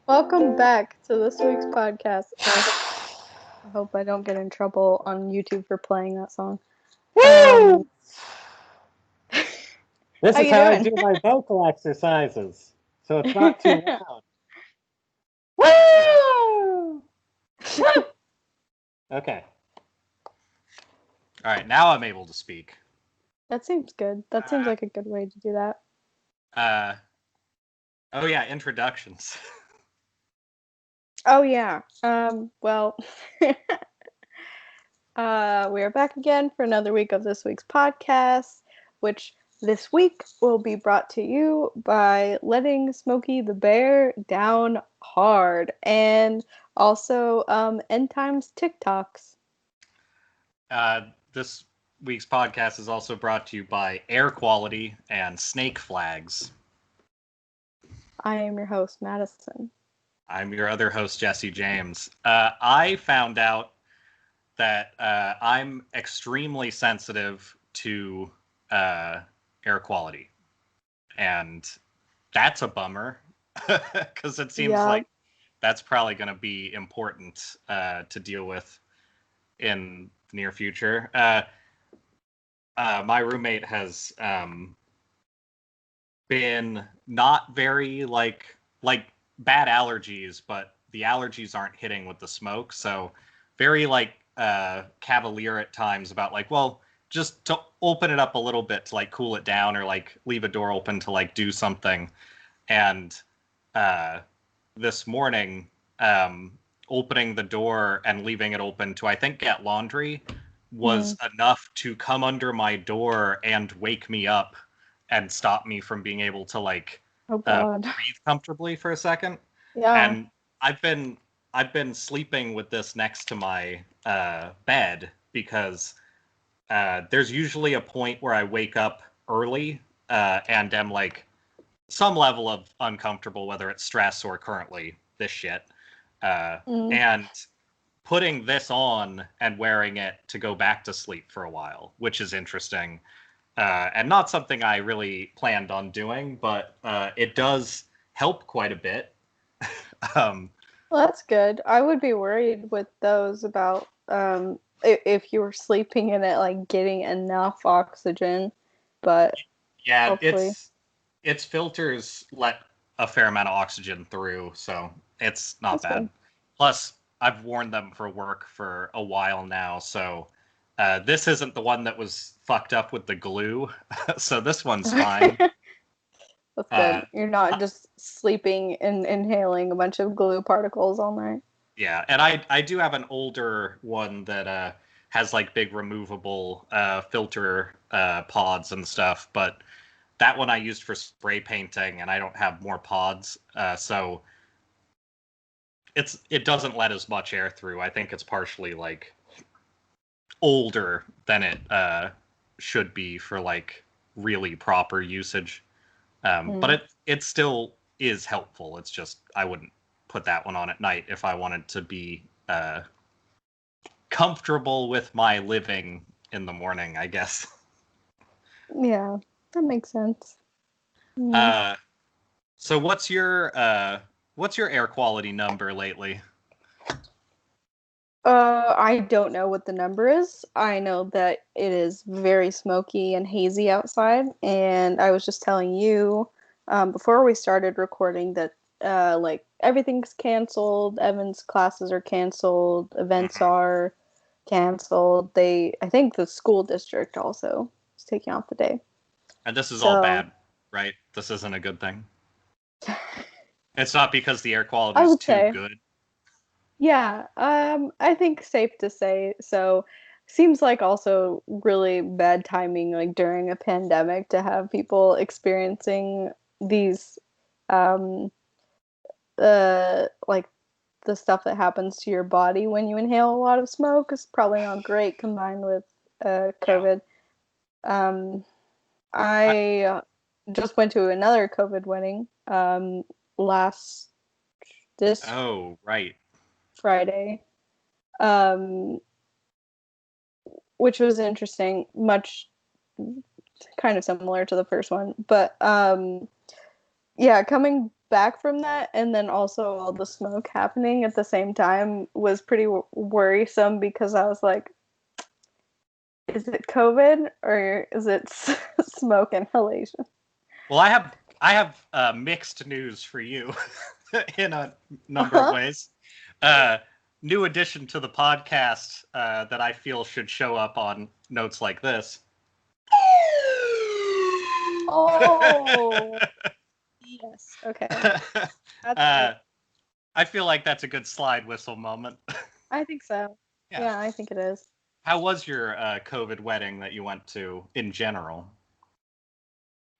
Welcome back to this week's podcast. I hope I don't get in trouble on YouTube for playing that song. Woo! This How is you how I doing? do my vocal exercises, so it's not too loud. Woo! Okay. All right, now I'm able to speak. That seems good. That seems like a good way to do that. Oh yeah, introductions. Oh yeah. Well, we are back again for another week of this week's podcast, which this week will be brought to you by letting Smokey the Bear down hard, and also End Times TikToks. This week's podcast is also brought to you by Air Quality and Snake Flags. I am your host, Madison. I'm your other host, Jesse James. I found out that I'm extremely sensitive to air quality. And that's a bummer, because it seems like that's probably going to be important to deal with in the near future. My roommate has been not very like bad allergies, but the allergies aren't hitting with the smoke. So very cavalier at times about well, just to open it up a little bit to cool it down, or leave a door open to do something. And this morning, opening the door and leaving it open to, I think, get laundry was enough to come under my door and wake me up and stop me from being able to breathe comfortably for a second. Yeah. And I've been sleeping with this next to my bed because there's usually a point where I wake up early and am some level of uncomfortable, whether it's stress or currently this shit. And putting this on and wearing it to go back to sleep for a while, which is interesting. And not something I really planned on doing, but it does help quite a bit. Well, that's good. I would be worried with those about if you were sleeping in it, getting enough oxygen. But yeah, hopefully. its filters let a fair amount of oxygen through, so it's not bad. Good. Plus, I've worn them for work for a while now, so this isn't the one that was fucked up with the glue, so this one's fine. That's good. You're not just sleeping and inhaling a bunch of glue particles all night. Yeah, and I do have an older one that has big removable filter pods and stuff, but that one I used for spray painting, and I don't have more pods, so it doesn't let as much air through. I think it's partially older than it should be for really proper usage. But it still is helpful. It's just I wouldn't put that one on at night if I wanted to be comfortable with my living in the morning, I guess. Yeah, that makes sense. So what's your air quality number lately? I don't know what the number is. I know that it is very smoky and hazy outside, and I was just telling you before we started recording that everything's canceled. Evan's classes are canceled. Events are canceled. I think the school district also is taking off the day. And this is all bad, right? This isn't a good thing. It's not because the air quality is too good. Yeah, I think safe to say. So, seems like also really bad timing, during a pandemic, to have people experiencing these, the stuff that happens to your body when you inhale a lot of smoke is probably not great combined with COVID. Yeah. I just went to another COVID wedding this right. Friday. which was interesting, much kind of similar to the first one. But yeah, coming back from that and then also all the smoke happening at the same time was pretty worrisome because I was like, is it COVID or is it smoke inhalation? Well, I have mixed news for you in a number of Uh-huh. ways. New addition to the podcast that I feel should show up on notes like this. Oh, yes. Okay. That's good. uh, I feel like that's a good slide whistle moment. I think so. Yeah. Yeah, I think it is. How was your COVID wedding that you went to in general?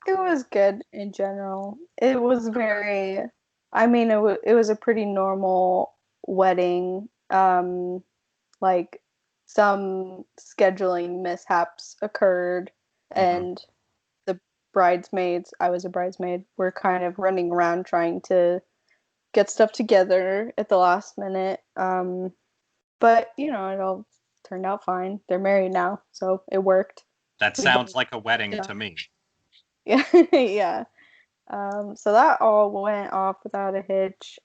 It was good in general. It was very, I mean, it was a pretty normal wedding. Like some scheduling mishaps occurred, Mm-hmm. and the bridesmaids, I was a bridesmaid, were kind of running around trying to get stuff together at the last minute. But you know, it all turned out fine. They're married now, so it worked. That We got sounds like a wedding yeah, to me. yeah, yeah. So that all went off without a hitch.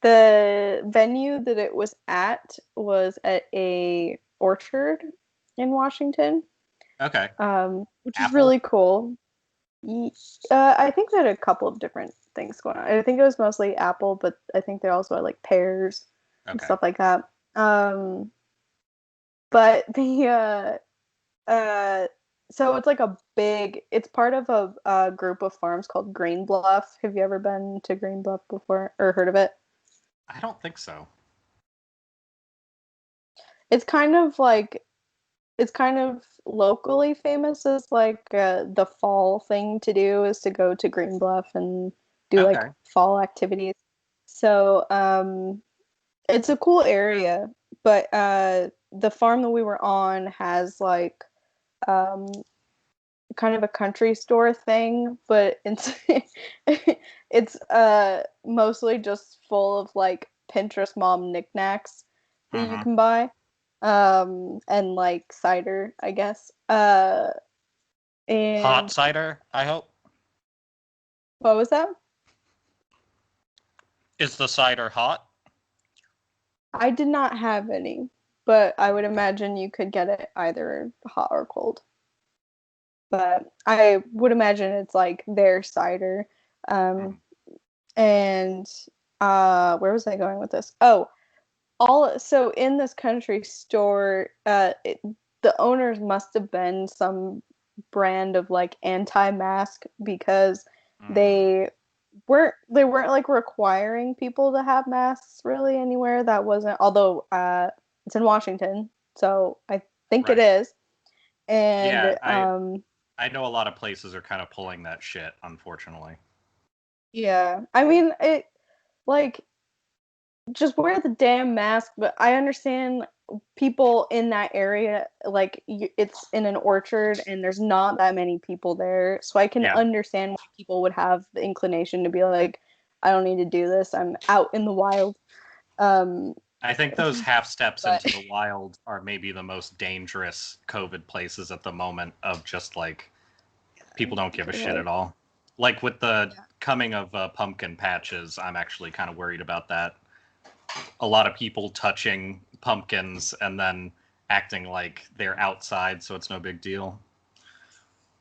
The venue that it was at a orchard in Washington, Okay. which is Apple? really cool. I think they had a couple of different things going on. I think it was mostly apple, but I think they also had like pears and Okay. stuff like that. But uh, so it's like it's part of a group of farms called Green Bluff. Have you ever been to Green Bluff before or heard of it? I don't think so. It's kind of like it's kind of locally famous as like the fall thing to do is to go to Green Bluff and do like Okay. fall activities. So it's a cool area, but the farm that we were on has like um, kind of a country store thing, but it's it's mostly just full of like Pinterest mom knickknacks that you Mm-hmm. can buy and like cider, I guess. Hot And cider, I hope. what was that? Is the cider hot? I did not have any, but I would imagine you could get it either hot or cold. But I would imagine it's like their cider. Mm-hmm. Um, and where was I going with this? Oh, all so in this country store, the owners must have been some brand of like anti-mask because Mm. they weren't like requiring people to have masks really anywhere. That wasn't, although it's in Washington, so I think it Right. is. And Yeah, I know a lot of places are kind of pulling that shit, unfortunately. yeah, I mean it like just wear the damn mask. But I understand people in that area, like it's in an orchard and there's not that many people there, so I can Yeah. understand why people would have the inclination to be like, I don't need to do this, I'm out in the wild. um I think those half steps but into the wild are maybe the most dangerous COVID places at the moment of just like people don't give a they're shit like, at all. Like with the yeah, coming of pumpkin patches, I'm actually kind of worried about that. A lot of people touching pumpkins and then acting like they're outside, so it's no big deal.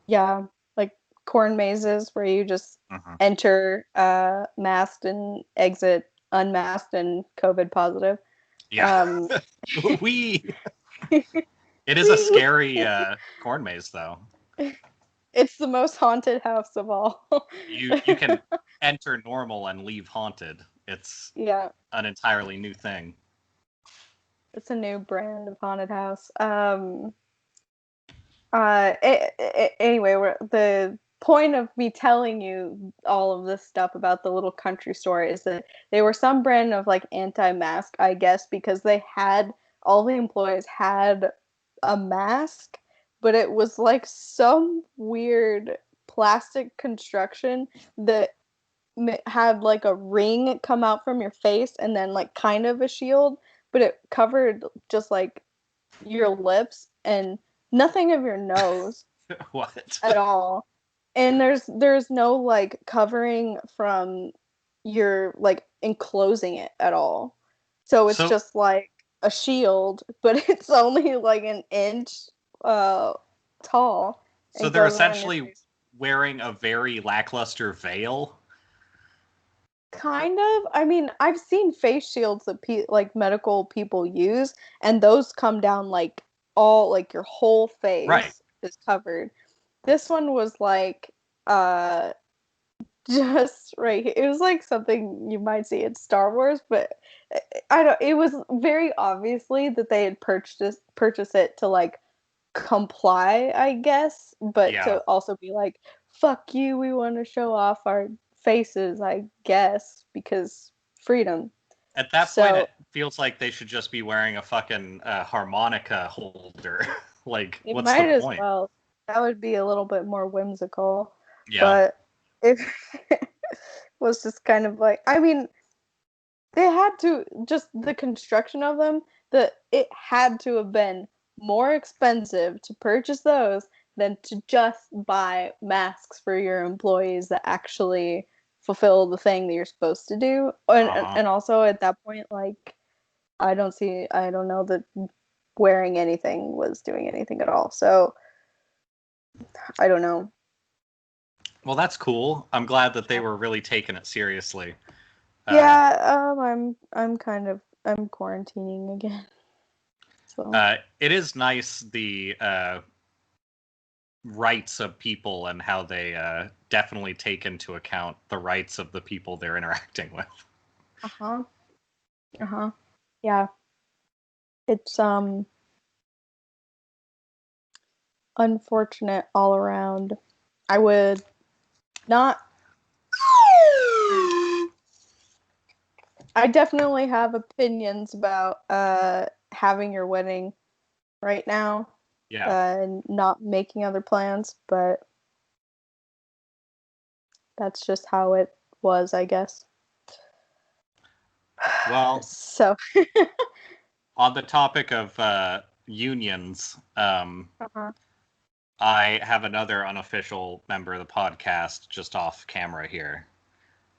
yeah, like corn mazes where you just Hmm. enter masked and exit unmasked and COVID positive. Yeah. um we It is a scary corn maze, though. It's the most haunted house of all. You can enter normal and leave haunted. It's Yeah, an entirely new thing. it's a new brand of haunted house. Anyway, the point of me telling you all of this stuff about the little country store is that they were some brand of like anti-mask, I guess, because they had all the employees had a mask, but it was like some weird plastic construction that had like a ring come out from your face and then like kind of a shield, but it covered just like your lips and nothing of your nose What? at all. And there's no like covering from your like enclosing it at all. So it's So just like a shield, but it's only like an inch uh tall so and they're goes around your essentially face. wearing a very lackluster veil. Kind of. I mean, I've seen face shields that like medical people use, and those come down like all like your whole Right. face is covered. This one was like uh just right here. It was like something you might see in Star Wars, but I don't. It was very obviously that they had purchased it to like comply, I guess, but Yeah. to also be like, "Fuck you, we want to show off our faces," I guess, because freedom. At that point, So it feels like they should just be wearing a fucking harmonica holder. Like, it what's the might as point? well. That would be a little bit more whimsical, Yeah. but it was just kind of like, I mean, they had to just the construction of them, that it had to have been more expensive to purchase those than to just buy masks for your employees that actually fulfill the thing that you're supposed to do. and Uh and, huh. and also at that point, like, I don't know that wearing anything was doing anything at all, so I don't know. Well, that's cool. I'm glad that they were really taking it seriously. Uh, Yeah, I'm quarantining again, so it is nice the rights of people and how they definitely take into account the rights of the people they're interacting with. uh-huh. Uh-huh. Yeah. It's unfortunate all around. I would not I definitely have opinions about having your wedding right now Yeah. and not making other plans, but that's just how it was, I guess. Well, So, on the topic of unions, uh-huh. I have another unofficial member of the podcast just off camera here,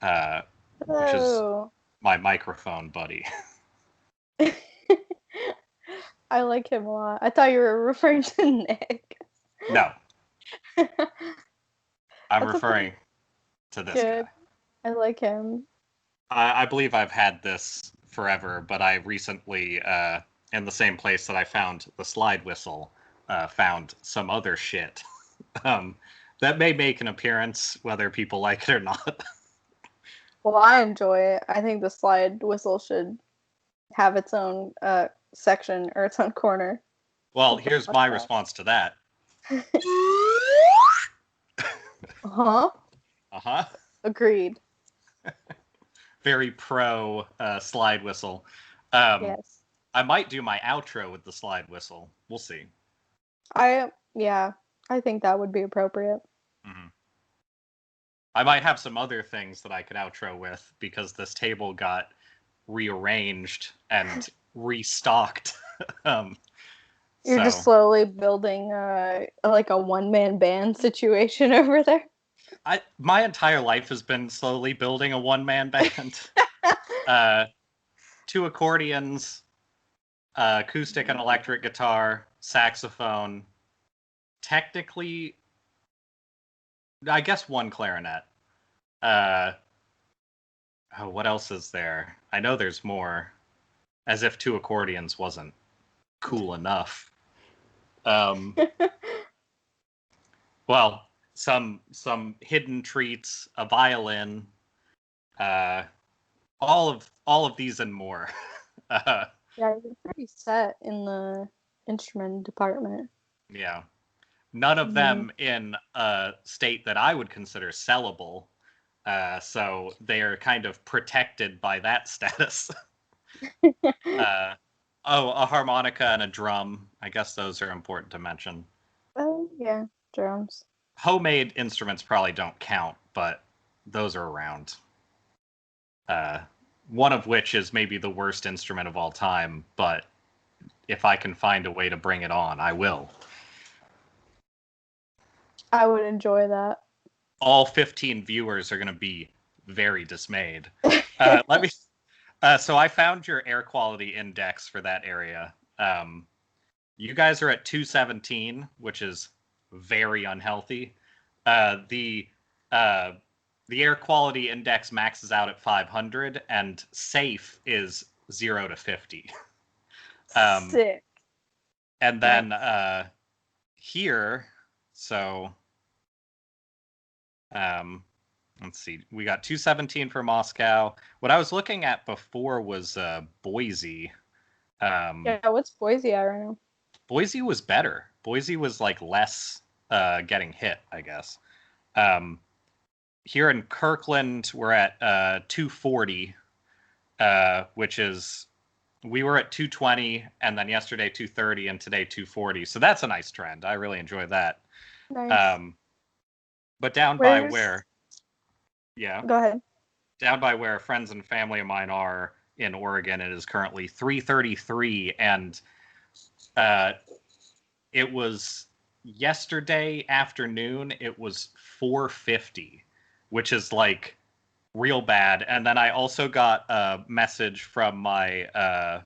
uh, which is Oh. my microphone buddy. I like him a lot. I thought you were referring to Nick. No, I'm That's a pretty referring to this good. guy. I like him. I believe I've had this forever, but I recently, in the same place that I found the slide whistle, found some other shit um, that may make an appearance, whether people like it or not. Well, I enjoy it. I think the slide whistle should have its own section or its own corner Well, of the here's my podcast. response to that. Uh-huh. Uh huh. Agreed. Very pro slide whistle. Um, Yes. I might do my outro with the slide whistle. We'll see. Yeah, I think that would be appropriate. Hmm. I might have some other things that I could outro with because this table got rearranged and restocked. um, You're just so slowly building like a one-man band situation over there. my entire life has been slowly building a one man band. uh, two accordions, acoustic and electric guitar, saxophone. Technically, I guess one clarinet. Uh, oh, what else is there? I know there's more. As if two accordions wasn't cool enough. Um, well, some hidden treats, a violin, uh, all of these and more. uh, Yeah, you're pretty set in the instrument department. yeah, none of Hmm. them in a state that I would consider sellable. So they are kind of protected by that status. uh, oh, a harmonica and a drum. I guess those are important to mention. Oh, yeah, drums. Homemade instruments probably don't count, but those are around. Uh, one of which is maybe the worst instrument of all time, but if I can find a way to bring it on, I will. I would enjoy that. All 15 viewers are going to be very dismayed. Let me. So I found your air quality index for that area. You guys are at 217, which is very unhealthy. The air quality index maxes out at 500, and safe is 0 to 50. Sick. And then here, so let's see, we got 217 for Moscow. What I was looking at before was Boise. Yeah, what's Boise at right now? Boise was better. Boise was like less getting hit, I guess. Here in Kirkland, we're at 240, which is, we were at 220, and then yesterday 230, and today 240. So that's a nice trend. I really enjoy that. Nice. But down by where, yeah, Go ahead. down by where friends and family of mine are in Oregon, it is currently 333, and it was yesterday afternoon, it was 450, which is like real bad. And then I also got a message from my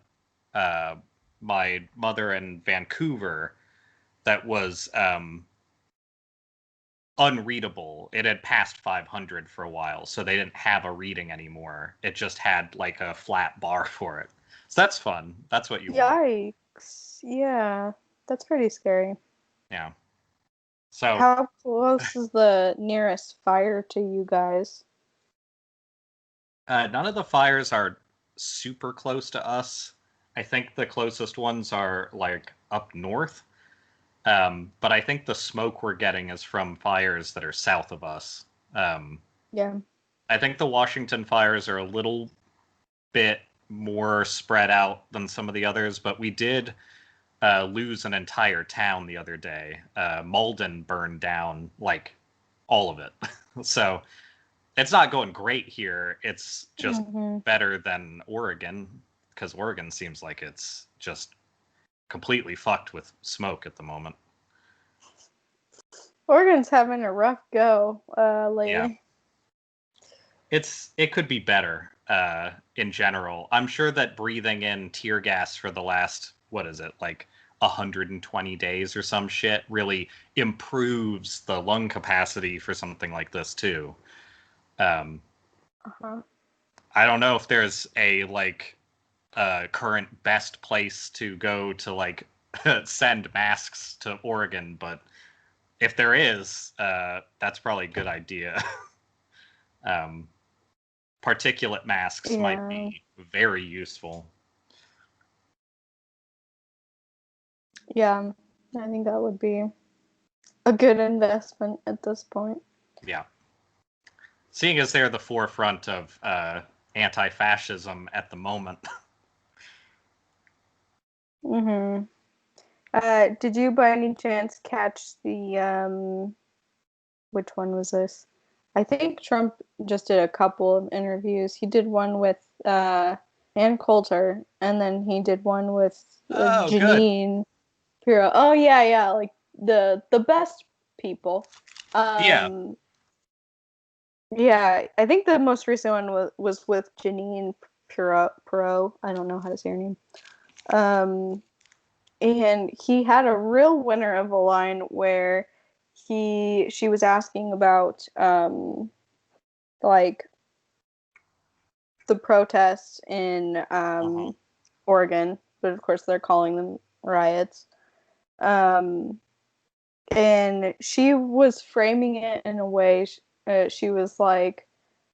my mother in Vancouver that was unreadable. It had passed 500 for a while, so they didn't have a reading anymore. It just had like a flat bar for it. So that's fun. That's what you want. Yikes. Yeah, that's pretty scary. Yeah. So How close is the nearest fire to you guys? none of the fires are super close to us. I think the closest ones are like up north. But I think the smoke we're getting is from fires that are south of us. Yeah. I think the Washington fires are a little bit more spread out than some of the others, but we did lose an entire town the other day. Malden burned down like all of it. So it's not going great here. It's just better than Oregon, because Oregon seems like it's just completely fucked with smoke at the moment. Oregon's having a rough go lately. Yeah. It could be better in general. I'm sure that breathing in tear gas for the last, what is it, like 120 days or some shit really improves the lung capacity for something like this too. I don't know if there's a like current best place to go to like send masks to Oregon, but if there is, that's probably a good idea. Particulate masks might be very useful. Yeah, I think that would be a good investment at this point. Yeah. Seeing as they're the forefront of anti-fascism at the moment. Did you by any chance catch the which one was this? I think Trump just did a couple of interviews. He did one with Ann Coulter, and then he did one with Janine Pirro. Oh yeah, like the best people. Yeah, I think the most recent one was with Janine Pirro. I don't know how to say her name. And he had a real winner of a line where she was asking about like the protests in Oregon, but of course they're calling them riots. And she was framing it in a way. She was like,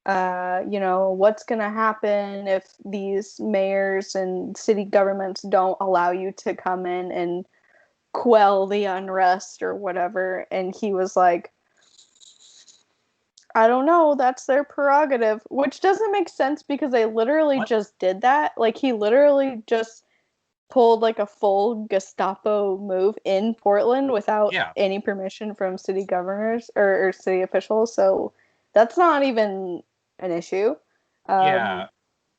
what's going to happen if these mayors and city governments don't allow you to come in and quell the unrest or whatever? And he was like, I don't know, that's their prerogative, which doesn't make sense because they literally just did that. Like, he literally just pulled like a full Gestapo move in Portland without any permission from city governors or city officials. So that's not even an issue. Yeah,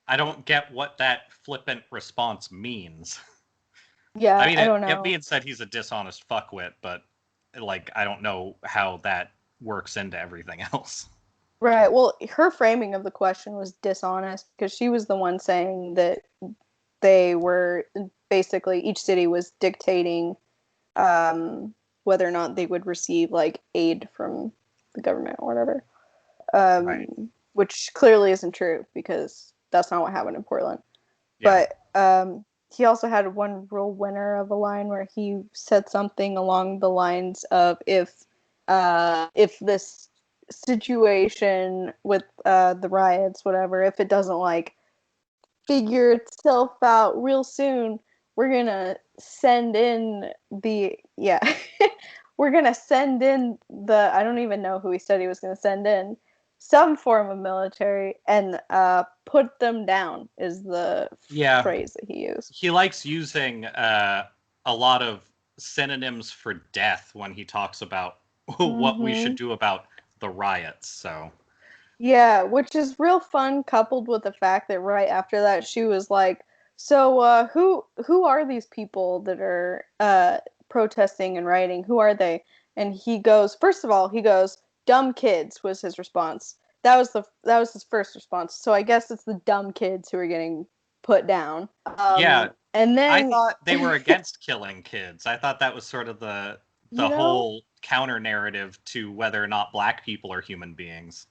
I don't get what that flippant response means. Yeah, I don't It know. being said, he's a dishonest fuckwit, but like I don't know how that works into everything else. Right. Well, her framing of the question was dishonest because she was the one saying that they were basically each city was dictating whether or not they would receive like aid from the government or whatever. Right. Which clearly isn't true because that's not what happened in Portland. Yeah. But he also had one real winner of a line where he said something along the lines of if this situation with the riots, whatever, if it doesn't like figure itself out real soon, we're gonna send in the yeah, we're gonna send in the I don't even know who he said he was gonna send in some form of military and put them down is the Yeah. phrase that he used. He likes using a lot of synonyms for death when he talks about what we should Mm-hmm. do about the riots. So Yeah, which is real fun coupled with the fact that right after that she was like, "So who are these people that are protesting and rioting? Who are they?" And he goes, first of all, he goes, "Dumb kids" was his response. That was his first response. So I guess it's the dumb kids who are getting put down. yeah, And I then thought they were against killing kids. I thought that was sort of you the know, whole counter narrative to whether or not black people are human beings.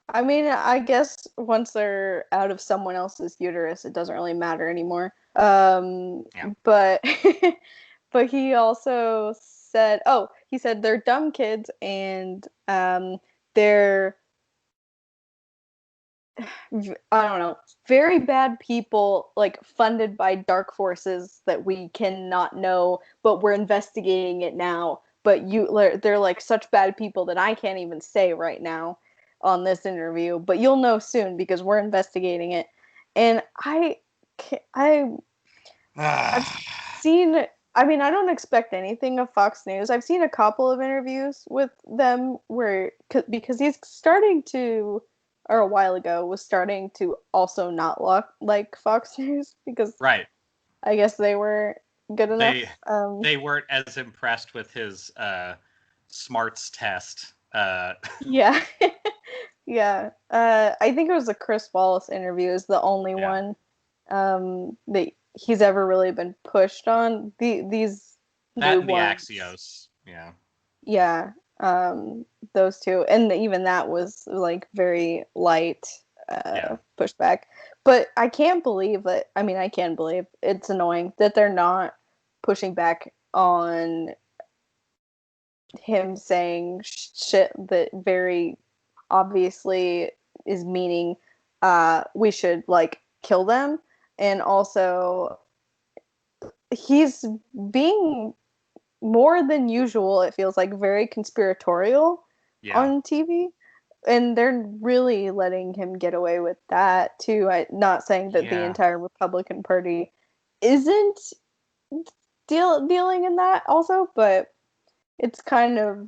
I mean, I guess once they're out of someone else's uterus, it doesn't really matter anymore. Yeah. But but he also said, oh, he said they're dumb kids and they're I don't know, very bad people like funded by dark forces that we cannot know, but we're investigating it now. But they're like such bad people that I can't even say right now on this interview, but you'll know soon because we're investigating it. And I I've seen I mean, I don't expect anything of Fox News. I've seen a couple of interviews with them where because he's starting to or a while ago was starting to also not like Fox News because Right. I guess they were good They enough. they weren't as impressed with his smarts test. Yeah. Yeah. I think it was the Chris Wallace interview is the only Yeah. one that he's ever really been pushed on. These That new and the ones. Axios. Yeah. Yeah. Those two. And even that was like very light Yeah. pushback. But I can't believe that I mean I can believe it's annoying that they're not pushing back on him saying shit that very obviously is meaning we should like kill them and also he's being more than usual it feels like very conspiratorial Yeah. on TV and they're really letting him get away with that too. Not saying that the Yeah. entire Republican Party isn't dealing in that also, but it's kind of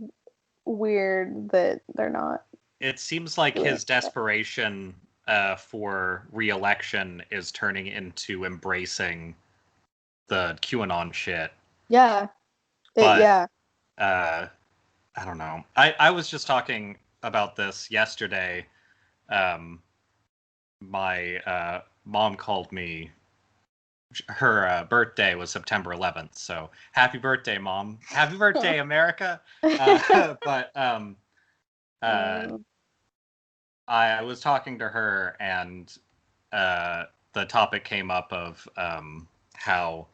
weird that they're not It seems like doing his it. desperation for re-election is turning into embracing the QAnon shit. Yeah, But yeah. uh, I don't know. I was just talking about this yesterday. Um, my mom called me. Her birthday was September 11th, so happy birthday, mom! Happy birthday, America! But uh, um, I was talking to her, and the topic came up of how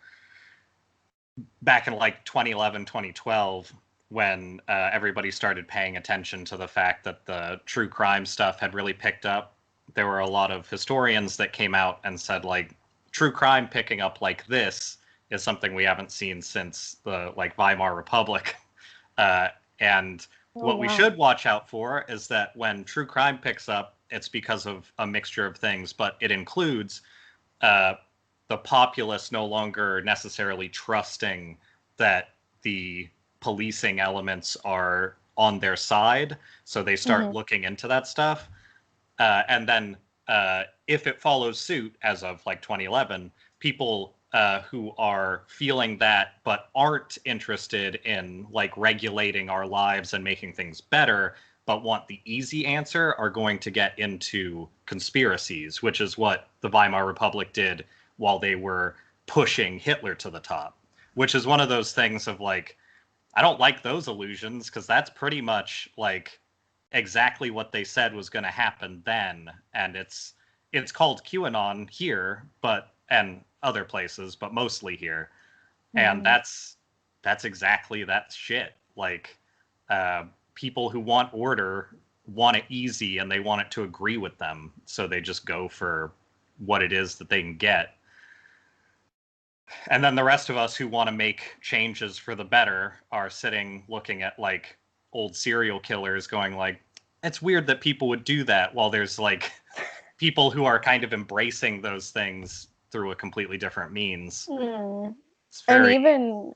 back in like 2011, 2012, when everybody started paying attention to the fact that the true crime stuff had really picked up, there were a lot of historians that came out and said, like, true crime picking up like this is something we haven't seen since the like Weimar Republic. Uh, and oh what we wow. should watch out for is that when true crime picks up, it's because of a mixture of things, but it includes uh, the populace no longer necessarily trusting that the policing elements are on their side, so they start Hmm. looking into that stuff. And then if it follows suit, as of like 2011, people who are feeling that but aren't interested in like regulating our lives and making things better, but want the easy answer, are going to get into conspiracies, which is what the Weimar Republic did while they were pushing Hitler to the top, which is one of those things of like, I don't like those illusions because that's pretty much like exactly what they said was going to happen then, and it's called QAnon here, but and other places, but mostly here, and that's exactly that shit. Like, people who want order want it easy and they want it to agree with them, so they just go for what it is that they can get. And then the rest of us who want to make changes for the better are sitting looking at like old serial killers going like, it's weird that people would do that, while there's like people who are kind of embracing those things through a completely different means. It's And very even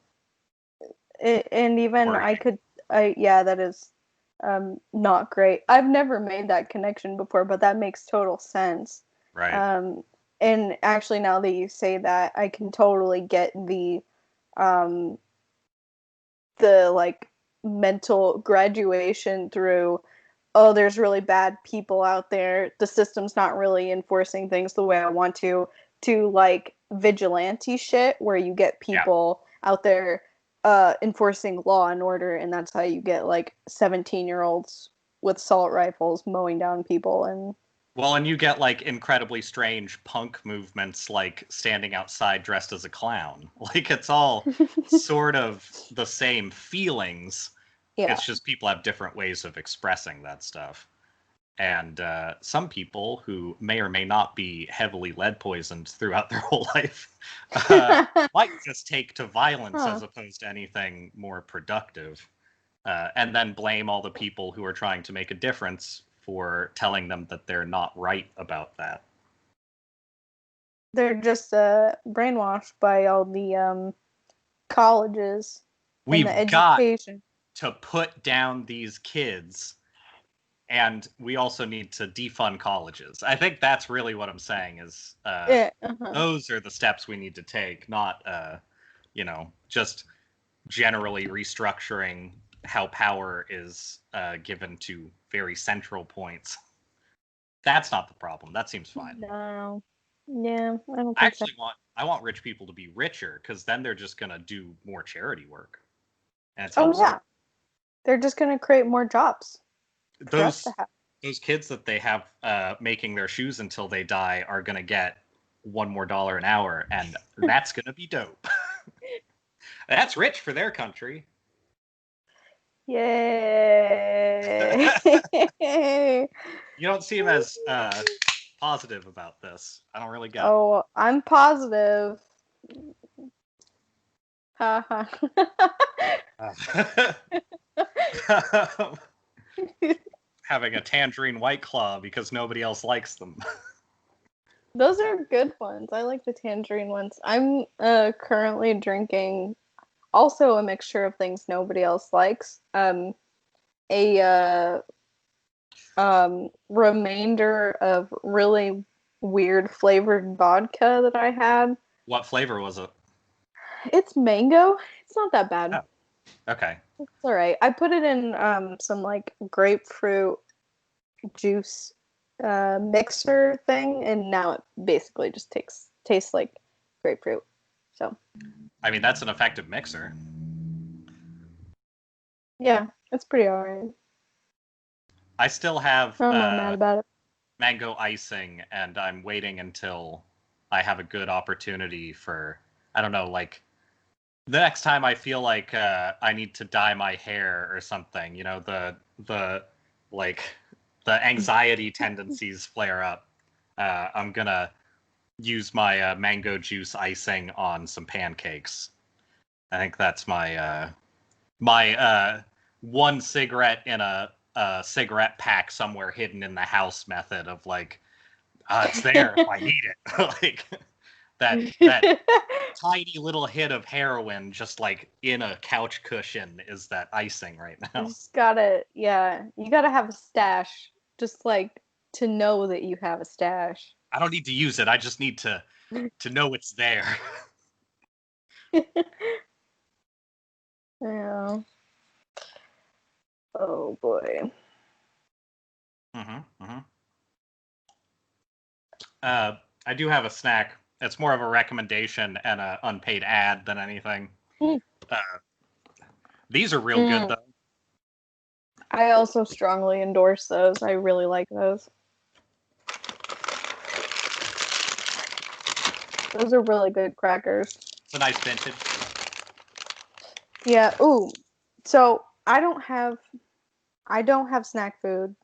worrying. yeah, that is not great. I've never made that connection before, but that makes total sense. Right. And actually, now that you say that, I can totally get um, the like mental graduation through, oh, there's really bad people out there. The system's not really enforcing things the way I want to like vigilante shit where you get Yeah. people out there enforcing law and order, and that's how you get like 17-year-olds with assault rifles mowing down people. And Well, and you get like incredibly strange punk movements like standing outside dressed as a clown. Like, it's all sort of the same feelings. yeah. It's just people have different ways of expressing that stuff. And some people who may or may not be heavily lead poisoned throughout their whole life uh, might just take to violence Huh. as opposed to anything more productive, and then blame all the people who are trying to make a difference for telling them that they're not right about that. They're just brainwashed by all the colleges and the We've got education. to put down these kids, and we also need to defund colleges. I think that's really what I'm saying is, Yeah, uh-huh. those are the steps we need to take, not just generally restructuring how power is given to very central points. That's not the problem. That seems fine. No. Yeah, I don't I think so. actually want rich people to be richer, because then they're just gonna do more charity work, and it's Oh helpful. yeah, they're just gonna create more jobs for us to Those have. those kids that they have making their shoes until they die are gonna get $1 more an hour, and that's gonna be dope. That's rich for their country. Yay! You don't seem as positive about this. I don't really get Oh, I'm positive. Haha. it. Having a tangerine white claw because nobody else likes them. Those are good ones. I like the tangerine ones. I'm currently drinking also a mixture of things nobody else likes. A remainder of really weird flavored vodka that I had. What flavor was it? It's mango. It's not that bad. Oh, okay. It's all right. I put it in some like grapefruit juice mixer thing, and now it basically just tastes like grapefruit. So I mean, that's an effective mixer. yeah, it's pretty alright. I still have I'm not mad about it. mango icing, and I'm waiting until I have a good opportunity for, I don't know, like the next time I feel like I need to dye my hair or something, the like the anxiety tendencies flare up. I'm gonna use my mango juice icing on some pancakes. I think that's my one cigarette in a cigarette pack somewhere hidden in the house method of like, it's there if I need it. Like that tiny little hit of heroin just like in a couch cushion is that icing right You now. just gotta, yeah, you gotta have a stash, just like to know that you have a stash. I don't need to use it. I just need to know it's there. Yeah. Oh boy. I do have a snack. It's more of a recommendation and an unpaid ad than anything. Mm. Uh, these are real good, though. I also strongly endorse those. I really like those. Those are really good crackers. It's a nice vintage. Yeah. Ooh. So I don't have snack food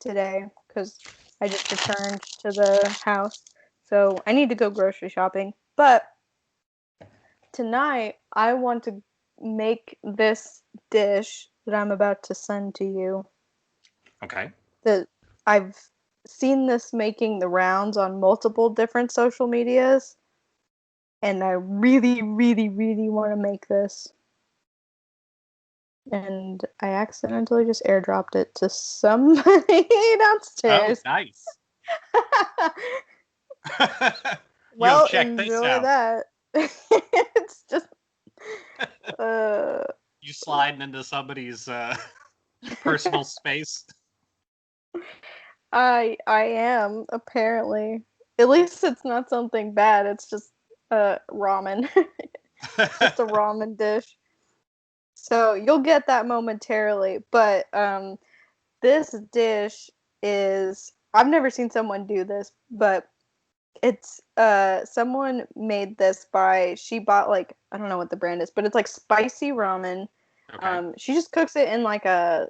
today because I just returned to the house. So I need to go grocery shopping. But tonight I want to make this dish that I'm about to send to you. Okay. That I've seen this making the rounds on multiple different social medias, and I really, really, really want to make this. And I accidentally just airdropped it to somebody Oh, downstairs. nice. Yo, Well, check this enjoy out. that. It's just You sliding into somebody's personal space. I am apparently. At least it's not something bad. It's just ramen. It's just a ramen dish. So you'll get that momentarily, but this dish is I've never seen someone do this, but it's someone made this by she bought like I don't know what the brand is, but it's like spicy ramen. Okay. She just cooks it in like a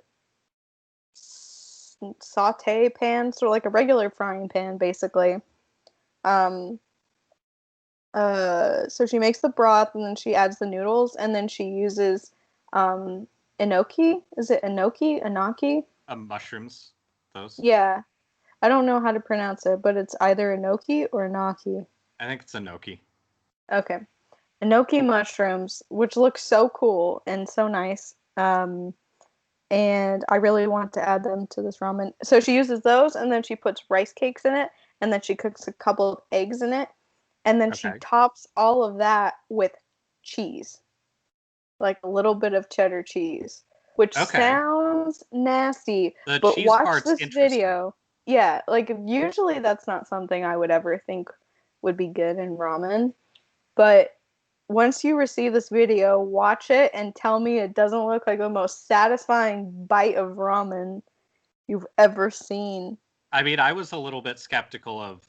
saute pan, so like a regular frying pan basically. Um so she makes the broth and then she adds the noodles and then she uses enoki. Is it enoki? Anaki? Mushrooms, those. Yeah. I don't know how to pronounce it, but it's either enoki or anaki. I think it's a gnocchi. Okay. Enoki mushrooms, which look so cool and so nice. And I really want to add them to this ramen. So she uses those and then she puts rice cakes in it and then she cooks a couple of eggs in it and then she Okay. tops all of that with cheese. Like a little bit of cheddar cheese, which Okay. sounds nasty, The but cheese watch part's this interesting. video. Yeah, like usually that's not something I would ever think would be good in ramen, but once you receive this video, watch it and tell me it doesn't look like the most satisfying bite of ramen you've ever seen. I mean, I was a little bit skeptical of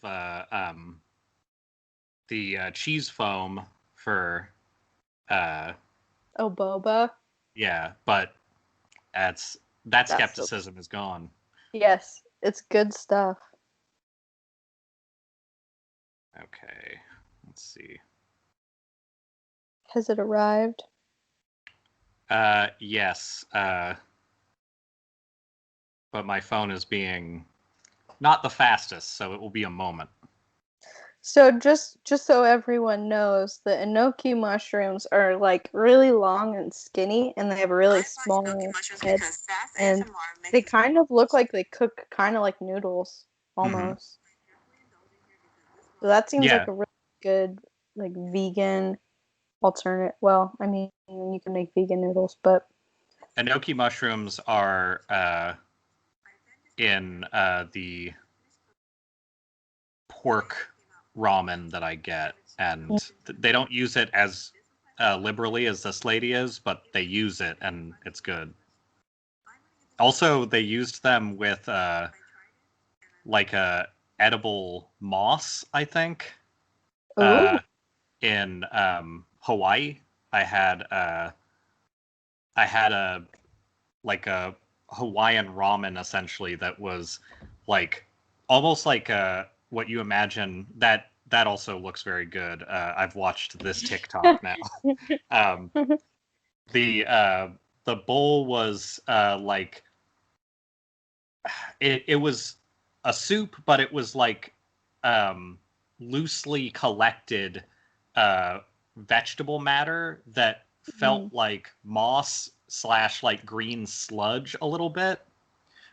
the cheese foam for, uh, Oh, boba. yeah, but that That's so. skepticism is gone. Yes, it's good stuff. Okay, let's see. Has it arrived? Yes, but my phone is being not the fastest, so it will be a moment. So just so everyone knows, the enoki mushrooms are like really long and skinny, and they have a really small head, and they kind of look like they cook kind of like noodles Mm-hmm. almost. So that seems Yeah, like a really good like vegan alternate. Well, I mean you can make vegan noodles, but enoki mushrooms are in the pork ramen that I get, and they don't use it as liberally as this lady is, but they use it, and it's good. Also, they used them with like a edible moss, I think. ooh, In Hawaii, I had I had a like a Hawaiian ramen essentially that was like almost like what you imagine that also looks very good. I've watched this TikTok now. um, the bowl was like it was a soup, but it was like loosely collected uh, vegetable matter that felt mm, like moss slash like green sludge a little bit,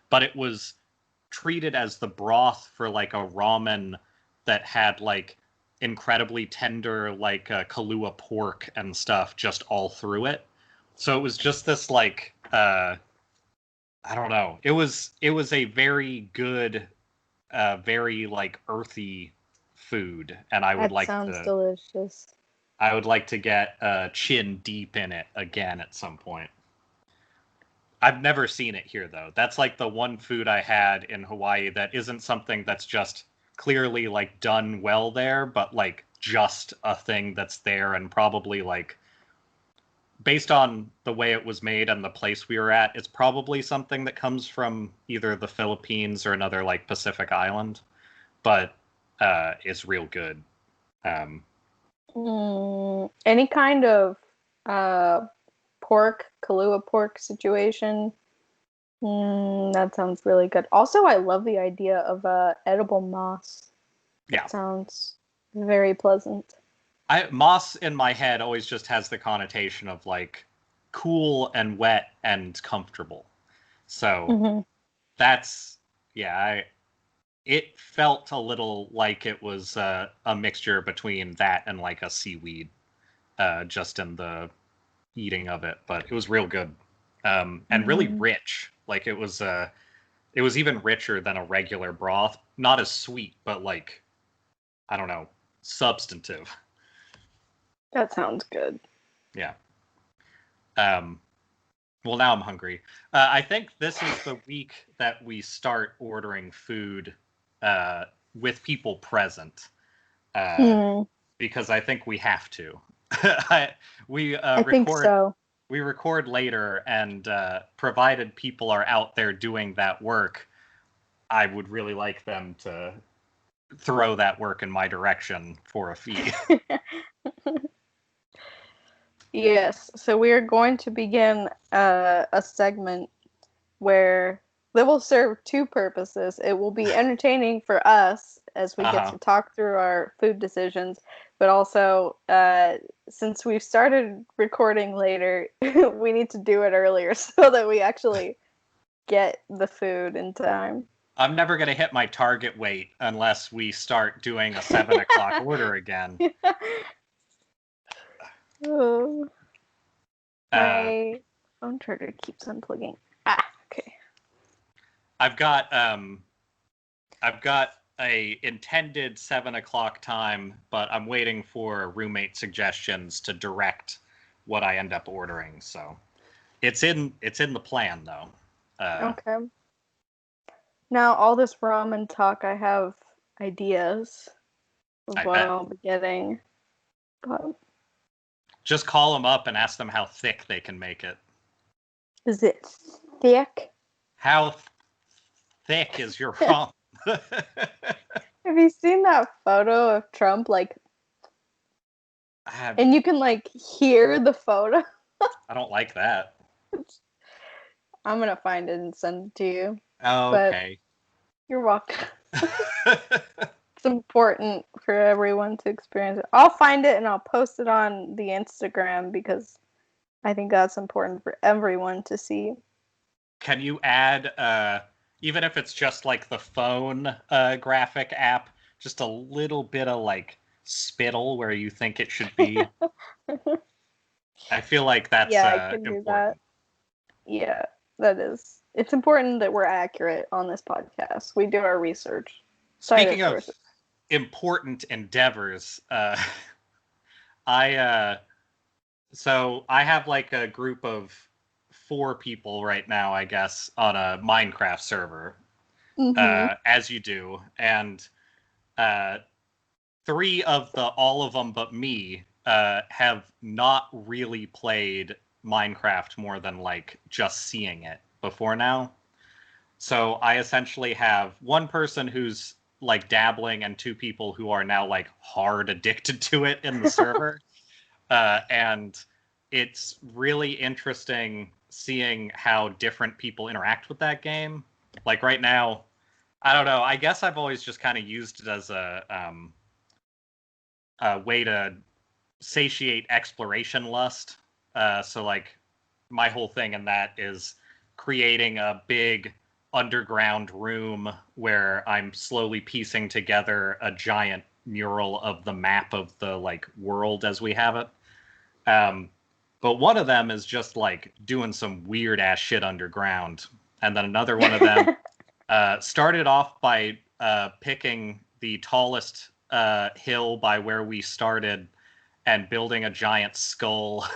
but it was treated as the broth for like a ramen that had like incredibly tender, like Kahlua pork and stuff just all through it. So it was just this like I don't know. It was a very good, very like earthy food, and That sounds delicious. I would like to get chin deep in it again at some point. I've never seen it here though. That's like the one food I had in Hawaii that isn't something that's just clearly like done well there, but like just a thing that's there and probably like based on the way it was made and the place we were at, it's probably something that comes from either the Philippines or another like Pacific island, but it's real good. Um, Any kind of uh, pork, Kahlua pork situation. That sounds really good. Also, I love the idea of edible moss. yeah, It sounds very pleasant. moss in my head always just has the connotation of like cool and wet and comfortable. So Hmm. that's yeah. It felt a little like it was a mixture between that and like a seaweed, just in the eating of it. But it was real good, and really rich. Like it was even richer than a regular broth. Not as sweet, but like I don't know, substantive. That sounds good. Yeah. Um, well, now I'm hungry. I think this is the week that we start ordering food with people present, Hmm. because I think we have to. I, we I think record so. we record later, and provided people are out there doing that work, I would really like them to throw that work in my direction for a fee. Yes. So we are going to begin a segment where that will serve two purposes. It will be entertaining for us as we get Uh-huh. to talk through our food decisions, but also since we've started recording later, we need to do it earlier so that we actually get the food in time. I'm never going to hit my target weight unless we start doing a 7 o'clock order again. Oh, Uh, my phone charger keeps unplugging. Ah, okay. I've got a intended 7 o'clock time, but I'm waiting for roommate suggestions to direct what I end up ordering. So it's in the plan though. Okay. Now, all this ramen talk, I have ideas of I what bet. I'll be getting. But Just call them up and ask them how thick they can make it. is it thick? How thick is your ramen? Have you seen that photo of Trump? Like, I and you can like hear the photo. don't like that. I'm gonna find it and send it to you. But Okay. you're welcome. It's important for everyone to experience it. I'll find it and I'll post it on the Instagram because I think that's important for everyone to see. Can you add, even if it's just like the phone graphic app, just a little bit of like spittle where you think it should be? I feel like that's Yeah, I can do that. important. Yeah, that is. It's important that we're accurate on this podcast. We do our research. Cite our Speaking of sources. important endeavors, I so I have like a group of 4 people right now, I guess, on a Minecraft server, Mm-hmm. as you do, and uh, all of them but me have not really played Minecraft more than like just seeing it before now. So I essentially have one person who's like dabbling and 2 people who are now like hard addicted to it in the server. And it's really interesting seeing how different people interact with that game. Like right now, I don't know. I guess I've always just kind of used it as a way to satiate exploration lust. So like my whole thing in that is creating a big underground room where I'm slowly piecing together a giant mural of the map of the like world as we have it. But one of them is just like doing some weird ass shit underground, and then another one of them started off by picking the tallest hill by where we started and building a giant skull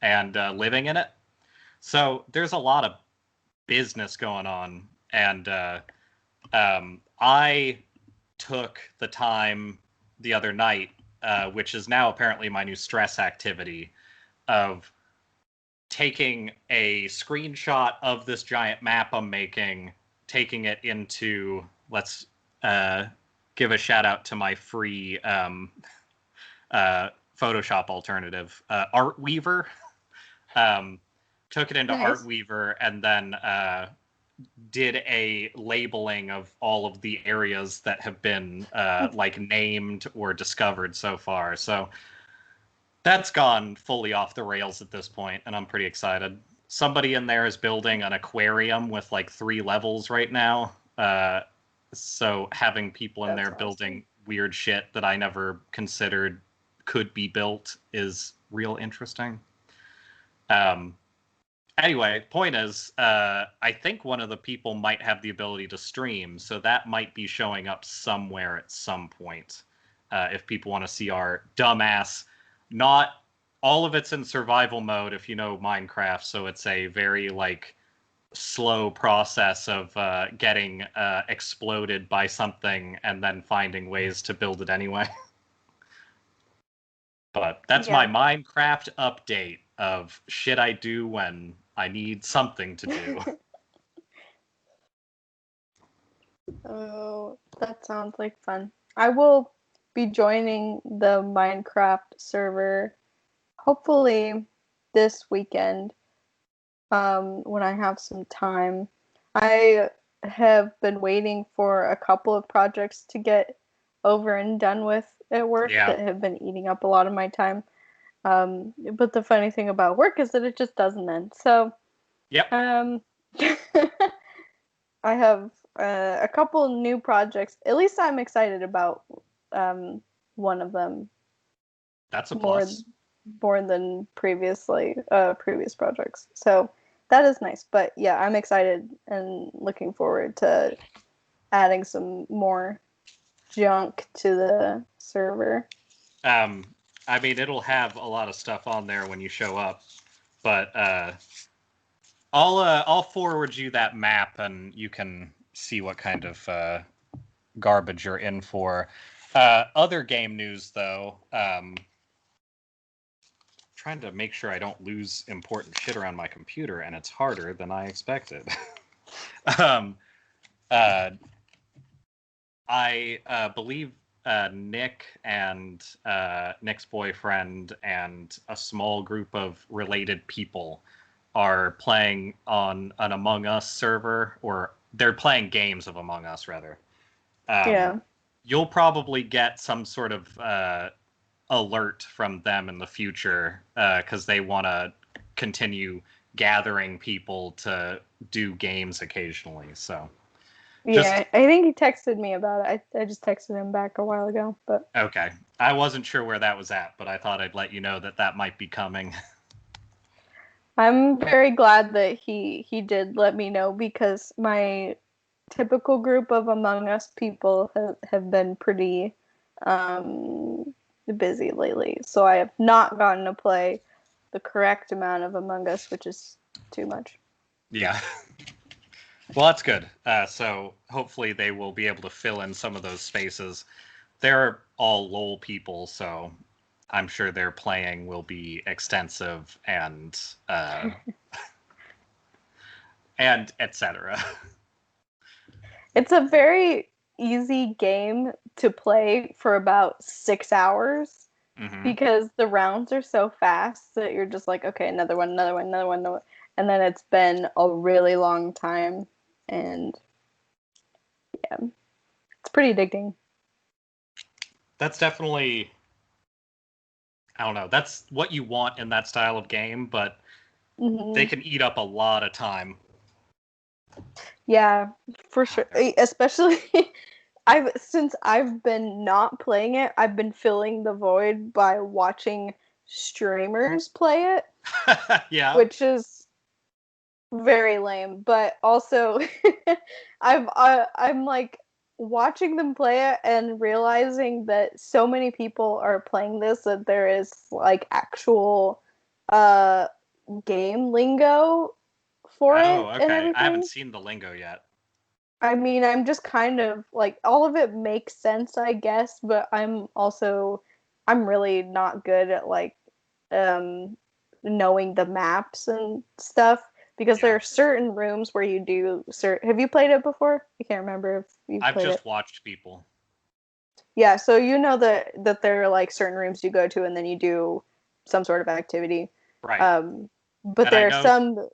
and living in it. So there's a lot of business going on, and I took the time the other night, which is now apparently my new stress activity, of taking a screenshot of this giant map I'm making, taking it into, let's give a shout out to my free Photoshop alternative, Artweaver. Took it into Nice. Artweaver and then did a labeling of all of the areas that have been like named or discovered so far. So that's gone fully off the rails at this point, and I'm pretty excited. Somebody in there is building an aquarium with like 3 levels right now. So having people in there building weird shit that I never considered could be built is real interesting. Anyway, point is, I think one of the people might have the ability to stream, so that might be showing up somewhere at some point. If people want to see our dumbass, not all of it's in survival mode, if you know Minecraft, so it's a very like slow process of getting exploded by something and then finding ways to build it anyway. But that's my Minecraft update of shit I do when I need something to do. Oh, that sounds like fun. I will be joining the Minecraft server hopefully this weekend, when I have some time. I have been waiting for a couple of projects to get over and done with at work that have been eating up a lot of my time. But the funny thing about work is that it just doesn't end. So, I have a couple new projects. At least I'm excited about one of them. That's a plus. More than previous projects. So that is nice. But yeah, I'm excited and looking forward to adding some more junk to the server. I mean, it'll have a lot of stuff on there when you show up, but I'll forward you that map and you can see what kind of garbage you're in for. Other game news, though, trying to make sure I don't lose important shit around my computer, and it's harder than I expected. I believe Nick and Nick's boyfriend and a small group of related people are playing on an Among Us server, or they're playing games of Among Us, rather. You'll probably get some sort of alert from them in the future because they want to continue gathering people to do games occasionally. So. I think he texted me about it. I just texted him back a while ago, but okay. I wasn't sure where that was at, but I thought I'd let you know that might be coming. I'm very glad that he did let me know, because my typical group of Among Us people have been pretty busy lately, so I have not gotten to play the correct amount of Among Us, which is too much. Yeah. Well, that's good. So hopefully they will be able to fill in some of those spaces. They're all LOL people, so I'm sure their playing will be extensive and and etc. It's a very easy game to play for about 6 hours because the rounds are so fast that you're just like, okay, another one, and then it's been a really long time. And yeah, it's pretty addicting. That's definitely, I don't know, that's what you want in that style of game, but they can eat up a lot of time. Yeah, for sure. Especially, since I've been not playing it, I've been filling the void by watching streamers play it, Yeah. which is very lame. But also, I'm like watching them play it and realizing that so many people are playing this that there is like actual uh game lingo for Oh, it and okay. I haven't everything. seen the lingo yet. I mean, I'm just kind of like all of it makes sense, I guess, but I'm really not good at like um knowing the maps and stuff because there Yeah. are certain rooms where you do have you played it before? I can't remember if you've I've played it. just watched people. Yeah, so you know that there are like certain rooms you go to and then you do some sort of activity. Right. Um but And I there are know some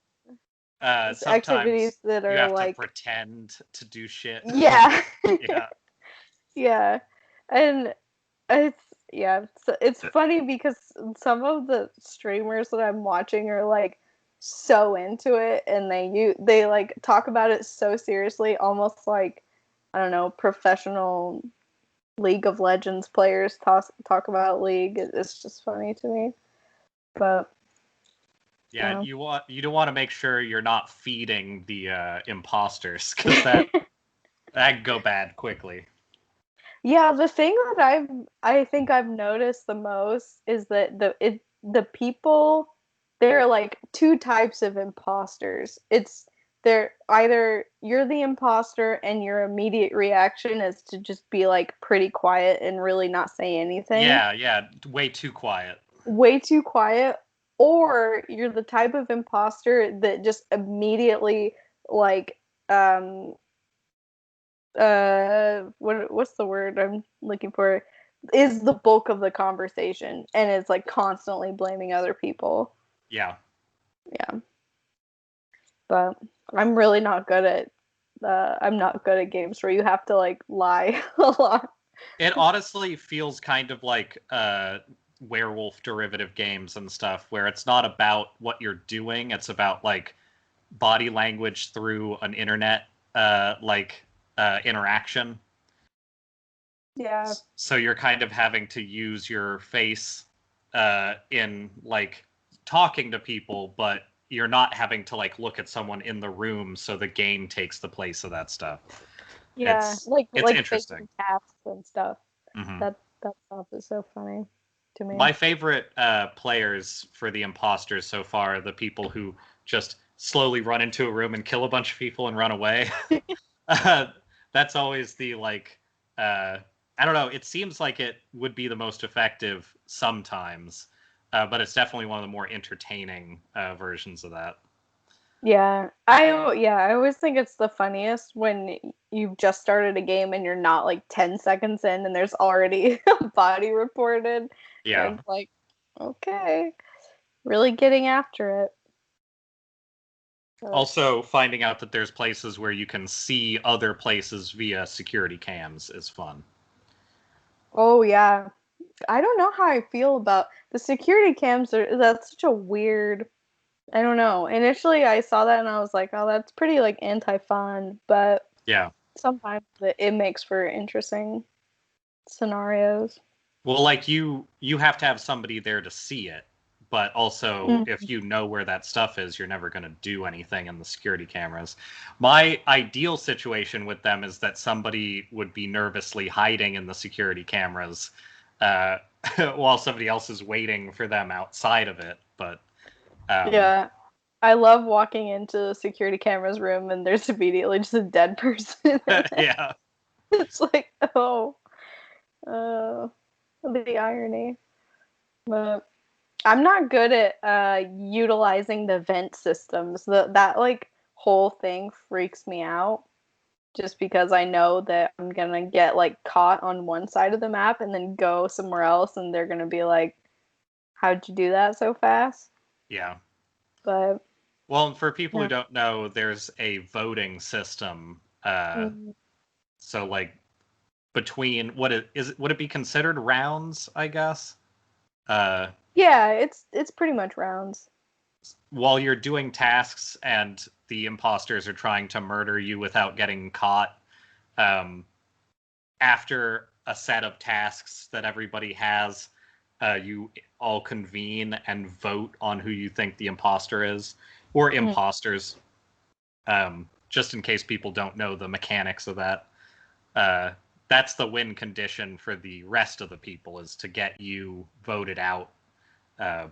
sometimes activities that you are have to like pretend to do shit. yeah. Yeah. Yeah. And it's yeah, it's funny because some of the streamers that I'm watching are like so into it and they like talk about it so seriously, almost like I don't know, professional League of Legends players talk about League. It's just funny to me. But Yeah, yeah. you don't want to make sure you're not feeding the imposters because that can go bad quickly. Yeah, the thing that I think I've noticed the most is that the people there are like two types of imposters. It's they're either you're the imposter and your immediate reaction is to just be like pretty quiet and really not say anything, Yeah, yeah, way too quiet. way too quiet, or you're the type of imposter that just immediately like um what's the word I'm looking for is the bulk of the conversation and it's like constantly blaming other people. Yeah. Yeah. But I'm really not good at I'm not good at games where you have to like lie a lot. It honestly feels kind of like werewolf derivative games and stuff where it's not about what you're doing, it's about like body language through an internet interaction. Yeah. So you're kind of having to use your face in like talking to people, but you're not having to like look at someone in the room, so the game takes the place of that stuff. Yeah, It's like interesting. faking tasks and stuff. Hmm. That stuff is so funny to me. My favorite players for the imposters so far are the people who just slowly run into a room and kill a bunch of people and run away. uh, that's always the like. I don't know. It seems like it would be the most effective sometimes, but it's definitely one of the more entertaining versions of that. I always think it's the funniest when you've just started a game and you're not like 10 seconds in and there's already a body reported. Yeah. And it's like, okay, really getting after it. But, Also, finding out that there's places where you can see other places via security cams is fun. oh yeah, I don't know how I feel about the security cams. That's such a weird. I don't know. Initially, I saw that and I was like, oh, that's pretty like anti-fun, but Yeah. sometimes it makes for interesting scenarios. Well, like you have to have somebody there to see it, but also Mm. if you know where that stuff is, you're never going to do anything in the security cameras. My ideal situation with them is that somebody would be nervously hiding in the security cameras uh, while somebody else is waiting for them outside of it. But um, Yeah. I love walking into the security cameras room and there's immediately just a dead person in it. yeah, It's like, oh, uh, the irony. But I'm not good at utilizing the vent systems. That like whole thing freaks me out just because I know that I'm gonna get like caught on one side of the map and then go somewhere else and they're gonna be like, how'd you do that so fast? yeah. But Well, and for people who yeah. don't know, there's a voting system. Mm. So like between would it be considered rounds, I guess? Uh, Yeah, it's pretty much rounds. while you're doing tasks and the imposters are trying to murder you without getting caught, um, after a set of tasks that everybody has, you all convene and vote on who you think the imposter is, or imposters. Just in case people don't know the mechanics of that. That's the win condition for the rest of the people, is to get you voted out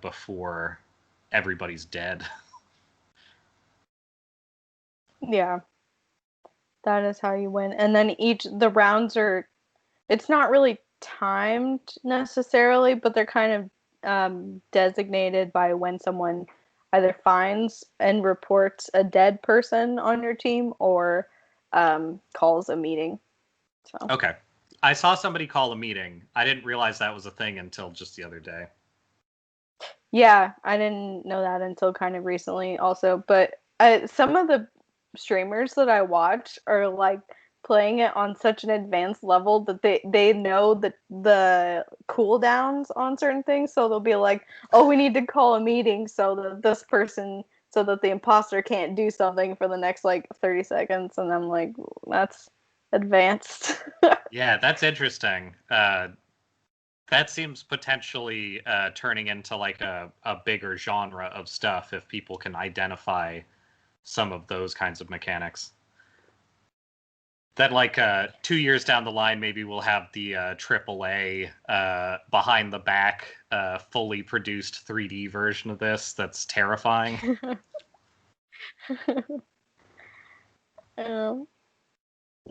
before everybody's dead. Yeah. That is how you win. And then the rounds are, it's not really timed necessarily, but they're kind of designated by when someone either finds and reports a dead person on your team or calls a meeting. So. Okay. I saw somebody call a meeting. I didn't realize that was a thing until just the other day. Yeah, I didn't know that until kind of recently also. But some of the streamers that I watch are like playing it on such an advanced level that they know the cooldowns on certain things. So they'll be like, oh, we need to call a meeting so that this person, so that the imposter can't do something for the next like 30 seconds. And I'm like, that's advanced. Yeah, that's interesting. That seems potentially turning into like a bigger genre of stuff if people can identify some of those kinds of mechanics. That like 2 years down the line, maybe we'll have the AAA behind the back fully produced 3D version of this that's terrifying.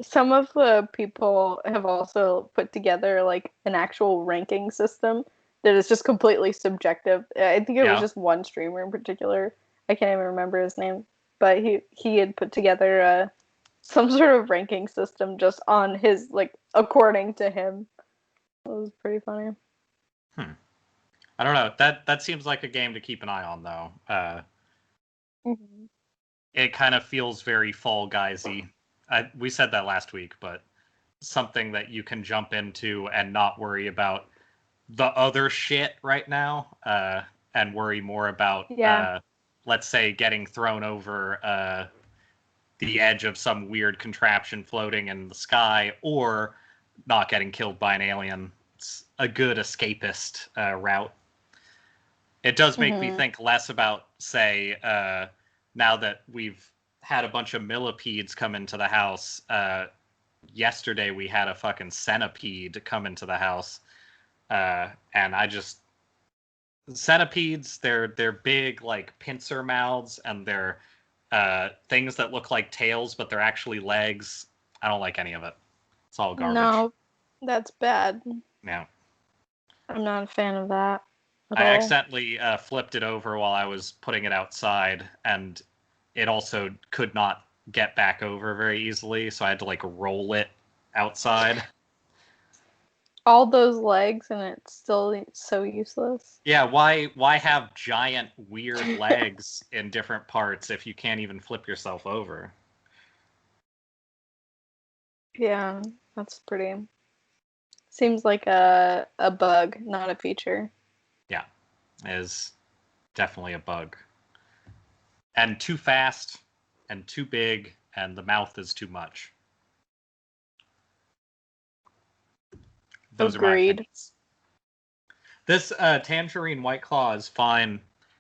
Some of the people have also put together like an actual ranking system that is just completely subjective. I think it was just one streamer in particular. I can't even remember his name, but he had put together some sort of ranking system just on his, like, according to him. It was pretty funny. I don't know. That seems like a game to keep an eye on, though. It kind of feels very Fall Guys-y. We said that last week, but something that you can jump into and not worry about the other shit right now, and worry more about, let's say, getting thrown over the edge of some weird contraption floating in the sky, or not getting killed by an alien. It's a good escapist route. It does make me think less about, say, now that we've had a bunch of millipedes come into the house. Yesterday we had a fucking centipede come into the house, and centipedes, they're big like pincer mouths, and they're things that look like tails, but they're actually legs. I don't like any of it. It's all garbage. No, that's bad. Yeah. I'm not a fan of that. I accidentally flipped it over while I was putting it outside, and it also could not get back over very easily, so I had to like roll it outside. All those legs, and it's still so useless. Yeah, why have giant weird legs in different parts if you can't even flip yourself over? Yeah, that's pretty. Seems like a bug, not a feature. Yeah, it is definitely a bug. And too fast, and too big, and the mouth is too much. Those Agreed. are my opinions. This tangerine White Claw is fine.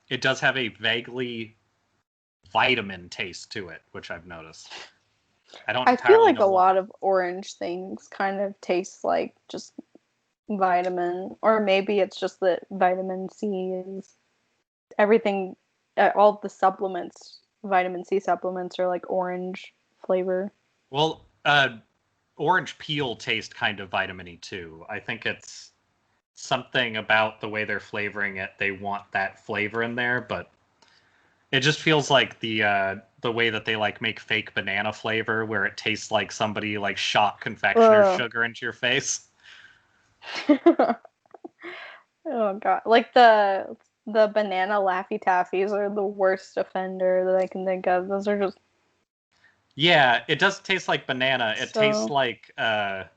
It does have a vaguely vitamin taste to it, which I've noticed. I feel like a lot of orange things kind of taste like just vitamin, or maybe it's just that vitamin C is everything. All the supplements, vitamin C supplements, are like orange flavor. Well, orange peel tastes kind of vitamin-y too. I think it's something about the way they're flavoring it. They want that flavor in there, but it just feels like the way that they like make fake banana flavor, where it tastes like somebody like shot confectioner's sugar into your face. Oh god, like the banana Laffy Taffies are the worst offender that I can think of. Those are just... Yeah, it does taste like banana. It tastes like I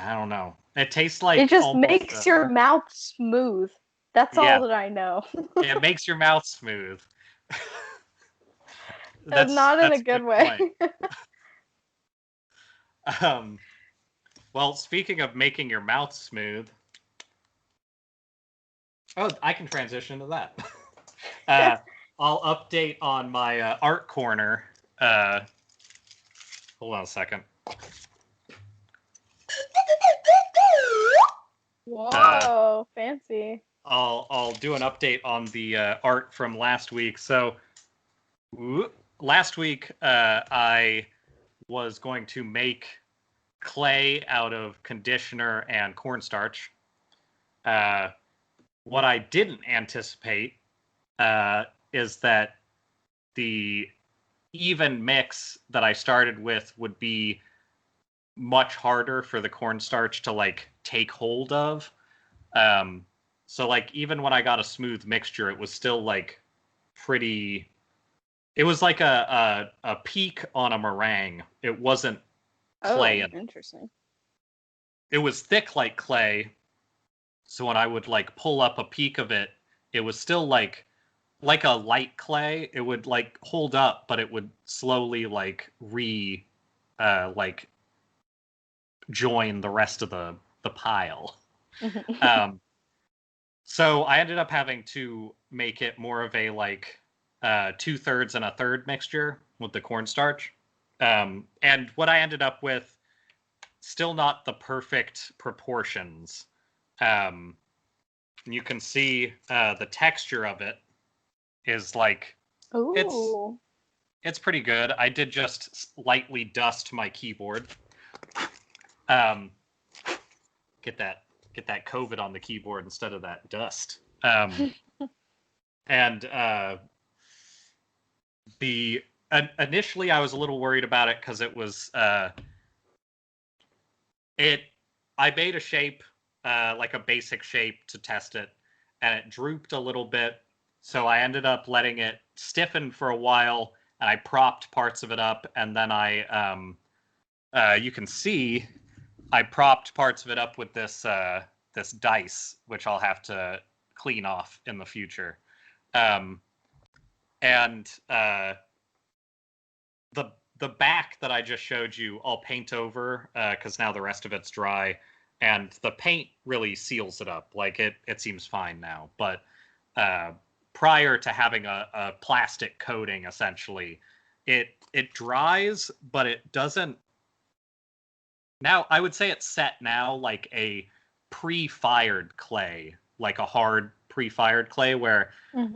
don't know. It tastes like it just makes your mouth smooth. That's all that I know. It makes your mouth smooth. That's not in a good way. Well, speaking of making your mouth smooth, oh, I can transition to that. uh, I'll update on my art corner. Uh, hold on a second. Whoa, fancy. I'll do an update on the art from last week. So last week I was going to make clay out of conditioner and cornstarch. What I didn't anticipate is that the even mix that I started with would be much harder for the cornstarch to like take hold of. So like even when I got a smooth mixture, it was still like pretty. It was like a peak on a meringue. It wasn't clay. Oh, interesting. It was thick like clay. So when I would like pull up a peak of it, it was still like a light clay. It would like hold up, but it would slowly like like join the rest of the pile. So I ended up having to make it more of a like 2/3 and a third mixture with the cornstarch. And what I ended up with, still not the perfect proportions. You can see the texture of it is like Ooh. it's pretty good. I did just lightly dust my keyboard. Um, get that COVID on the keyboard instead of that dust. And the initially I was a little worried about it because it was I made a shape like a basic shape to test it, and it drooped a little bit. So I ended up letting it stiffen for a while, and I propped parts of it up, and then you can see I propped parts of it up with this dice, which I'll have to clean off in the future. And the back that I just showed you, I'll paint over because now the rest of it's dry, and the paint really seals it up. Like it seems fine now, but prior to having a plastic coating, essentially, it dries, but it doesn't. Now I would say it's set now like a pre-fired clay, like a hard pre-fired clay, where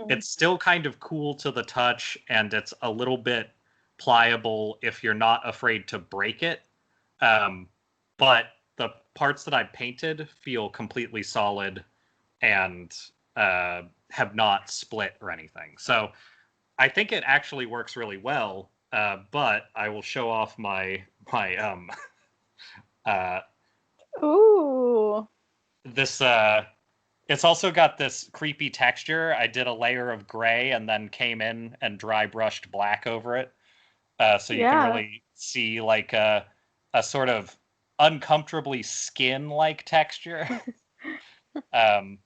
it's still kind of cool to the touch, and it's a little bit pliable if you're not afraid to break it. But the parts that I painted feel completely solid and have not split or anything. So I think it actually works really well. But I will show off my Ooh. this. It's also got this creepy texture. I did a layer of gray and then came in and dry brushed black over it. So you can really see like a sort of uncomfortably skin-like texture. And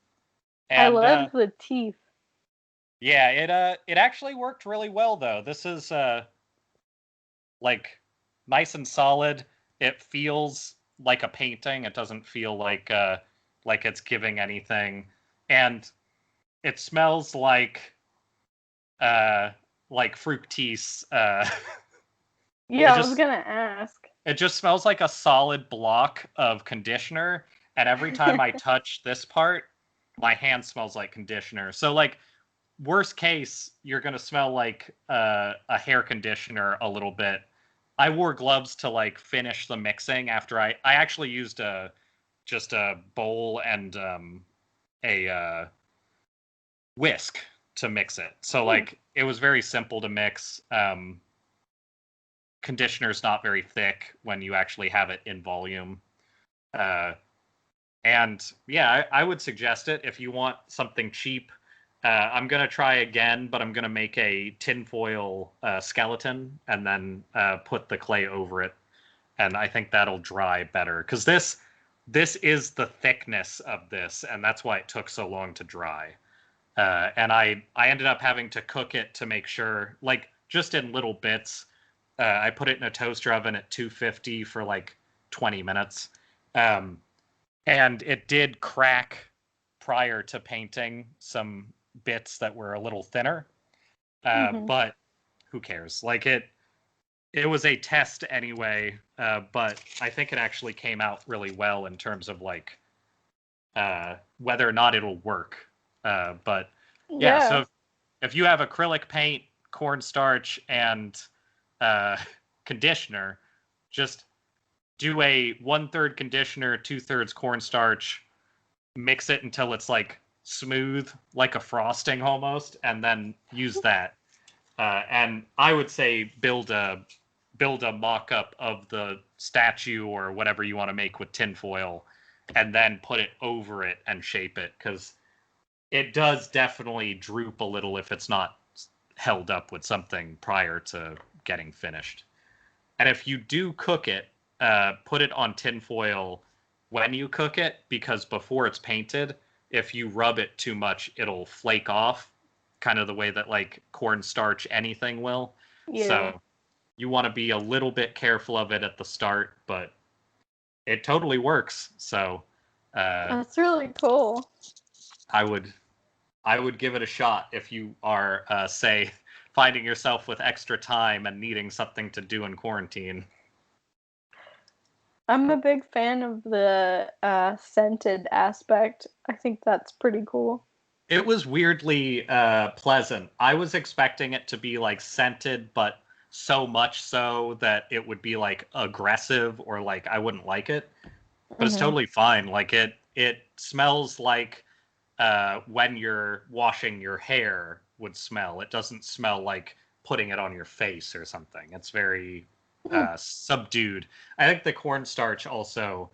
I love the teeth. yeah, it actually worked really well though. This is like nice and solid. It feels like a painting. It doesn't feel like it's giving anything, and it smells like fructis. Yeah, I was gonna ask. It just smells like a solid block of conditioner, and every time I touch this part, my hand smells like conditioner. So like worst case, you're gonna smell like a hair conditioner a little bit. I wore gloves to like finish the mixing after I actually used just a bowl and a whisk to mix it. So like it was very simple to mix. Conditioner's not very thick when you actually have it in volume. And yeah, I would suggest it if you want something cheap. I'm going to try again, but I'm going to make a tinfoil skeleton and then put the clay over it. And I think that'll dry better because this is the thickness of this, and that's why it took so long to dry. And I ended up having to cook it to make sure, like just in little bits. I put it in a toaster oven at 250 for like 20 minutes, Um, and it did crack prior to painting some bits that were a little thinner. But who cares? Like it was a test anyway, but I think it actually came out really well in terms of like whether or not it'll work. But yeah, Yeah. so if you have acrylic paint, cornstarch, and uh, conditioner, just do a 1/3 conditioner, 2/3 cornstarch, mix it until it's like smooth, like a frosting almost, and then use that. And I would say build a mock-up of the statue or whatever you want to make with tinfoil, and then put it over it and shape it, because it does definitely droop a little if it's not held up with something prior to getting finished. And if you do cook it, put it on tinfoil when you cook it, because before it's painted, if you rub it too much, it'll flake off, kind of the way that like cornstarch anything will. Yeah. So you want to be a little bit careful of it at the start, but it totally works. So That's really cool. I would give it a shot if you are, say, finding yourself with extra time and needing something to do in quarantine. I'm a big fan of the scented aspect. I think that's pretty cool. It was weirdly pleasant. I was expecting it to be like scented, but so much so that it would be like aggressive or like I wouldn't like it. But it's totally fine. Like it smells like when you're washing your hair would smell. It doesn't smell like putting it on your face or something. It's very subdued. I think the cornstarch also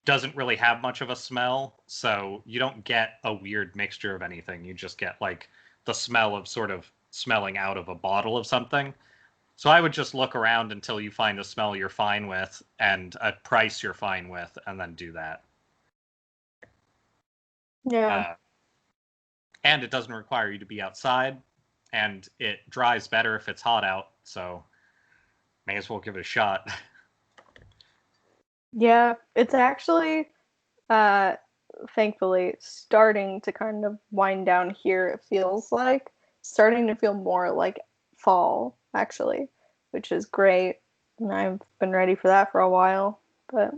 doesn't really have much of a smell, so you don't get a weird mixture of anything. You just get like the smell of sort of smelling out of a bottle of something. So I would just look around until you find a smell you're fine with and a price you're fine with, and then do that. Yeah. And it doesn't require you to be outside, and it dries better if it's hot out, so may as well give it a shot. Yeah, it's actually thankfully starting to kind of wind down here. It feels like starting to feel more like fall actually, which is great. And I've been ready for that for a while, but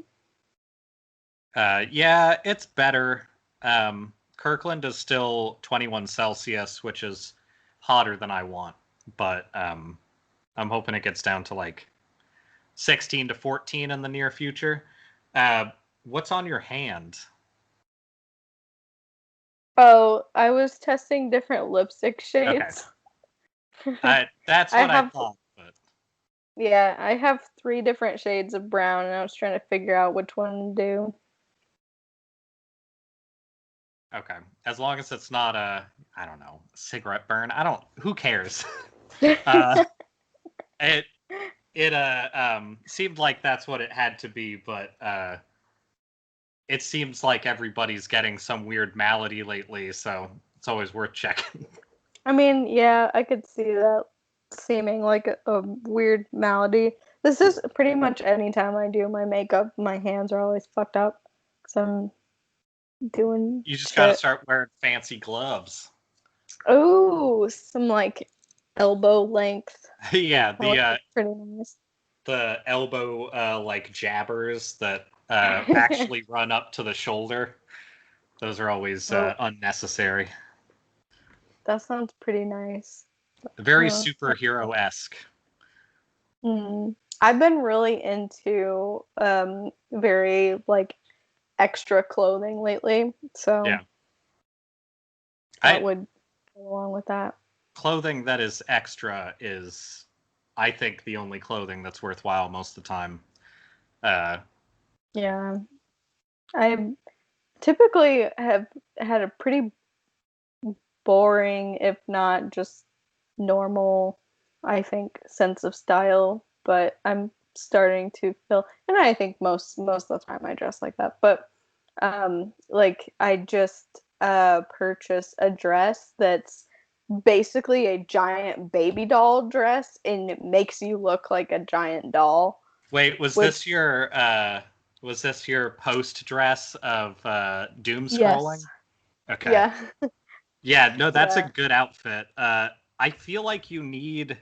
Yeah, it's better. Kirkland is still 21 Celsius, which is hotter than I want, but I'm hoping it gets down to like 16 to 14 in the near future. What's on your hand? oh, I was testing different lipstick Okay. shades. That's I what I have thought, but Yeah, I have 3 different shades of brown, and I was trying to figure out which one to do. okay. As long as it's not a, I don't know, cigarette burn. Who cares? uh, it seemed like that's what it had to be, but it seems like everybody's getting some weird malady lately, so it's always worth checking. I mean, yeah, I could see that seeming like a weird malady. This is pretty much any time I do my makeup, my hands are always fucked up because I'm doing You just got to shit. start wearing fancy gloves. Oh, some like elbow length. Yeah, That would be pretty nice. the elbow like jabbers that actually run up to the shoulder. Those are always Oh, unnecessary. that sounds pretty nice. Very Uh, superhero-esque. I've been really into very like extra clothing lately, so Yeah. that I would go along with that. Clothing that is extra is, I think, the only clothing that's worthwhile most of the time. Uh, Yeah, I typically have had a pretty boring, if not just normal, I think, sense of style, but I'm starting to feel, and I think most of the time I dress like that, but like I just purchased a dress that's basically a giant baby doll dress and it makes you look like a giant doll, Wait, was which this your Was this your post dress of doom Yes. scrolling? Okay. Yeah. Yeah, no, that's a Yeah. good outfit. I feel like you need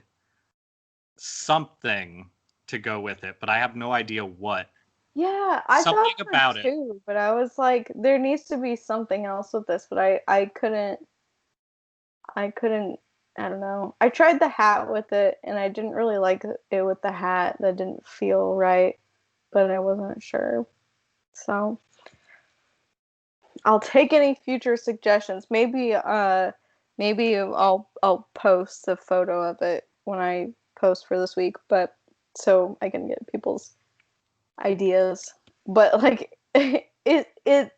something to go with it, but I have no idea what. Yeah, I thought Something that about it. too, but I was like, there needs to be something else with this, but I couldn't, I don't know. I tried the hat with it and I didn't really like it with the hat. That didn't feel right, but I wasn't sure. So I'll take any future suggestions. Maybe I'll post a photo of it when I post for this week, but so I can get people's ideas. But like it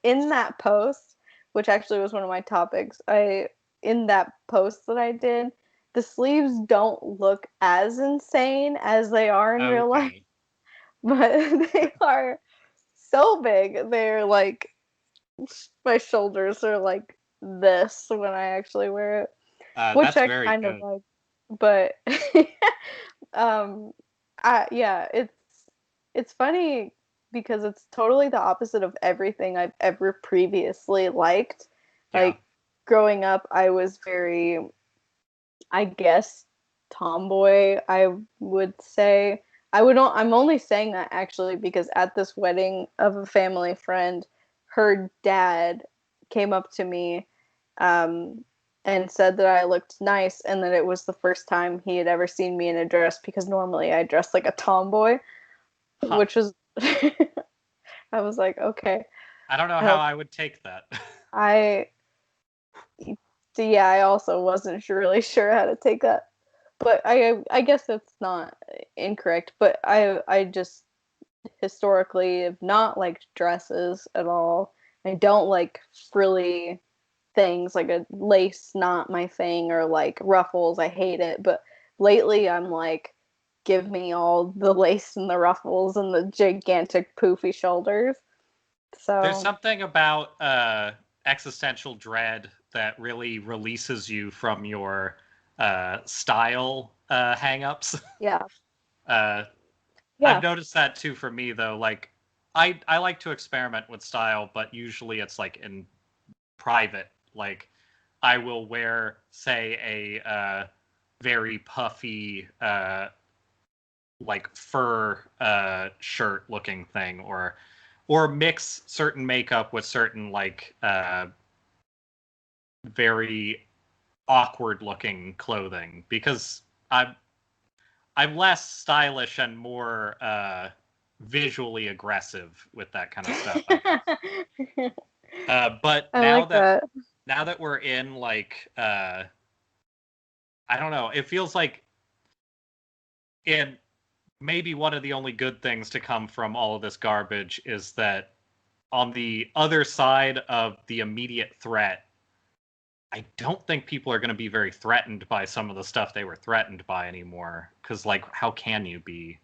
in that post, which actually was one of my topics, I in that post that I did, the sleeves don't look as insane as they are in real life, Okay. but they are so big. They're like my shoulders are like this when I actually wear it, which That's I very kind of good. like. But um, yeah, it's funny because it's totally the opposite of everything I've ever previously liked. Yeah. Like growing up, I was very, I guess, tomboy. I would say I'm only saying that actually because at this wedding of a family friend, her dad came up to me um, and said that I looked nice and that it was the first time he had ever seen me in a dress because normally I dress like a tomboy, Huh. which was I was like, okay. I don't know how Uh, I would take that. I yeah, I also wasn't really sure how to take that, but I guess that's not incorrect. But I just historically have not liked dresses at all. I don't like frilly things like a lace, not my thing, or like ruffles. I hate it. But lately, I'm like, give me all the lace and the ruffles and the gigantic poofy shoulders. There's So something about existential dread that really releases you from your style hangups. yeah, uh, I've yeah, noticed that too for me though. Like, I like to experiment with style, but usually it's like in private. Like, I will wear, say, a very puffy like fur shirt looking thing, or mix certain makeup with certain like very awkward looking clothing because I'm less stylish and more visually aggressive with that kind of stuff, I guess. But I like that. now that we're in like I don't know, it feels like in maybe one of the only good things to come from all of this garbage is that on the other side of the immediate threat, I don't think people are going to be very threatened by some of the stuff they were threatened by anymore. Because, like, how can you be?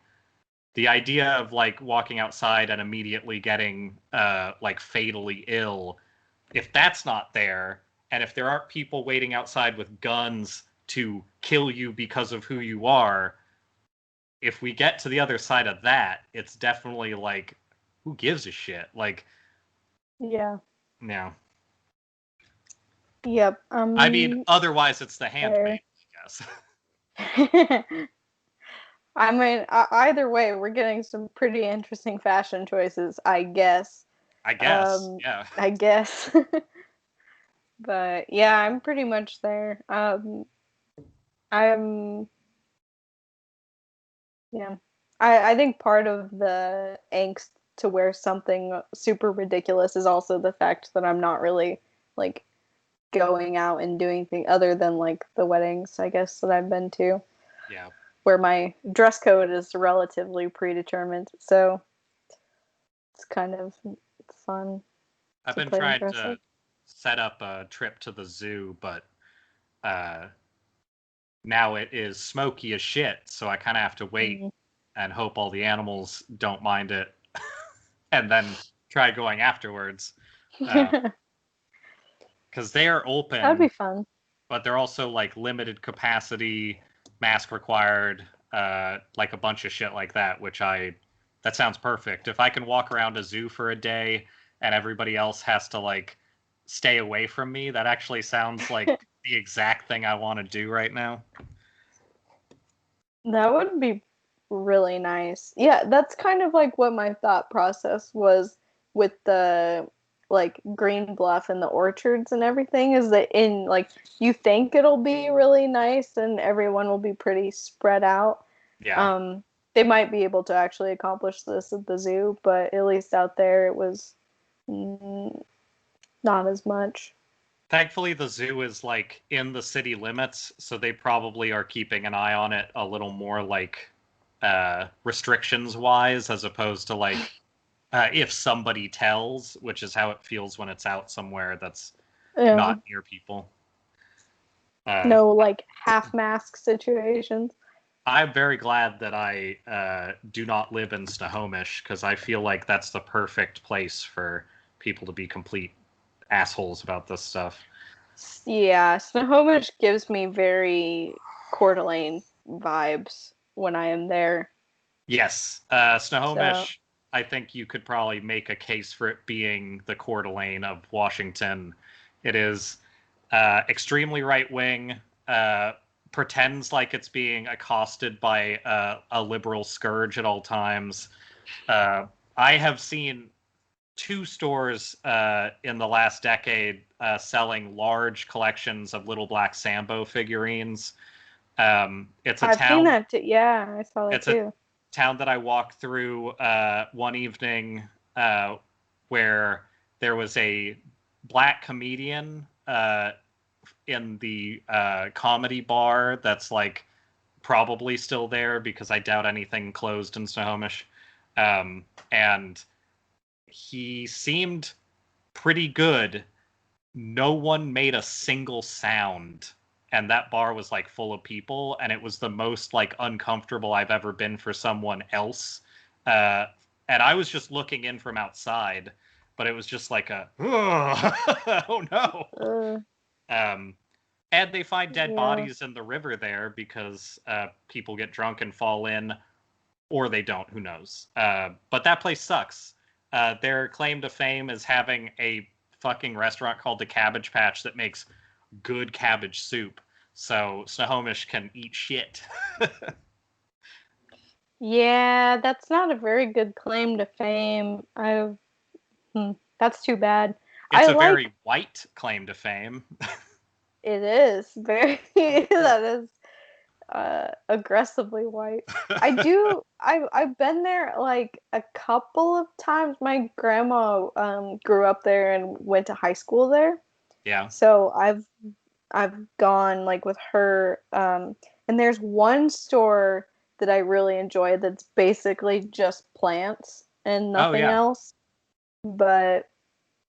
The idea of like walking outside and immediately getting like fatally ill, if that's not there, and if there aren't people waiting outside with guns to kill you because of who you are, if we get to the other side of that, it's definitely like, who gives a shit? Like, Yeah. no. Yep. I mean, otherwise it's the There. handmaid, I guess. I mean, either way, we're getting some pretty interesting fashion choices, I guess. I guess, yeah. I guess. But yeah, I'm pretty much there. I'm yeah. I think part of the angst to wear something super ridiculous is also the fact that I'm not really like going out and doing things other than like the weddings, I guess, that I've been to, Yeah. where my dress code is relatively predetermined. So it's kind of fun I've to been play trying dress to up. set up a trip to the zoo, but uh, now it is smoky as shit, so I kind of have to wait Mm. and hope all the animals don't mind it, and then try going afterwards. Because they are That would be open, fun. but they're also like limited capacity, mask required, like a bunch of shit like that, which I That sounds perfect. If I can walk around a zoo for a day and everybody else has to like stay away from me, that actually sounds like the exact thing I want to do right now. That would be really nice. Yeah, that's kind of like what my thought process was with the like Green Bluff and the orchards and everything, is that in like you think it'll be really nice and everyone will be pretty spread out. Yeah. Um they might be able to actually accomplish this at the zoo, but at least out there it was mm, not as much. Thankfully, the zoo is like in the city limits, so they probably are keeping an eye on it a little more like restrictions wise, as opposed to like if somebody tells, which is how it feels when it's out somewhere that's Yeah. not near people. Uh, No like half mask situations. I'm very glad that I do not live in Snohomish because I feel like that's the perfect place for people to be complete assholes about this stuff. Yeah, Snohomish gives me very Coeur d'Alene vibes when I am there. Yes, So, Snohomish. I think you could probably make a case for it being the Coeur d'Alene of Washington. It is extremely right wing, pretends like it's being accosted by a liberal scourge at all times. Uh, I have seen two stores in the last decade selling large collections of Little Black Sambo figurines. It's a I've seen town. that too. Yeah, I saw that It's a too. town that I walked through one evening where there was a black comedian in the comedy bar that's like probably still there because I doubt anything closed in Snohomish. And he seemed pretty good. No one made a single sound. And that bar was like full of people, and it was the most like uncomfortable I've ever been for someone else. Uh, and I was just looking in from outside, but it was just like a oh no. Uh, Um, and they find dead yeah. bodies in the river there because people get drunk and fall in, or they don't. Who knows? But that place sucks. Their claim to fame is having a fucking restaurant called the Cabbage Patch that makes good cabbage soup. So Snohomish can eat shit. Yeah, that's not a very good claim to fame. That's too bad. It's I a like very white claim to fame. it is very that is aggressively white. I've been there like a couple of times. My grandma grew up there and went to high school there. Yeah. So I've gone like with her and there's one store that I really enjoy that's basically just plants and Oh nothing yeah. else. But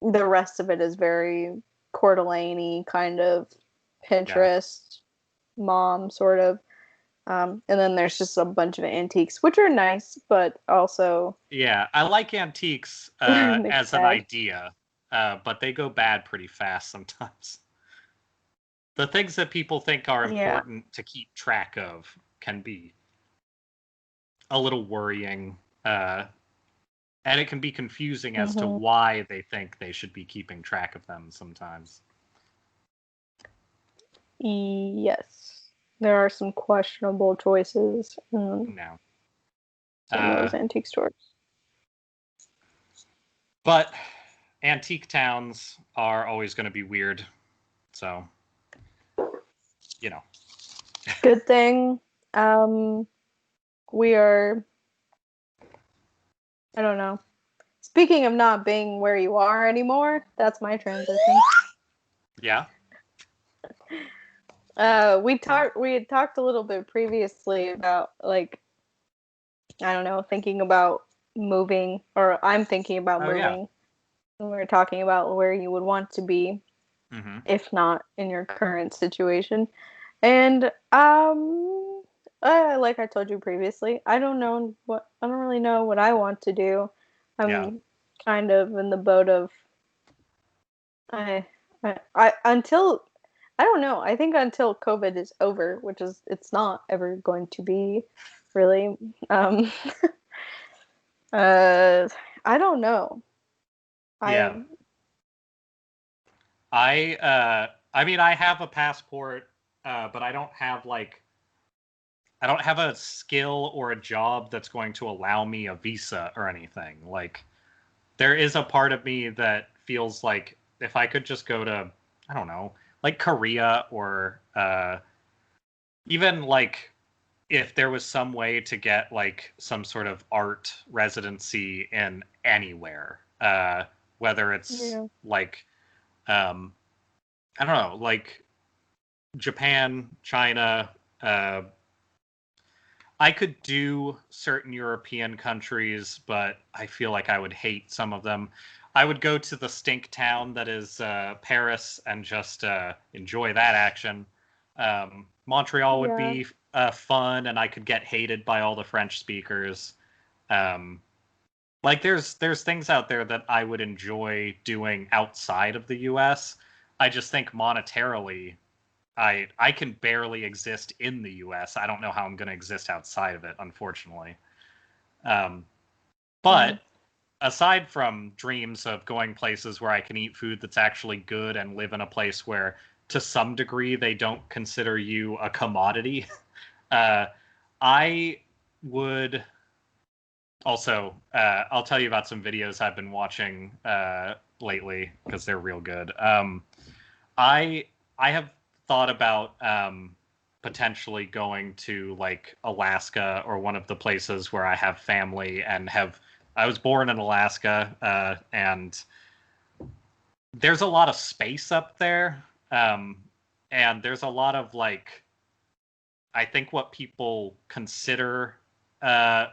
the rest of it is very Coeur d'Alene kind of Yeah. Pinterest mom sort of. And then there's just a bunch of antiques, which are nice, but also Yeah. I like antiques they're a mixed as an bag. idea, but they go bad pretty fast sometimes. The things that people think are Yeah. important to keep track of can be a little worrying, and it can be confusing as to Hmm. why they think they should be keeping track of them sometimes. Yes. There are some questionable choices in No. some of those Uh, antique stores. but antique towns are always going to be weird. So, you know. Good thing um, we are, I don't know. Speaking of not being where you are anymore, that's my transition. Yeah. We had talked a little bit previously about like I don't know, thinking about moving, or I'm thinking about Oh, yeah. moving. And we were talking about where you would want to be Mm-hmm. if not in your current situation. And like I told you previously, I don't really know what I want to do. Yeah. I'm kind of in the boat of I until I don't know. I think until COVID is over, which is it's not ever going to be really. Um, Uh, I don't know. Yeah. I I mean, I have a passport, but I don't have a skill or a job that's going to allow me a visa or anything. Like, there is a part of me that feels like if I could just go to, I don't know, like Korea or even like if there was some way to get like some sort of art residency in anywhere, whether it's yeah like um, I don't know, like Japan, China. I could do certain European countries, but I feel like I would hate some of them. I would go to the stink town that is Paris and just enjoy that action. Montreal would yeah be fun, and I could get hated by all the French speakers. Um, like there's things out there that I would enjoy doing outside of the U.S. I just think monetarily I can barely exist in the U.S. I don't know how I'm going to exist outside of it, unfortunately. Um, yeah but aside from dreams of going places where I can eat food that's actually good and live in a place where, to some degree, they don't consider you a commodity, uh, I would also. I'll tell you about some videos I've been watching lately because they're real good. I I have thought about potentially going to like Alaska or one of the places where I have family and have. I was born in Alaska, and there's a lot of space up there, and there's a lot of like I think what people consider uh,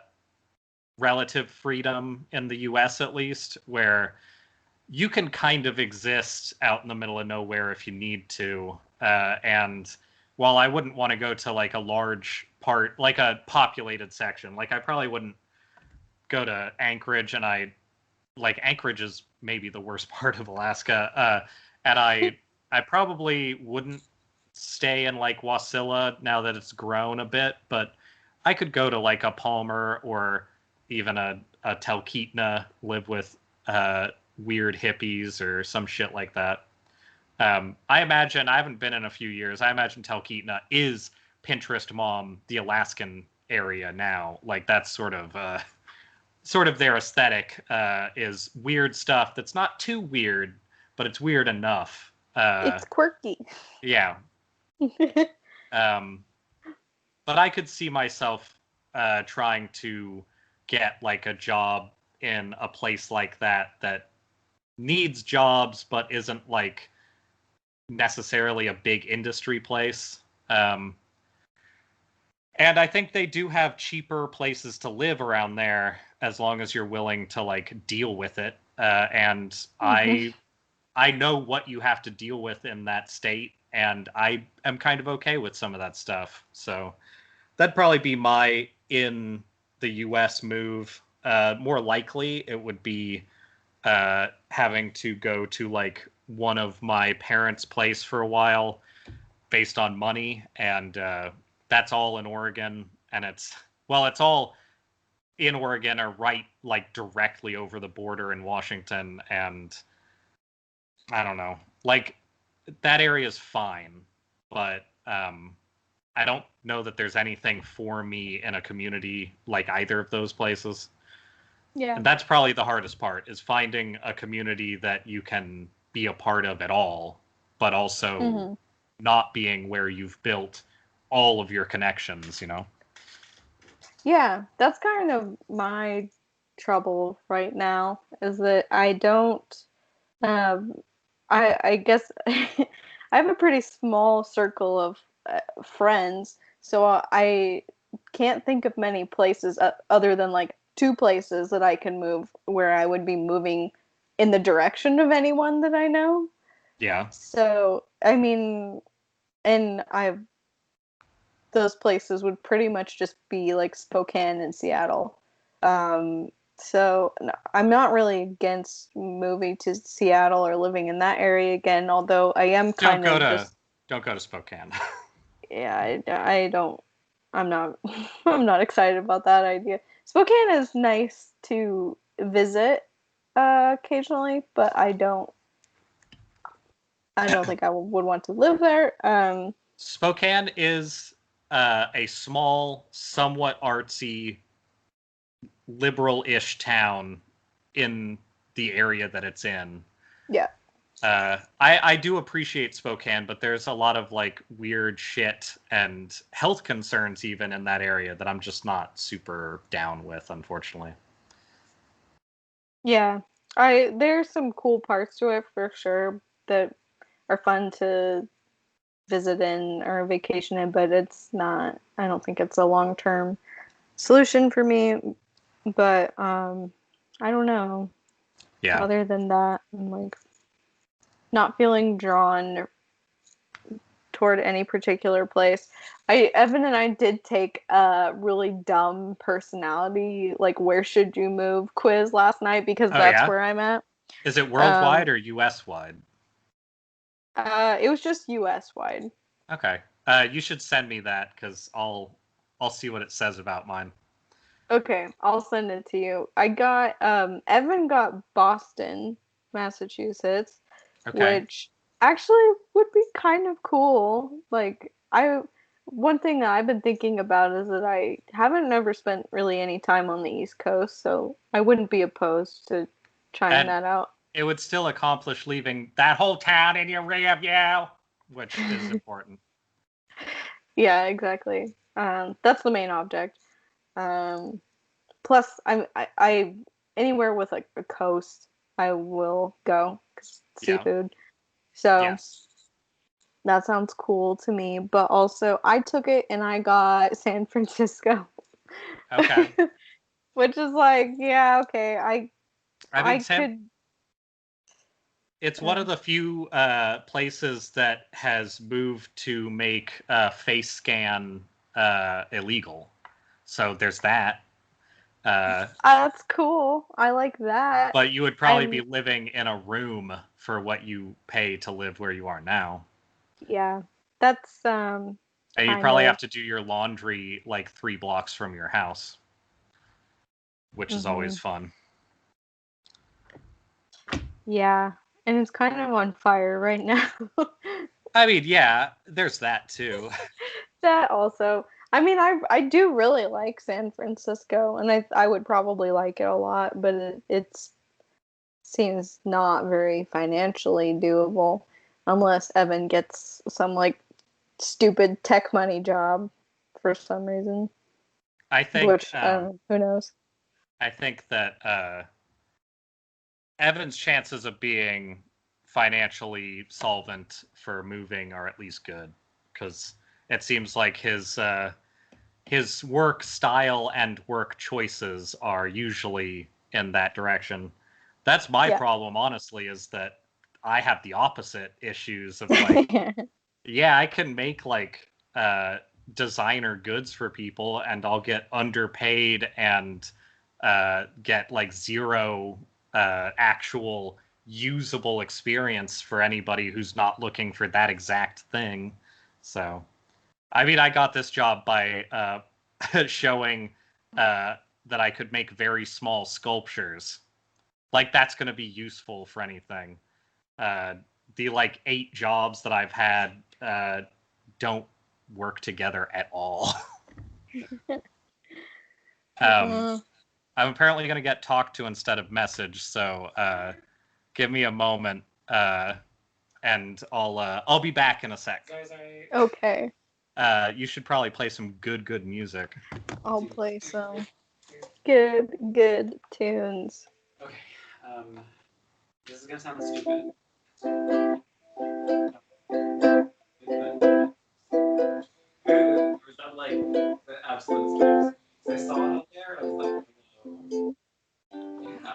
relative freedom in the U.S. at least, where you can kind of exist out in the middle of nowhere if you need to. And while I wouldn't want to go to like a large part, like a populated section, like I probably wouldn't go to Anchorage, and I like Anchorage is maybe the worst part of Alaska. And I probably wouldn't stay in like Wasilla now that it's grown a bit, but I could go to like a Palmer or even a Talkeetna, live with uh, weird hippies or some shit like that. I imagine I haven't been in a few years. I imagine Talkeetna is Pinterest Mom, the Alaskan area now. Like that's sort of their aesthetic is weird stuff that's not too weird, but it's weird enough. it's quirky. Yeah. Um, but I could see myself trying to get like a job in a place like that that needs jobs but isn't like necessarily a big industry place. Um, and I think they do have cheaper places to live around there as long as you're willing to like deal with it. And Mhm. I know what you have to deal with in that state, and I am kind of okay with some of that stuff. So that'd probably be my in the U.S. move. More likely, it would be having to go to like one of my parents' place for a while based on money, and that's all in Oregon, and it's all in Oregon or right like directly over the border in Washington, and I don't know, like that area is fine, but I don't know that there's anything for me in a community like either of those places. Yeah. And that's probably the hardest part is finding a community that you can be a part of at all, but also hmm not being where you've built all of your connections, you know? Yeah, that's kind of my trouble right now is that I don't um I guess I have a pretty small circle of friends, so I can't think of many places other than like two places that I can move where I would be moving in the direction of anyone that I know. Yeah. So, I mean, and I've those places would pretty much just be like Spokane and Seattle. Um, so no, I'm not really against moving to Seattle or living in that area again, although I am Don't kind go of to just don't go to Spokane. yeah, I don't. I'm not I'm not excited about that idea. Spokane is nice to visit occasionally, but I don't think I would want to live there. Spokane is a small, somewhat artsy, liberal-ish town in the area that it's in. Yeah. I do appreciate Spokane, but there's a lot of like weird shit and health concerns even in that area that I'm just not super down with, unfortunately. Yeah. There's some cool parts to it for sure that are fun to visit in or vacation in, but I don't think it's a long-term solution for me. But I don't know. Yeah. Other than that, I'm like not feeling drawn toward any particular place. Evan and I did take a really dumb personality, like where should you move quiz last night because Oh that's yeah. where I'm at. Is it Um, worldwide or US wide? it was just US wide. Okay. You should send me that because I'll see what it says about mine. Okay, I'll send it to you. I got Evan got Boston, Massachusetts, Okay. which actually would be kind of cool. Like one thing that I've been thinking about is that I haven't ever spent really any time on the East Coast, so I wouldn't be opposed to trying And that out. it would still accomplish leaving that whole town in your rear view, which is important. Yeah, exactly. That's the main object. Um, Plus, I anywhere with like a coast, I will go 'cause Yeah. seafood. So Yes. that sounds cool to me. But also, I took it and I got San Francisco, Okay. which is like, yeah, okay, I mean, I Sam, could. it's one Uh, of the few places that has moved to make face scan illegal. So there's that. Uh, that's cool. I like that. but you would probably be I'm living in a room for what you pay to live where you are now. yeah. That's And you'd kind probably have of. to do your laundry like 3 blocks from your house, which is always Mhm. fun. Yeah, and it's kind of on fire right now. I mean, yeah, there's that too. That also. I mean, I do really like San Francisco, and I would probably like it a lot, but it seems not very financially doable unless Evan gets some like stupid tech money job for some reason, I think which I don't know, who knows. I think that Evan's chances of being financially solvent for moving are at least good because it seems like his work style and work choices are usually in that direction. That's my Yeah. problem, honestly, is that I have the opposite issues of like, yeah, I can make like designer goods for people and I'll get underpaid and get like zero actual usable experience for anybody who's not looking for that exact thing. So, I mean, I got this job by showing that I could make very small sculptures. Like, that's going to be useful for anything. Uh, the like 8 jobs that I've had don't work together at all. um, Uh, I'm apparently going to get talked to instead of message, so give me a moment, and I'll be back in a sec. Sorry. okay, You should probably play some good music. I'll play some good tunes. Okay. This is gonna sound stupid. Was that like the absolute stars? I saw it up there. I was like, whoa. Yeah.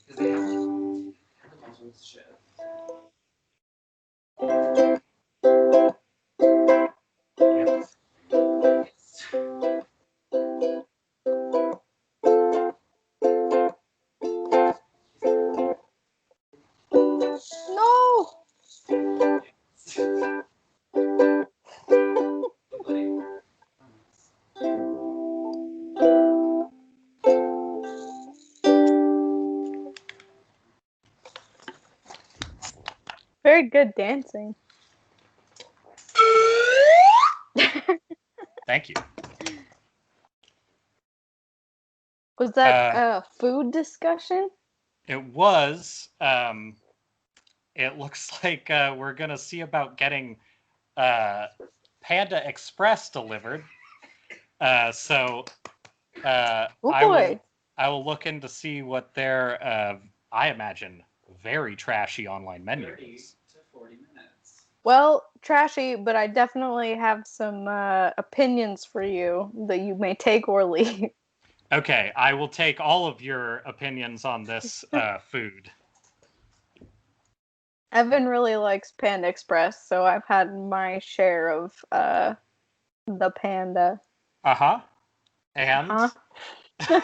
Because they have all sorts of shit. Yes. No. very good dancing. Thank you. Was that a food discussion? It was. It looks like we're gonna see about getting Panda Express delivered. So Oh I boy. will look in to see what their I imagine very trashy online menu is. 30 to 40 minutes. Well, trashy, but I definitely have some opinions for you that you may take or leave. Okay, I will take all of your opinions on this food. Evan really likes Panda Express, so I've had my share of the panda. Uh-huh. And Huh?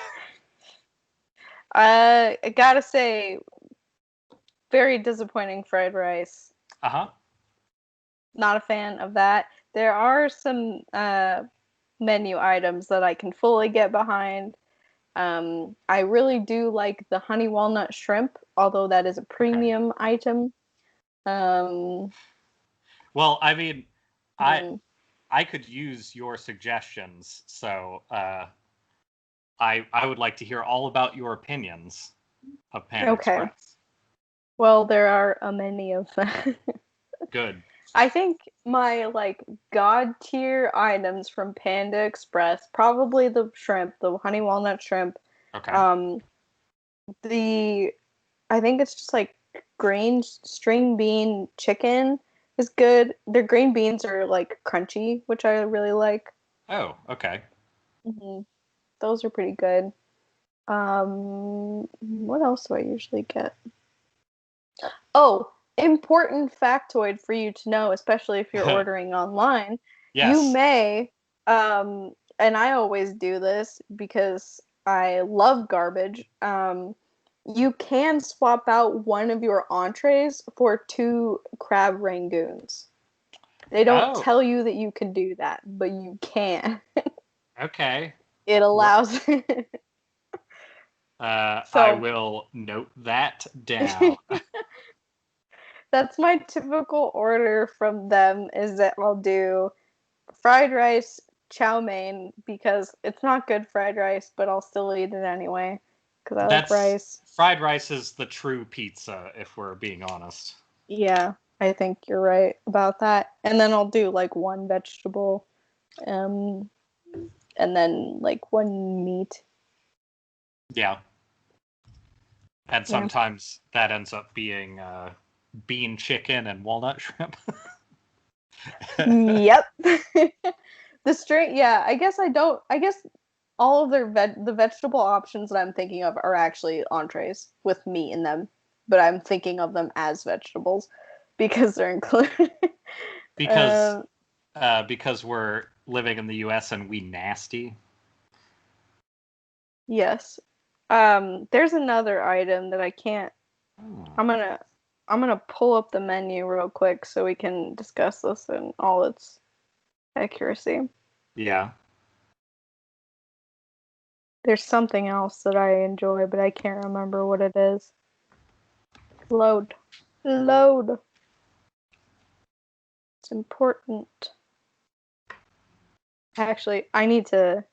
I gotta say, very disappointing fried rice. uh-huh. Not a fan of that. There are some menu items that I can fully get behind. I really do like the honey walnut shrimp, although that is a premium item. Um, Well, I mean, I mm, I could use your suggestions, so I would like to hear all about your opinions of Panda okay. Express. Well, there are a many of them. Good. I think my like god tier items from Panda Express, probably the shrimp, the honey walnut shrimp. Okay. Um, the I think it's just like green string bean chicken is good. Their green beans are like crunchy, which I really like. Oh, okay. Those are pretty good. What else do I usually get? Oh, important factoid for you to know, especially if you're ordering online. You Yes. may, and I always do this because I love garbage. You can swap out one of your entrees for two crab rangoons. They don't Oh, tell you that you can do that, but you can. okay. It Well, allows it. I So will note that down. that's my typical order from them is that I'll do fried rice, chow mein, because it's not good fried rice, but I'll still eat it anyway because I like That's rice. fried rice is the true pizza, if we're being honest. Yeah, I think you're right about that. And then I'll do like one vegetable, um, and then like one meat. Yeah. And Yeah. sometimes that ends up being bean chicken and walnut shrimp. Yep. The string, yeah, I guess I don't. I guess all of the vegetable options that I'm thinking of are actually entrees with meat in them, but I'm thinking of them as vegetables because they're included. because um, because we're living in the US and we nasty. yes. There's another item that I can't. Hmm. I'm gonna pull up the menu real quick so we can discuss this in all its accuracy. Yeah. There's something else that I enjoy, but I can't remember what it is. Load. Load. It's important. Actually, I need to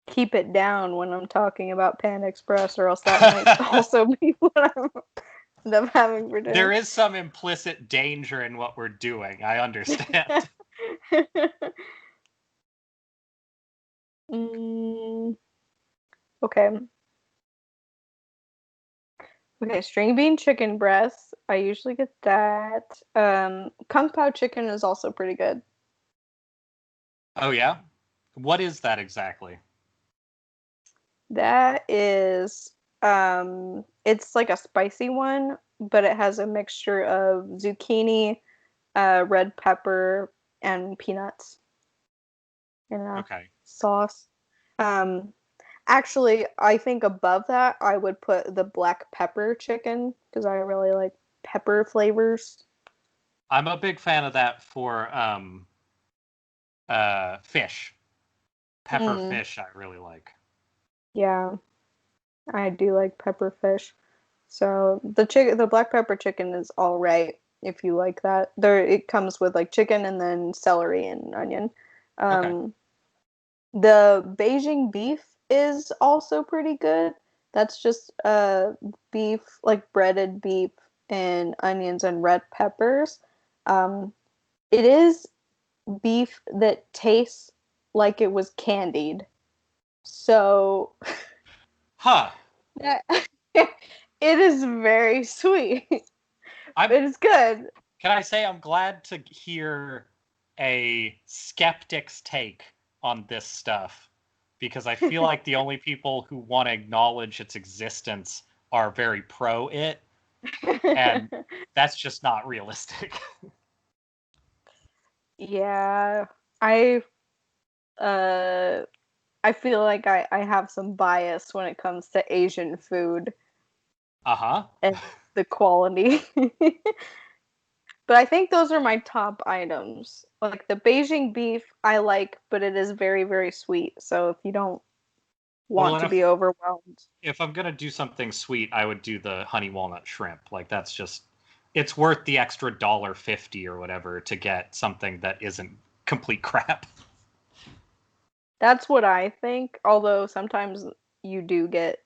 keep it down when I'm talking about Pan Express, or else that might also be what I'm end up having for There dinner. is some implicit danger in what we're doing. I understand. mm, okay. Okay, string bean chicken breast. I usually get that. Kung Pao chicken is also pretty good. Oh yeah? What is that exactly? That is, it's like a spicy one, but it has a mixture of zucchini, red pepper, and peanuts in a Okay. sauce. Um, Actually, I think above that, I would put the black pepper chicken because I really like pepper flavors. I'm a big fan of that for fish. Pepper Mm, fish I really like. yeah, I do like pepper fish. So the black pepper chicken is all right. if you like that. It comes with like chicken and then celery and onion. Okay. The Beijing beef is also pretty good. That's just beef, like breaded beef and onions and red peppers. It is beef that tastes like it was candied. So Huh. that it is very sweet. I'm It is good. Can I say I'm glad to hear a skeptic's take on this stuff, because I feel like the only people who want to acknowledge its existence are very pro it, and that's just not realistic. Yeah, I uh I feel like I have some bias when it comes to Asian food Uh-huh. and the quality. But I think those are my top items. Like the Beijing beef I like, but it is very, very sweet. So if you don't Well, want and to be overwhelmed. if I'm gonna do something sweet, I would do the honey walnut shrimp. Like that's just it's worth the extra $1.50 or whatever to get something that isn't complete crap. That's what I think. Although sometimes you do get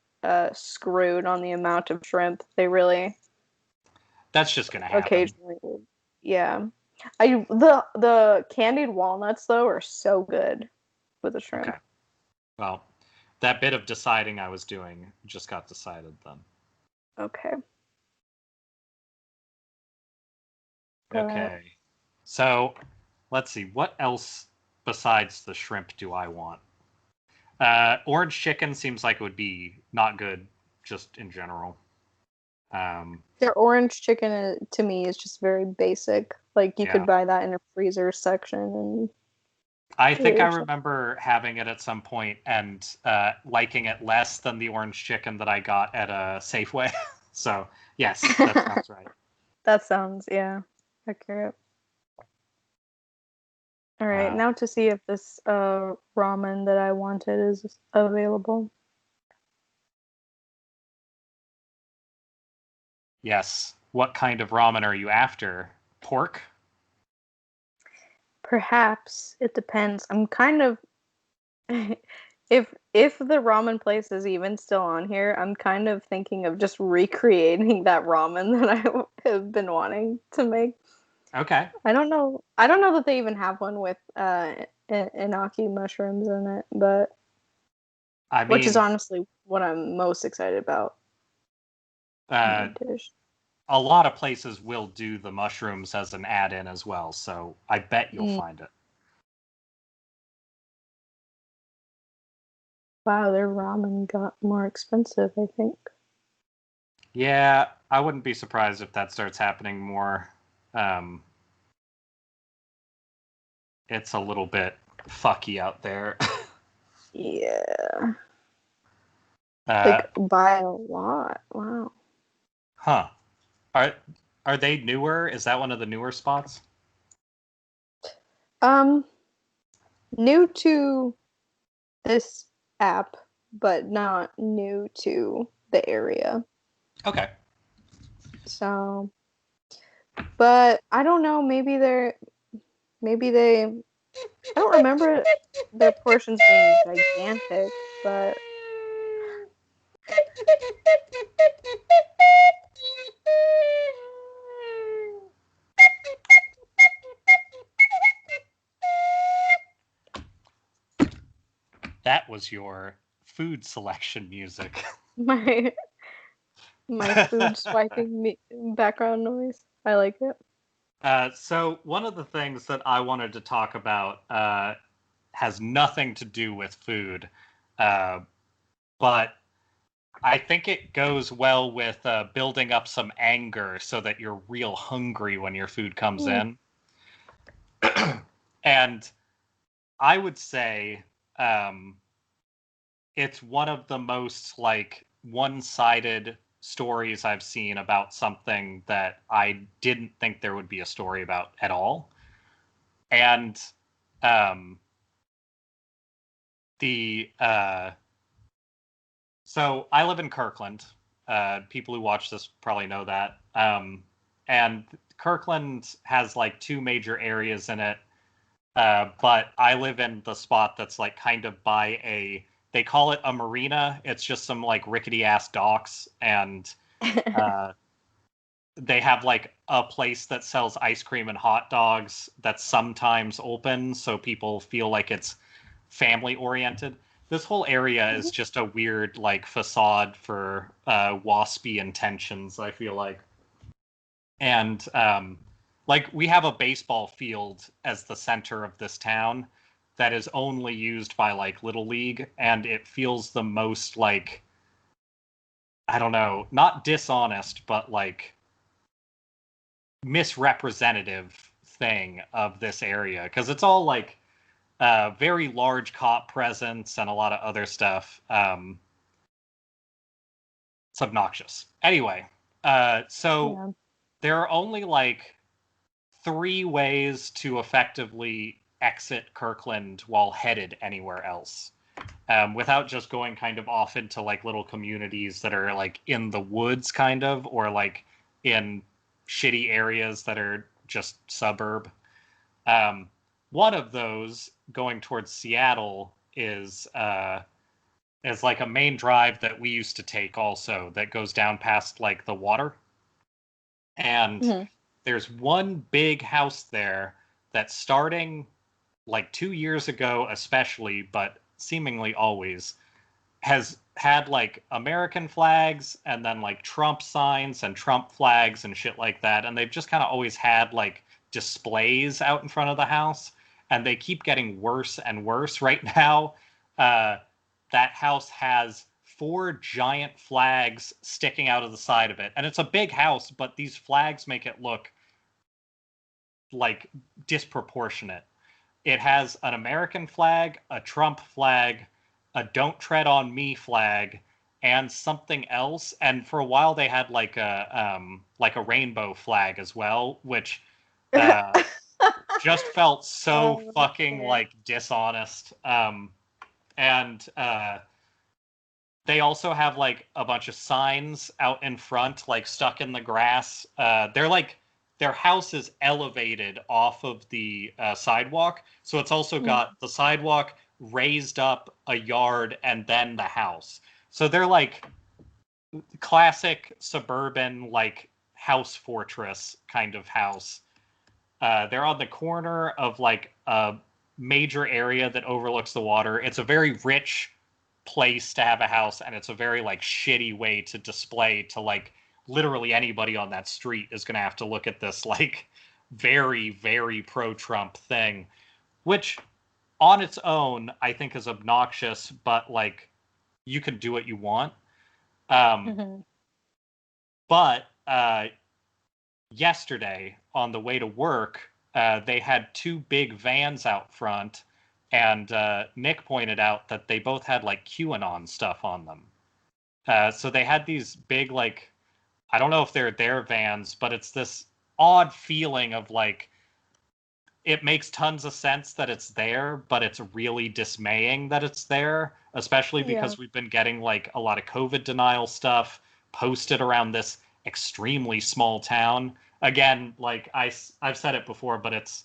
screwed on the amount of shrimp. They really That's just gonna happen. occasionally. Yeah. The candied walnuts though are so good with the Okay. shrimp. Well, that bit of deciding I was doing just got decided then. Okay. But Okay. So let's see. What else besides the shrimp do I want? Orange chicken seems like it would be not good just in general. Um, their orange chicken to me is just very basic. Like you could yeah. buy that in a freezer section and I eat it think I yourself. remember having it at some point and liking it less than the orange chicken that I got at a Safeway. So, yes, that sounds right. That sounds, yeah, accurate. All right, Uh, now to see if this ramen that I wanted is available. yes. What kind of ramen are you after? Pork? Perhaps it depends. I'm kind of if the ramen place is even still on here, I'm kind of thinking of just recreating that ramen that I have been wanting to make. Okay. I don't know. I don't know that they even have one with inaki mushrooms in it, but I which is mean, honestly what I'm most excited about in uh, a dish. a lot of places will do the mushrooms as an add-in as well, so I bet you'll Mm. find it. Wow, their ramen got more expensive, I think. Yeah, I wouldn't be surprised if that starts happening more. Um, it's a little bit fucky out there. Yeah, uh, like by a lot. Wow. huh. Are are they newer? Is that one of the newer spots? Um, new to this app, but not new to the area. Okay. So, but I don't know. Maybe they. I don't remember their portions being gigantic, but That was your food selection music. my my food swiping background noise. I like it. So one of the things that I wanted to talk about has nothing to do with food, uh, but I think it goes well with building up some anger so that you're real hungry when your food comes Mm. in. And I would say um, it's one of the most like one-sided stories I've seen about something that I didn't think there would be a story about at all. And um, the so I live in Kirkland. People who watch this probably know that. And Kirkland has like two major areas in it. But I live in the spot that's like kind of by they call it a marina. It's just some like rickety ass docks, and uh, they have like a place that sells ice cream and hot dogs that's sometimes open, so people feel like it's family oriented. This whole area is just a weird like facade for waspy intentions, I feel like. And like we have a baseball field as the center of this town that is only used by like Little League, and it feels the most like, I don't know, not dishonest, but like misrepresentative thing of this area, because it's all like very large cop presence and a lot of other stuff. It's obnoxious. Anyway, so Yeah. there are only like three ways to effectively exit Kirkland while headed anywhere else, without just going kind of off into like little communities that are like in the woods, kind of, or like in shitty areas that are just suburb. Um, One of those going towards Seattle is like a main drive that we used to take also that goes down past like the water. And Mhm. there's one big house there that's starting like 2 years ago, especially, but seemingly always, has had like American flags and then like Trump signs and Trump flags and shit like that. And they've just kind of always had like displays out in front of the house. And they keep getting worse and worse. Right now, uh, that house has four giant flags sticking out of the side of it. And it's a big house, but these flags make it look like disproportionate. It has an American flag, a Trump flag, a Don't Tread on Me flag, and something else. And for a while, they had like a rainbow flag as well, which uh, just felt so Oh, fucking shit. like dishonest. And they also have like a bunch of signs out in front, like stuck in the grass. They're like their house is elevated off of the sidewalk, so it's also Mhm. got the sidewalk raised up a yard and then the house. So they're like classic suburban like house fortress kind of house. They're on the corner of like a major area that overlooks the water. It's a very rich place to have a house, and it's a very like shitty way to display to like literally anybody on that street is going to have to look at this like very very pro Trump thing, which on its own I think is obnoxious, but like you can do what you want. um Mhm. but yesterday on the way to work, they had two big vans out front, and Nick pointed out that they both had like QAnon stuff on them. So they had these big, like, I don't know if they're their vans, but it's this odd feeling of like, it makes tons of sense that it's there, but it's really dismaying that it's there, especially Yeah. because we've been getting like a lot of COVID denial stuff posted around this extremely small town. Again, like I've said it before, but it's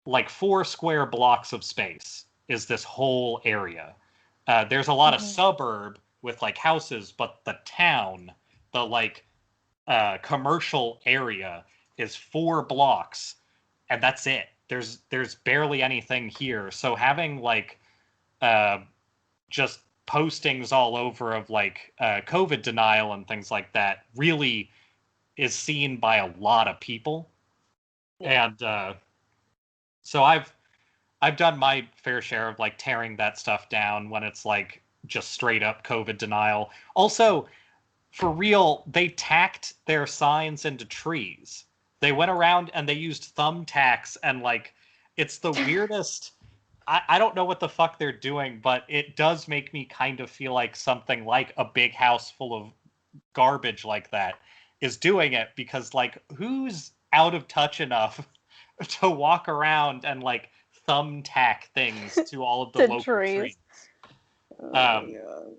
like 4 square blocks of space is this whole area. There's a lot of Mhm. suburb with like houses, but the town, the like commercial area is 4 blocks, and that's it. There's barely anything here. So having like uh, just postings all over of like COVID denial and things like that really is seen by a lot of people. Yeah. And so I've done my fair share of like tearing that stuff down when it's like just straight up COVID denial. Also, for real, they tacked their signs into trees. They went around and they used thumbtacks, and like it's the weirdest. I don't know what the fuck they're doing, but it does make me kind of feel like something like a big house full of garbage like that is doing it, because like who's out of touch enough to walk around and like thumbtack things to all of the The local trees. trees. Oh my Um, god.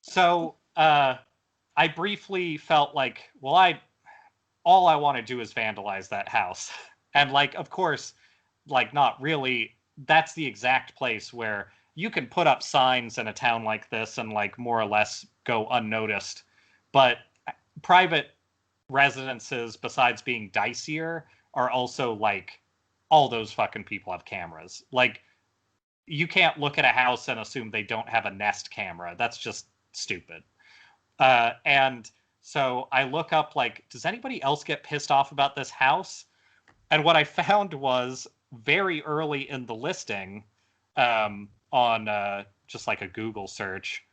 so I briefly felt like, well, I all I want to do is vandalize that house. And like, of course, like not really, that's the exact place where you can put up signs in a town like this and like more or less go unnoticed. But private residences, besides being dicier, are also like all those fucking people have cameras. Like, you can't look at a house and assume they don't have a Nest camera. That's just stupid. And so I look up, like, does anybody else get pissed off about this house? And what I found was very early in the listing, on just like a Google search,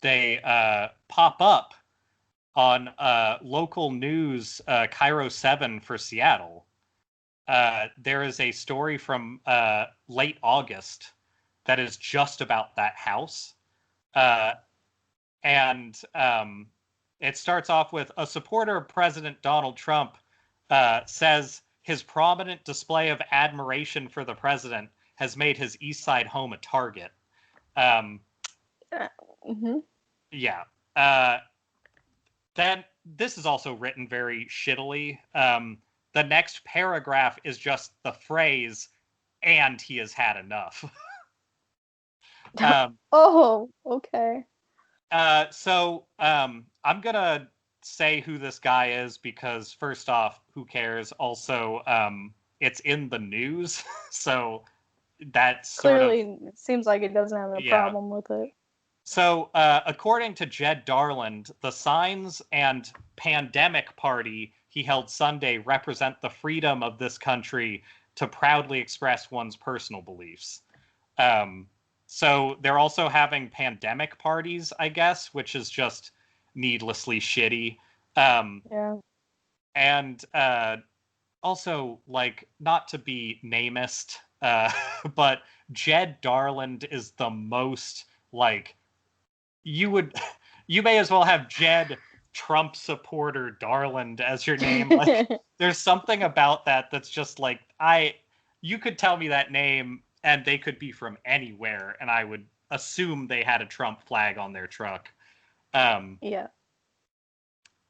they pop up on local news, Cairo 7 for Seattle. There is a story from late August that is just about that house. And it starts off with a supporter of President Donald Trump says his prominent display of admiration for the president has made his East Side home a target. Mm-hmm. Yeah. Then this is also written very shittily. The next paragraph is just the phrase, "and he has had enough." Oh, okay. So I'm gonna say who this guy is because first off, who cares? Also, it's in the news, so that's sort of, Clearly, it seems like it doesn't have a yeah. problem with it. So, according to Jed Darland, the signs and pandemic party he held Sunday represent the freedom of this country to proudly express one's personal beliefs. So they're also having pandemic parties, I guess, which is just needlessly shitty. Yeah. And also, like, not to be namist, but Jed Darland is the most, like, you may as well have Jed Trump supporter Darland as your name. Like, there's something about that that's just like, you could tell me that name and they could be from anywhere and I would assume they had a Trump flag on their truck. Yeah.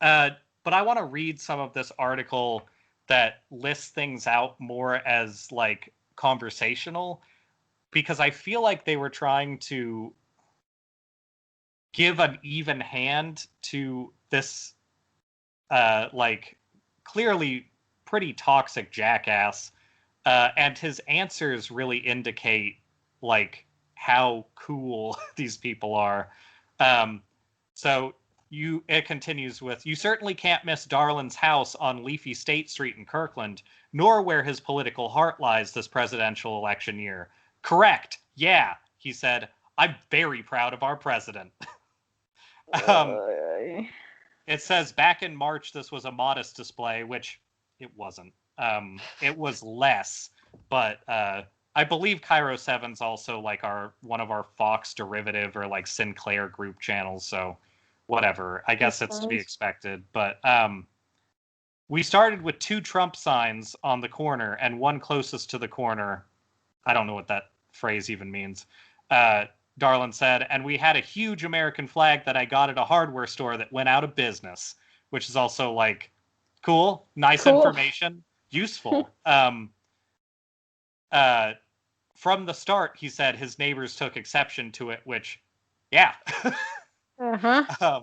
But I want to read some of this article that lists things out more as like conversational, because I feel like they were trying to give an even hand to this like clearly pretty toxic jackass, and his answers really indicate like how cool these people are. So it continues with, you certainly can't miss Darland's house on Leafy State Street in Kirkland, nor where his political heart lies this presidential election year. Correct. Yeah, he said. I'm very proud of our president. It says back in March, this was a modest display, which it wasn't. It was less, but I believe Cairo 7's also like one of our Fox derivative or like Sinclair group channels. So whatever, I guess it's to be expected. But we started with 2 Trump signs on the corner and one closest to the corner. I don't know what that phrase even means. Darland said, and we had a huge American flag that I got at a hardware store that went out of business, which is also like cool, nice information, useful. From the start, he said his neighbors took exception to it, which, yeah. Uh-huh.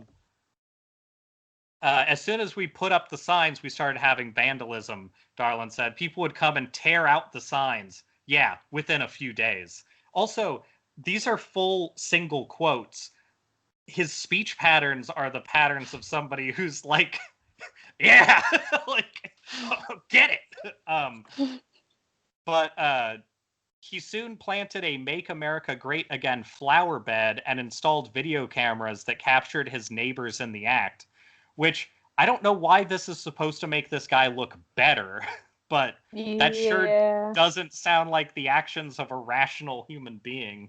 As soon as we put up the signs, we started having vandalism, Darland said. People would come and tear out the signs. Yeah, within a few days. Also, these are full single quotes. His speech patterns are the patterns of somebody who's like, yeah, like, get it. But he soon planted a Make America Great Again flower bed and installed video cameras that captured his neighbors in the act, which I don't know why this is supposed to make this guy look better, but that sure doesn't sound like the actions of a rational human being.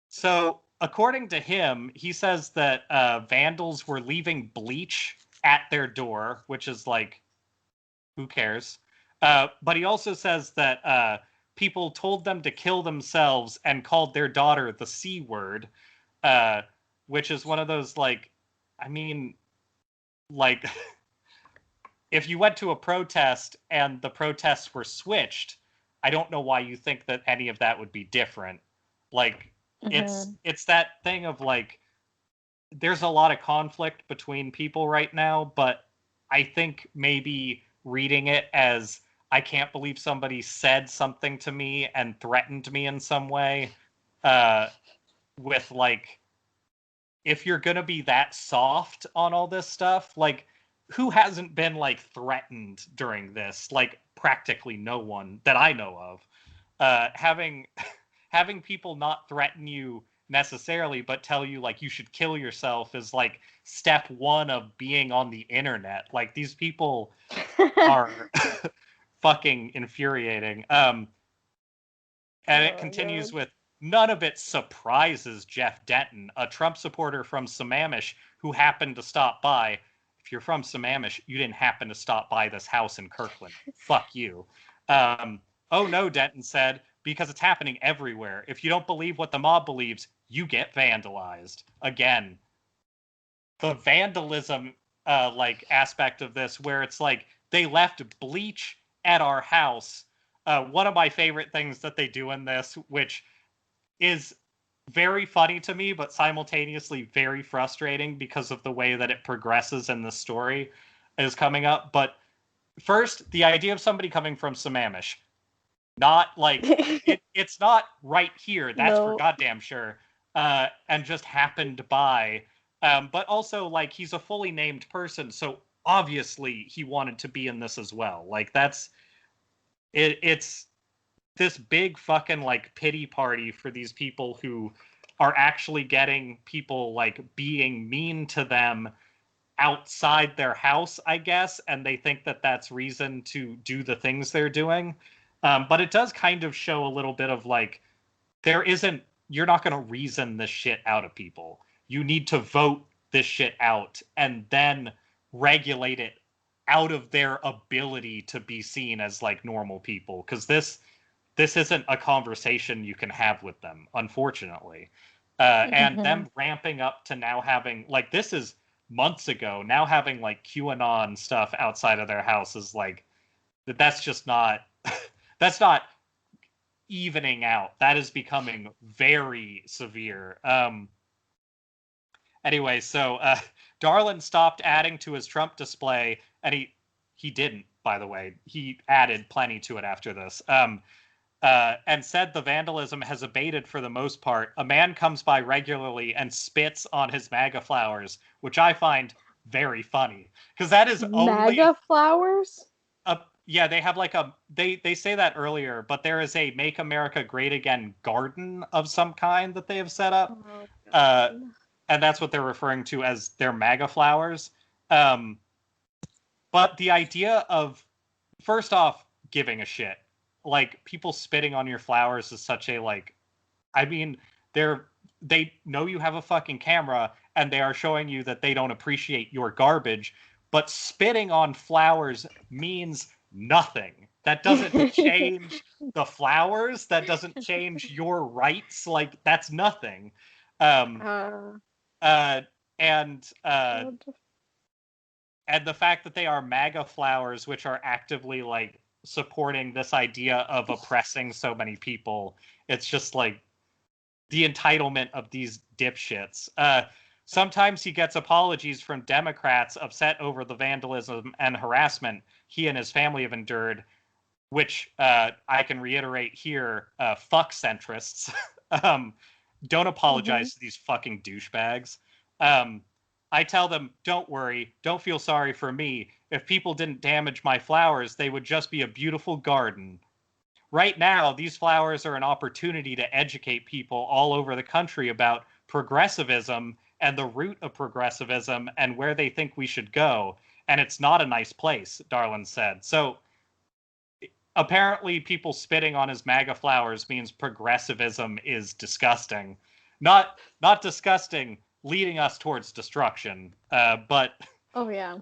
So according to him, he says that vandals were leaving bleach at their door, which is like, who cares? But he also says that people told them to kill themselves and called their daughter the C word, which is one of those like, I mean, like, if you went to a protest and the protests were switched, I don't know why you think that any of that would be different. Like, it's that thing of like, there's a lot of conflict between people right now, but I think maybe reading it as I can't believe somebody said something to me and threatened me in some way, uh, with like, if you're gonna be that soft on all this stuff, like, who hasn't been like threatened during this? Like, practically no one that I know of. Having having people not threaten you necessarily, but tell you like you should kill yourself is like step one of being on the internet. Like, these people are fucking infuriating. And it continues with, none of it surprises Jeff Denton, a Trump supporter from Sammamish who happened to stop by. If you're from Sammamish, you didn't happen to stop by this house in Kirkland. Fuck you. Oh no, Denton said, because it's happening everywhere. If you don't believe what the mob believes, you get vandalized. Again, the vandalism like aspect of this, where it's like they left bleach at our house. One of my favorite things that they do in this, which is very funny to me, but simultaneously very frustrating because of the way that it progresses in the story, is coming up. But first, the idea of somebody coming from Sammamish, not like it's not right here. That's for goddamn sure. And just happened by. But also, like, he's a fully named person, so obviously he wanted to be in this as well. Like, that's it. It's this big fucking like pity party for these people who are actually getting people like being mean to them outside their house, I guess, and they think that that's reason to do the things they're doing. But it does kind of show a little bit of like, you're not going to reason this shit out of people. You need to vote this shit out and then regulate it out of their ability to be seen as like normal people. Because this isn't a conversation you can have with them, unfortunately. And them ramping up to now having, like, this is months ago, now having like QAnon stuff outside of their house is like, that's just not, that's not evening out. That is becoming very severe. Anyway, so Darlin stopped adding to his Trump display, and he didn't, by the way. He added plenty to it after this. And said the vandalism has abated for the most part. A man comes by regularly and spits on his MAGA flowers, which I find very funny, because that is only MAGA flowers. Yeah, they have like they say that earlier, but there is a Make America Great Again garden of some kind that they have set up, and that's what they're referring to as their MAGA flowers. But the idea of, first off, giving a shit. Like, people spitting on your flowers is such a, like, I mean, they know you have a fucking camera and they are showing you that they don't appreciate your garbage, but spitting on flowers means nothing. That doesn't change the flowers. That doesn't change your rights. Like, that's nothing. And the fact that they are MAGA flowers, which are actively like supporting this idea of oppressing so many people, it's just like the entitlement of these dipshits. Sometimes he gets apologies from Democrats upset over the vandalism and harassment he and his family have endured, which I can reiterate here, fuck centrists. Don't apologize to these fucking douchebags. I tell them, don't worry, don't feel sorry for me. If people didn't damage my flowers, they would just be a beautiful garden. Right now, these flowers are an opportunity to educate people all over the country about progressivism and the root of progressivism and where they think we should go. And it's not a nice place, Darlin said. So apparently people spitting on his MAGA flowers means progressivism is disgusting. Not disgusting, leading us towards destruction. But oh yeah,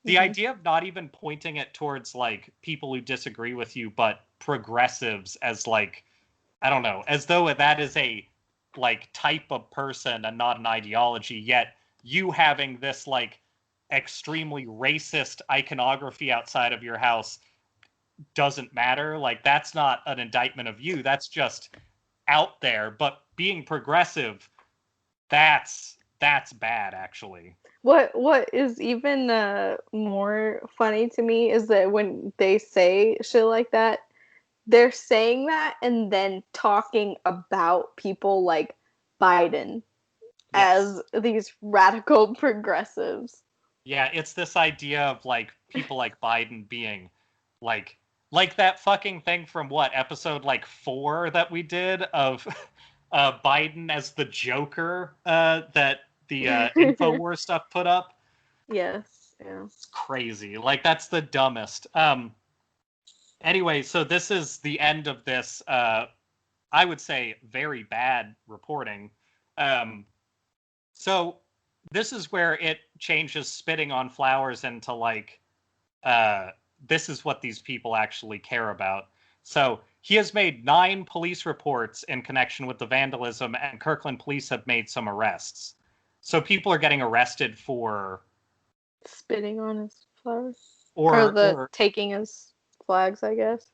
the idea of not even pointing it towards like people who disagree with you, but progressives as like, I don't know, as though that is a like type of person and not an ideology, yet you having this like extremely racist iconography outside of your house doesn't matter. Like, that's not an indictment of you. That's just out there. But being progressive, that's bad, actually. What is even more funny to me is that when they say shit like that, they're saying that and then talking about people like Biden Yes. as these radical progressives. Yeah, it's this idea of like people like Biden being like that fucking thing from what episode like 4 that we did of Biden as the Joker that the Infowars stuff put up. Yes, yeah. It's crazy. Like, that's the dumbest. Anyway, so this is the end of this I would say very bad reporting. So this is where it changes spitting on flowers into like this is what these people actually care about. So he has made 9 police reports in connection with the vandalism, and Kirkland police have made some arrests. So people are getting arrested for Spitting on his flowers. Or the or taking his flags, I guess.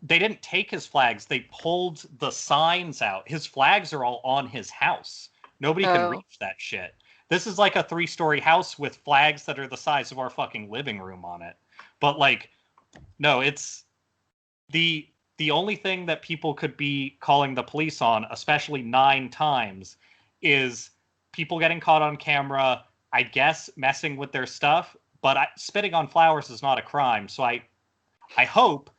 they didn't take his flags. They pulled the signs out. His flags are all on his house. Nobody can Oh. reach that shit. This is like a 3-story house with flags that are the size of our fucking living room on it. But like, no, it's the only thing that people could be calling the police on, especially 9 times, is people getting caught on camera, I guess messing with their stuff, but spitting on flowers is not a crime. So I hope,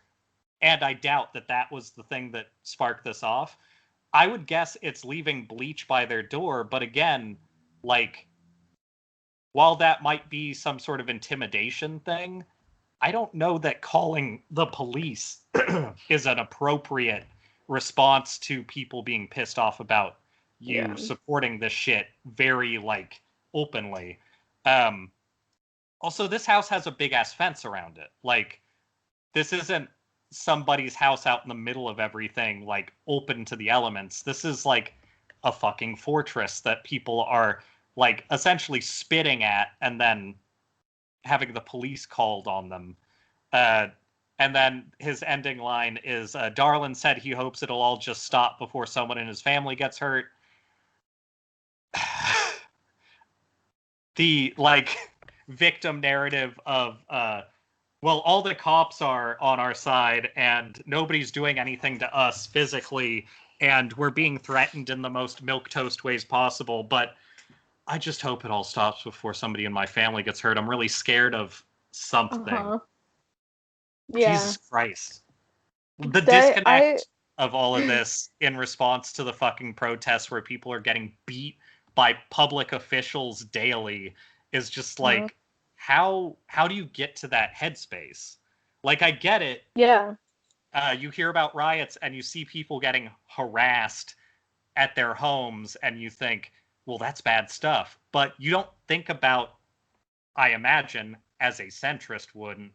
and I doubt that that was the thing that sparked this off. I would guess it's leaving bleach by their door, but again, like, while that might be some sort of intimidation thing, I don't know that calling the police is an appropriate response to people being pissed off about you Yeah. supporting this shit very like openly. Um, Also, this house has a big ass fence around it. Like, this isn't somebody's house out in the middle of everything, like open to the elements. This is like a fucking fortress that people are like essentially spitting at and then having the police called on them. Uh, and then his ending line is Darlin said he hopes it'll all just stop before someone in his family gets hurt. The like victim narrative of well, all the cops are on our side and nobody's doing anything to us physically, and we're being threatened in the most milquetoast ways possible, but I just hope it all stops before somebody in my family gets hurt. I'm really scared of something. Uh-huh. Yeah. Jesus Christ. The That disconnect of all of this in response to the fucking protests where people are getting beat by public officials daily is just uh, like, how do you get to that headspace? Like, I get it. yeah. You hear about riots and you see people getting harassed at their homes and you think, well, that's bad stuff. But you don't think about, I imagine, as a centrist wouldn't,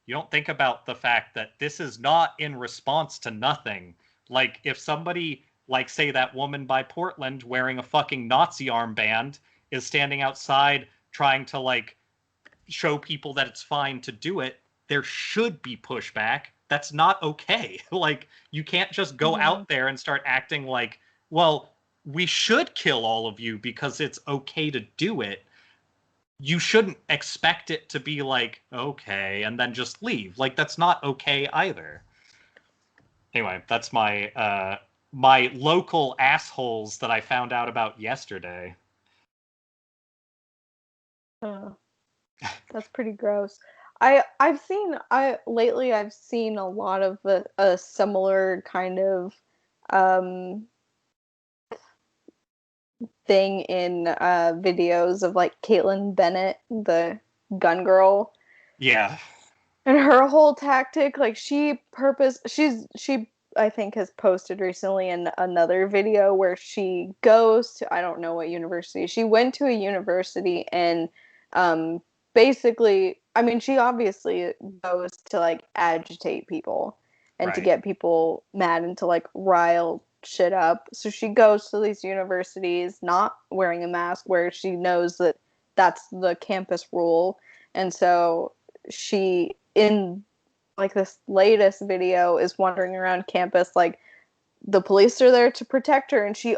you don't think about the fact that this is not in response to nothing. Like, if somebody, like, say, that woman by Portland wearing a fucking Nazi armband is standing outside trying to, like, show people that it's fine to do it, there should be pushback. That's not okay. Like, you can't just go Mhm. out there and start acting like, well, we should kill all of you because it's okay to do it. You shouldn't expect it to be like, okay, and then just leave. Like, that's not okay either. Anyway, that's my local assholes that I found out about yesterday. Uh, that's pretty gross. I've seen a lot of a similar kind of um thing in videos of like Caitlyn Bennett, the gun girl, Yeah. and her whole tactic. Like she I think has posted recently in another video where she goes to, I don't know what university. She went to a university and um basically, I mean, she obviously goes to like agitate people and to Right. get people mad and to like rile shit up. So she goes to these universities not wearing a mask where she knows that that's the campus rule. And so she, in like this latest video, is wandering around campus like the police are there to protect her, and she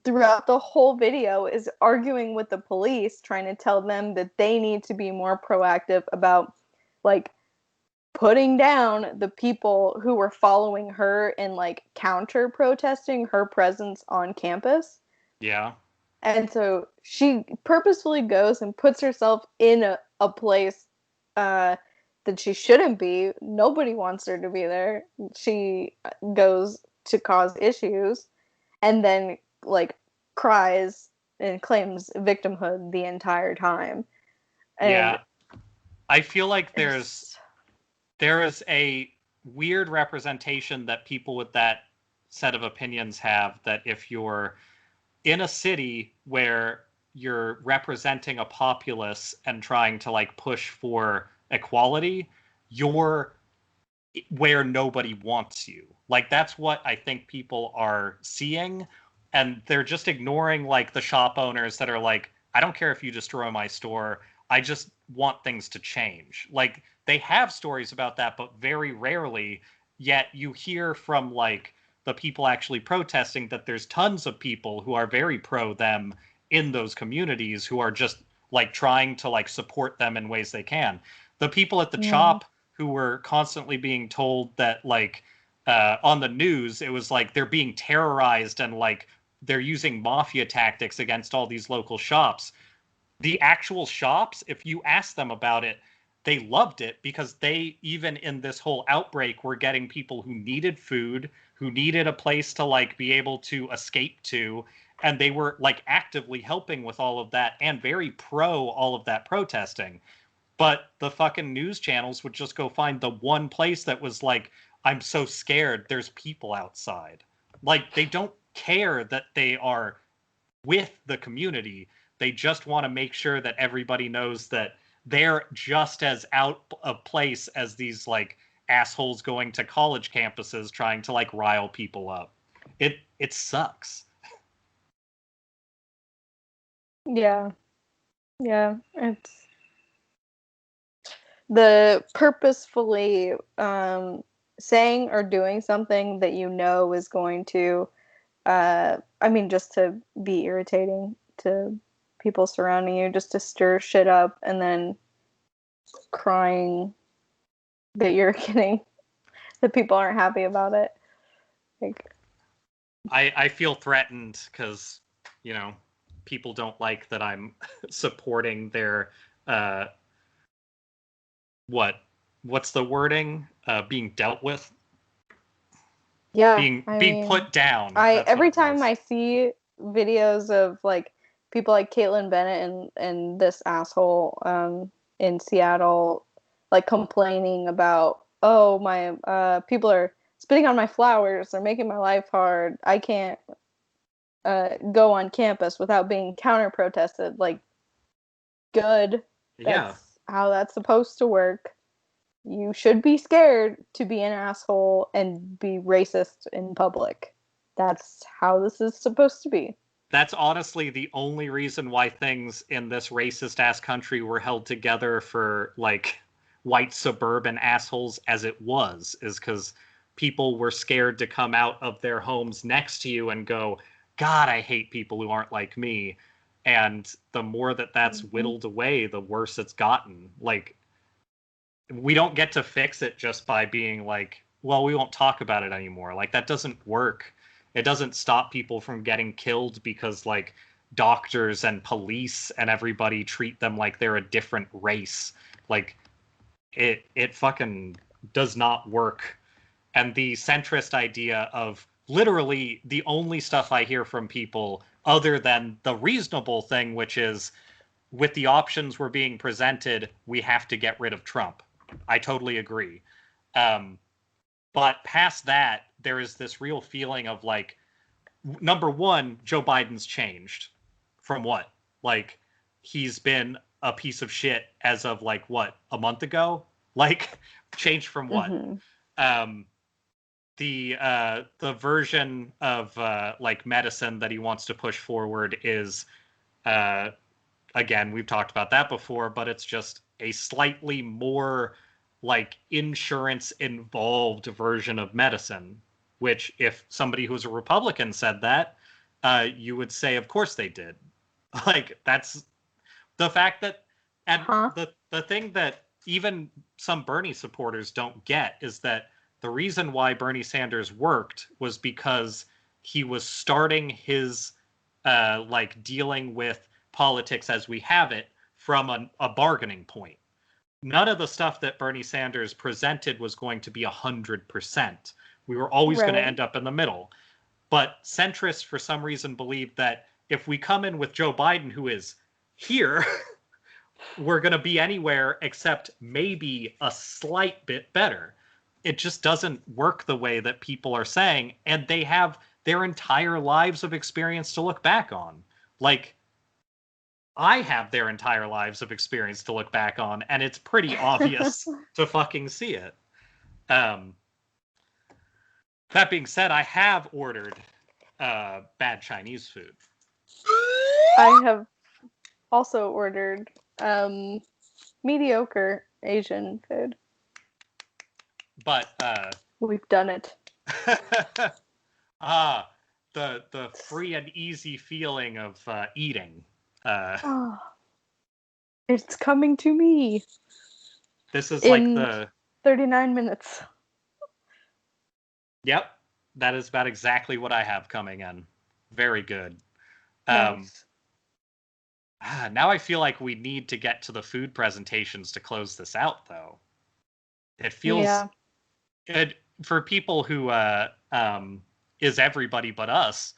throughout the whole video is arguing with the police, trying to tell them that they need to be more proactive about like putting down the people who were following her and like counter protesting her presence on campus. Yeah. And so she purposefully goes and puts herself in a place that she shouldn't be. Nobody wants her to be there. She goes to cause issues and then like cries and claims victimhood the entire time. And Yeah. I feel like there is a weird representation that people with that set of opinions have, that if you're in a city where you're representing a populace and trying to like push for equality, you're where nobody wants you. Like that's what I think people are seeing, and they're just ignoring like the shop owners that are like, I don't care if you destroy my store, I just want things to change. Like they have stories about that, but very rarely. Yet you hear from like the people actually protesting that there's tons of people who are very pro them in those communities, who are just like trying to like support them in ways they can. The people at the yeah. chop who were constantly being told that like on the news, it was like they're being terrorized and like they're using mafia tactics against all these local shops. The actual shops, if you ask them about it, they loved it because they, even in this whole outbreak, were getting people who needed food, who needed a place to like be able to escape to, and they were like actively helping with all of that and very pro all of that protesting. But the fucking news channels would just go find the one place that was like, I'm so scared, there's people outside. Like they don't care that they are with the community. They just want to make sure that everybody knows that they're just as out of place as these like assholes going to college campuses trying to like rile people up. It sucks. Yeah. Yeah. It's the purposefully saying or doing something that you know is going to I mean just to be irritating to people surrounding you, just to stir shit up, and then crying that you're getting that people aren't happy about it. Like, I feel threatened because, you know, people don't like that I'm supporting their uh what what's the wording, being dealt with, yeah, I being mean, put down. I That's what every it time was. I see videos of like people like Caitlyn Bennett and this asshole in Seattle like complaining about, oh, my people are spitting on my flowers, they're making my life hard, I can't go on campus without being counter protested. Like, good. Yeah, That's how that's supposed to work. You should be scared to be an asshole and be racist in public. That's how this is supposed to be. that's honestly the only reason why things in this racist ass country were held together for like white suburban assholes as it was, is because people were scared to come out of their homes next to you and go, God, I hate people who aren't like me. And the more that that's Mm-hmm. whittled away, the worse it's gotten. Like, we don't get to fix it just by being like, well, we won't talk about it anymore. Like that doesn't work. It doesn't stop people from getting killed because like doctors and police and everybody treat them like they're a different race. Like it fucking does not work. And the centrist idea of literally the only stuff I hear from people other than the reasonable thing, which is with the options we're being presented, we have to get rid of Trump. I totally agree. Um, but past that, there is this real feeling of like, number one, Joe Biden's changed from what? Like, he's been a piece of shit as of like what, a month ago? Like, changed from what? Mm-hmm. Um, the version of like medicine that he wants to push forward is again, we've talked about that before, but it's just a slightly more like insurance involved version of medicine, which if somebody who's a Republican said that, you would say, of course they did. Like, that's the fact that, and Huh? the thing that even some Bernie supporters don't get is that the reason why Bernie Sanders worked was because he was starting his like dealing with politics as we have it from a bargaining point. None of the stuff that Bernie Sanders presented was going to be 100%. We were always going to Right. end up in the middle. But centrists, for some reason, believe that if we come in with Joe Biden, who is here, we're going to be anywhere except maybe a slight bit better. It just doesn't work the way that people are saying, and they have their entire lives of experience to look back on. Like, I have their entire lives of experience to look back on, and it's pretty obvious to fucking see it. That being said, I have ordered bad Chinese food. I have also ordered mediocre Asian food. But We've done it. the free and easy feeling of eating. Oh, it's coming to me This is in like the 39 minutes. Yep, that is about exactly what I have coming in. Very good. Nice. Now I feel like we need to get to the food presentations to close this out, though. It feels for people who is everybody but us.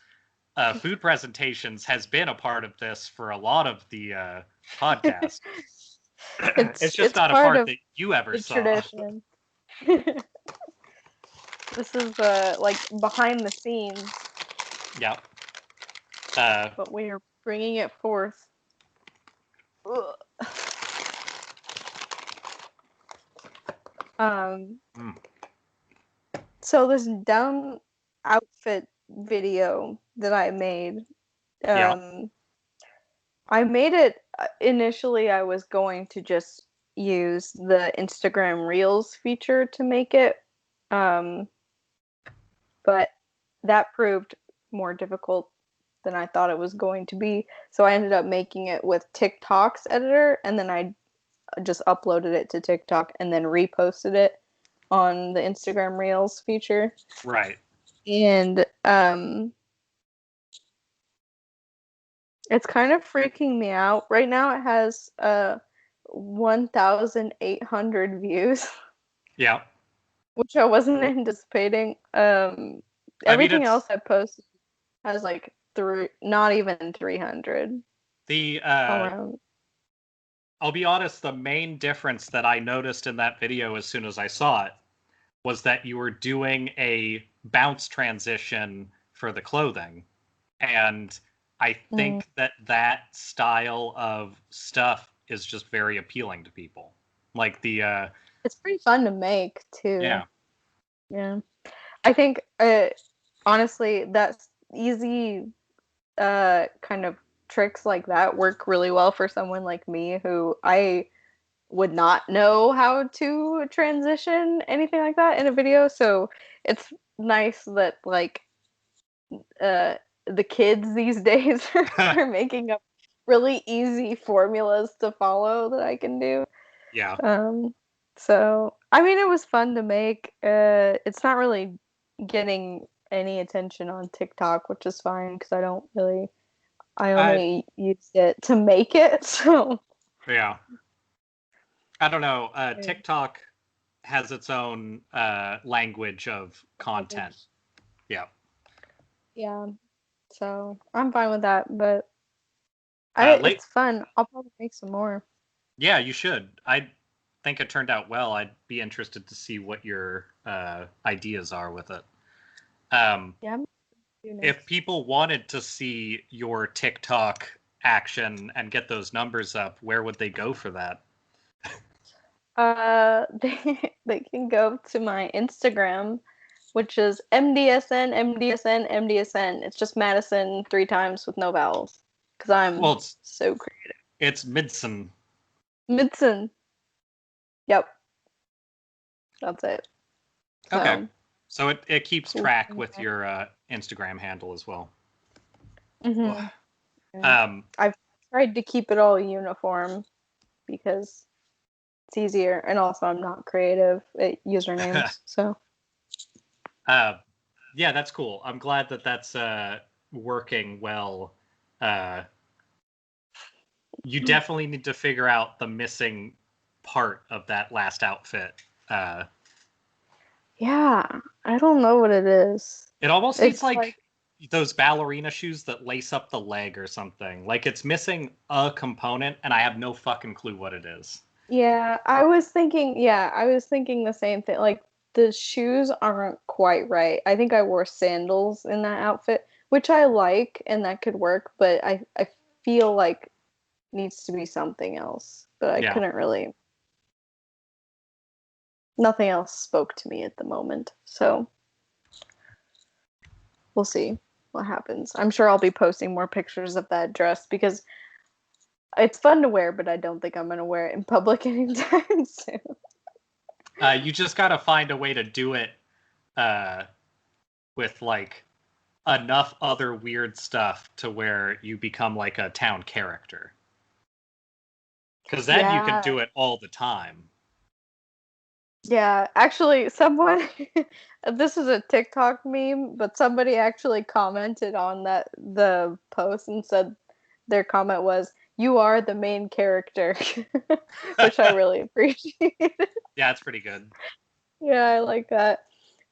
Food presentations has been a part of this for a lot of the podcast. It's just not a part that you ever saw. Tradition. This is like behind the scenes. Yep. But we are bringing it forth. Ugh. So this down outfit video that I made, I made it initially. I was going to just use the Instagram Reels feature to make it, but that proved more difficult than I thought it was going to be. So I ended up making it with TikTok's editor, and then I just uploaded it to TikTok and then reposted it on the Instagram Reels feature. Right. And it's kind of freaking me out. Right now it has 1,800 views. Yeah. Which I wasn't anticipating. Everything else I posted has like not even 300. I'll be honest, the main difference that I noticed in that video as soon as I saw it was that you were doing a bounce transition for the clothing. And I think that style of stuff is just very appealing to people. Like it's pretty fun to make too. Yeah. Yeah. I think honestly that's easy kind of tricks like that work really well for someone like me who I would not know how to transition anything like that in a video. So it's nice that like the kids these days are making up really easy formulas to follow that I can do. Yeah. So I mean, it was fun to make. It's not really getting any attention on TikTok, which is fine because I only use it to make it. So yeah. I don't know. TikTok has its own language of content. Yeah. Yeah. So I'm fine with that, but it's fun. I'll probably make some more. Yeah, you should. I think it turned out well. I'd be interested to see what your ideas are with it. Yeah. If people wanted to see your TikTok action and get those numbers up, where would they go for that? They can go to my Instagram which is MDSN, MDSN, MDSN. It's just Madison 3 times with no vowels. Because I'm Well, so creative. it's Midson. Midson. Yep. That's it. Okay. So it keeps cool. track with your Instagram handle as well. Mm-hmm. Yeah. I've tried to keep it all uniform because it's easier, and also I'm not creative at usernames. So. Yeah, that's cool. I'm glad that that's working well. You definitely need to figure out the missing part of that last outfit. Yeah, I don't know what it is. It almost It's needs like those ballerina shoes that lace up the leg or something. Like it's missing a component, and I have no fucking clue what it is. Yeah, I was thinking. Yeah, I was thinking the same thing. Like the shoes aren't quite right. I think I wore sandals in that outfit, which I like, and that could work. But I feel like needs to be something else. But I Yeah. couldn't really. Nothing else spoke to me at the moment. So we'll see what happens. I'm sure I'll be posting more pictures of that dress because it's fun to wear, but I don't think I'm gonna wear it in public anytime soon. You just gotta find a way to do it with like enough other weird stuff to where you become like a town character. Because then you can Yeah. do it all the time. Yeah, actually, someone, this is a TikTok meme, but somebody actually commented on the post and said their comment was, "You are the main character," which I really appreciate. Yeah, it's pretty good. Yeah, I like that.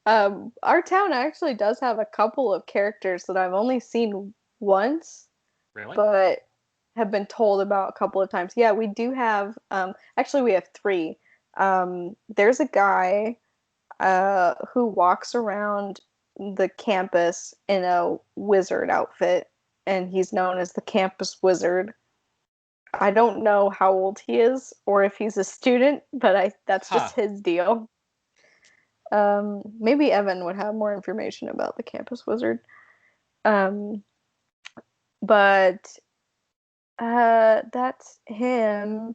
Our town actually does have a couple of characters that I've only seen once, Really? but have been told about a couple of times. Yeah, we do have, actually, we have three. There's a guy who walks around the campus in a wizard outfit, and he's known as the campus wizard. I don't know how old he is or if he's a student, but that's Huh. just his deal. Maybe Evan would have more information about the campus wizard. Um, but that's him.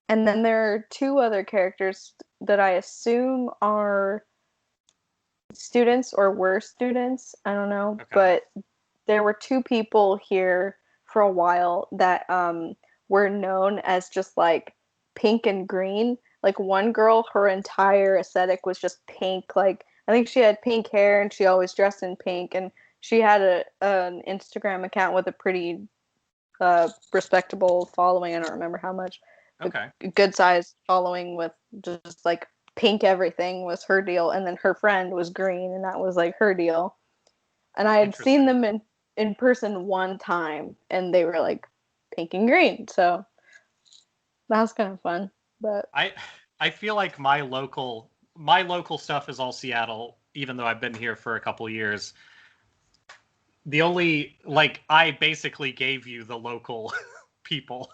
And then there are two other characters that I assume are students or were students. I don't know. Okay. But there were two people here for a while that were known as just like pink and green. Like one girl, her entire aesthetic was just pink. Like I think she had pink hair and she always dressed in pink. And she had an Instagram account with a pretty respectable following. I don't remember how much. Okay. A good sized following with just like pink everything was her deal. And then her friend was green and that was like her deal. And I had seen them in person one time and they were like pink and green. So that was kind of fun. But I feel like my local stuff is all Seattle, even though I've been here for a couple years. The only like I basically gave you the local people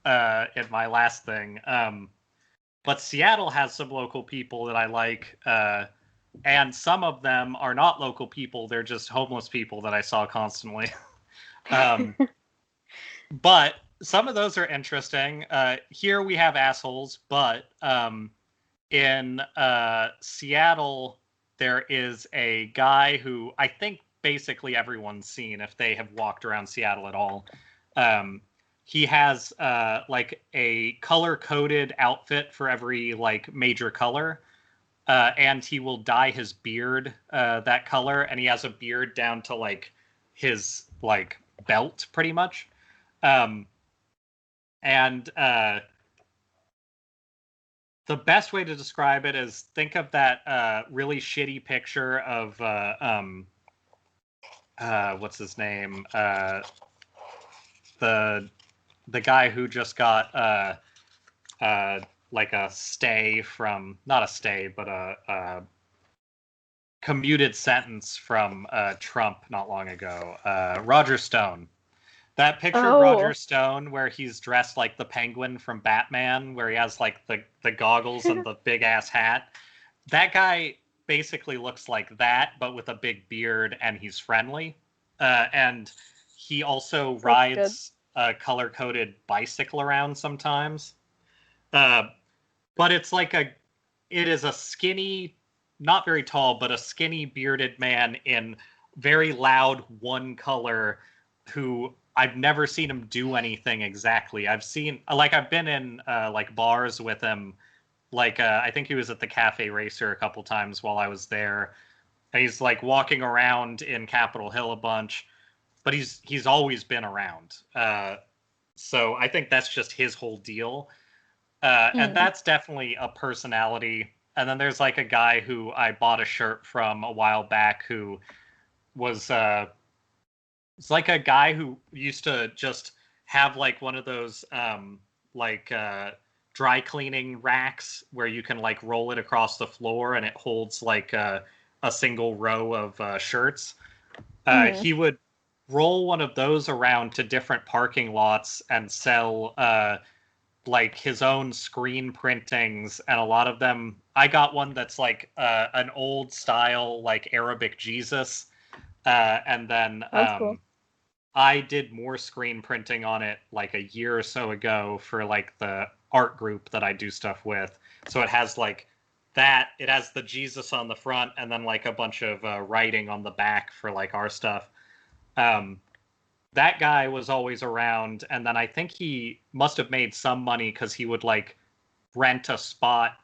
in my last thing. But Seattle has some local people that I like, and some of them are not local people. They're just homeless people that I saw constantly. But some of those are interesting. Here we have assholes, but in Seattle, there is a guy who I think basically everyone's seen if they have walked around Seattle at all. He has like a color-coded outfit for every like major color, and he will dye his beard that color, and he has a beard down to like his like belt, pretty much. And the best way to describe it is think of that really shitty picture of what's his name? The guy who just got like a stay from not a stay, but a commuted sentence from Trump not long ago. Roger Stone. That picture of Roger Stone where he's dressed like the Penguin from Batman, where he has like the goggles and the big ass hat. That guy basically looks like that, but with a big beard, and he's friendly. And he also That's good. rides a color-coded bicycle around sometimes. Uh, but it is a skinny, not very tall, but a skinny bearded man in very loud one color who I've never seen him do anything exactly. I've been in like bars with him. I think he was at the Cafe Racer a couple times while I was there. And he's like walking around in Capitol Hill a bunch, but he's always been around. So I think that's just his whole deal. And Hmm. that's definitely a personality. And then there's like a guy who I bought a shirt from a while back who was it's like a guy who used to just have like one of those like dry cleaning racks where you can like roll it across the floor and it holds like a single row of shirts. Hmm. He would roll one of those around to different parking lots and sell like his own screen printings, and a lot of them I got one that's like an old style like Arabic Jesus, and then That's cool. I did more screen printing on it like a year or so ago for like the art group that I do stuff with. So it has like that, it has the Jesus on the front and then like a bunch of writing on the back for like our stuff. um that guy was always around, and then I think he must have made some money because he would like rent a spot.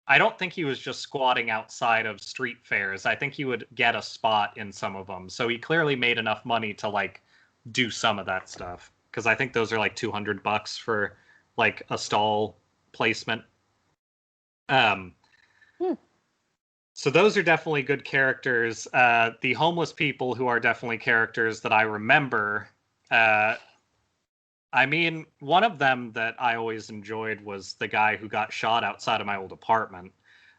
I don't think he was just squatting outside of street fairs. I think he would get a spot in some of them. So he clearly made enough money to like do some of that stuff, because I think those are like $200 for like a stall placement. Um, Hmm. so those are definitely good characters. The homeless people who are definitely characters that I remember. Uh, I mean, one of them that I always enjoyed was the guy who got shot outside of my old apartment.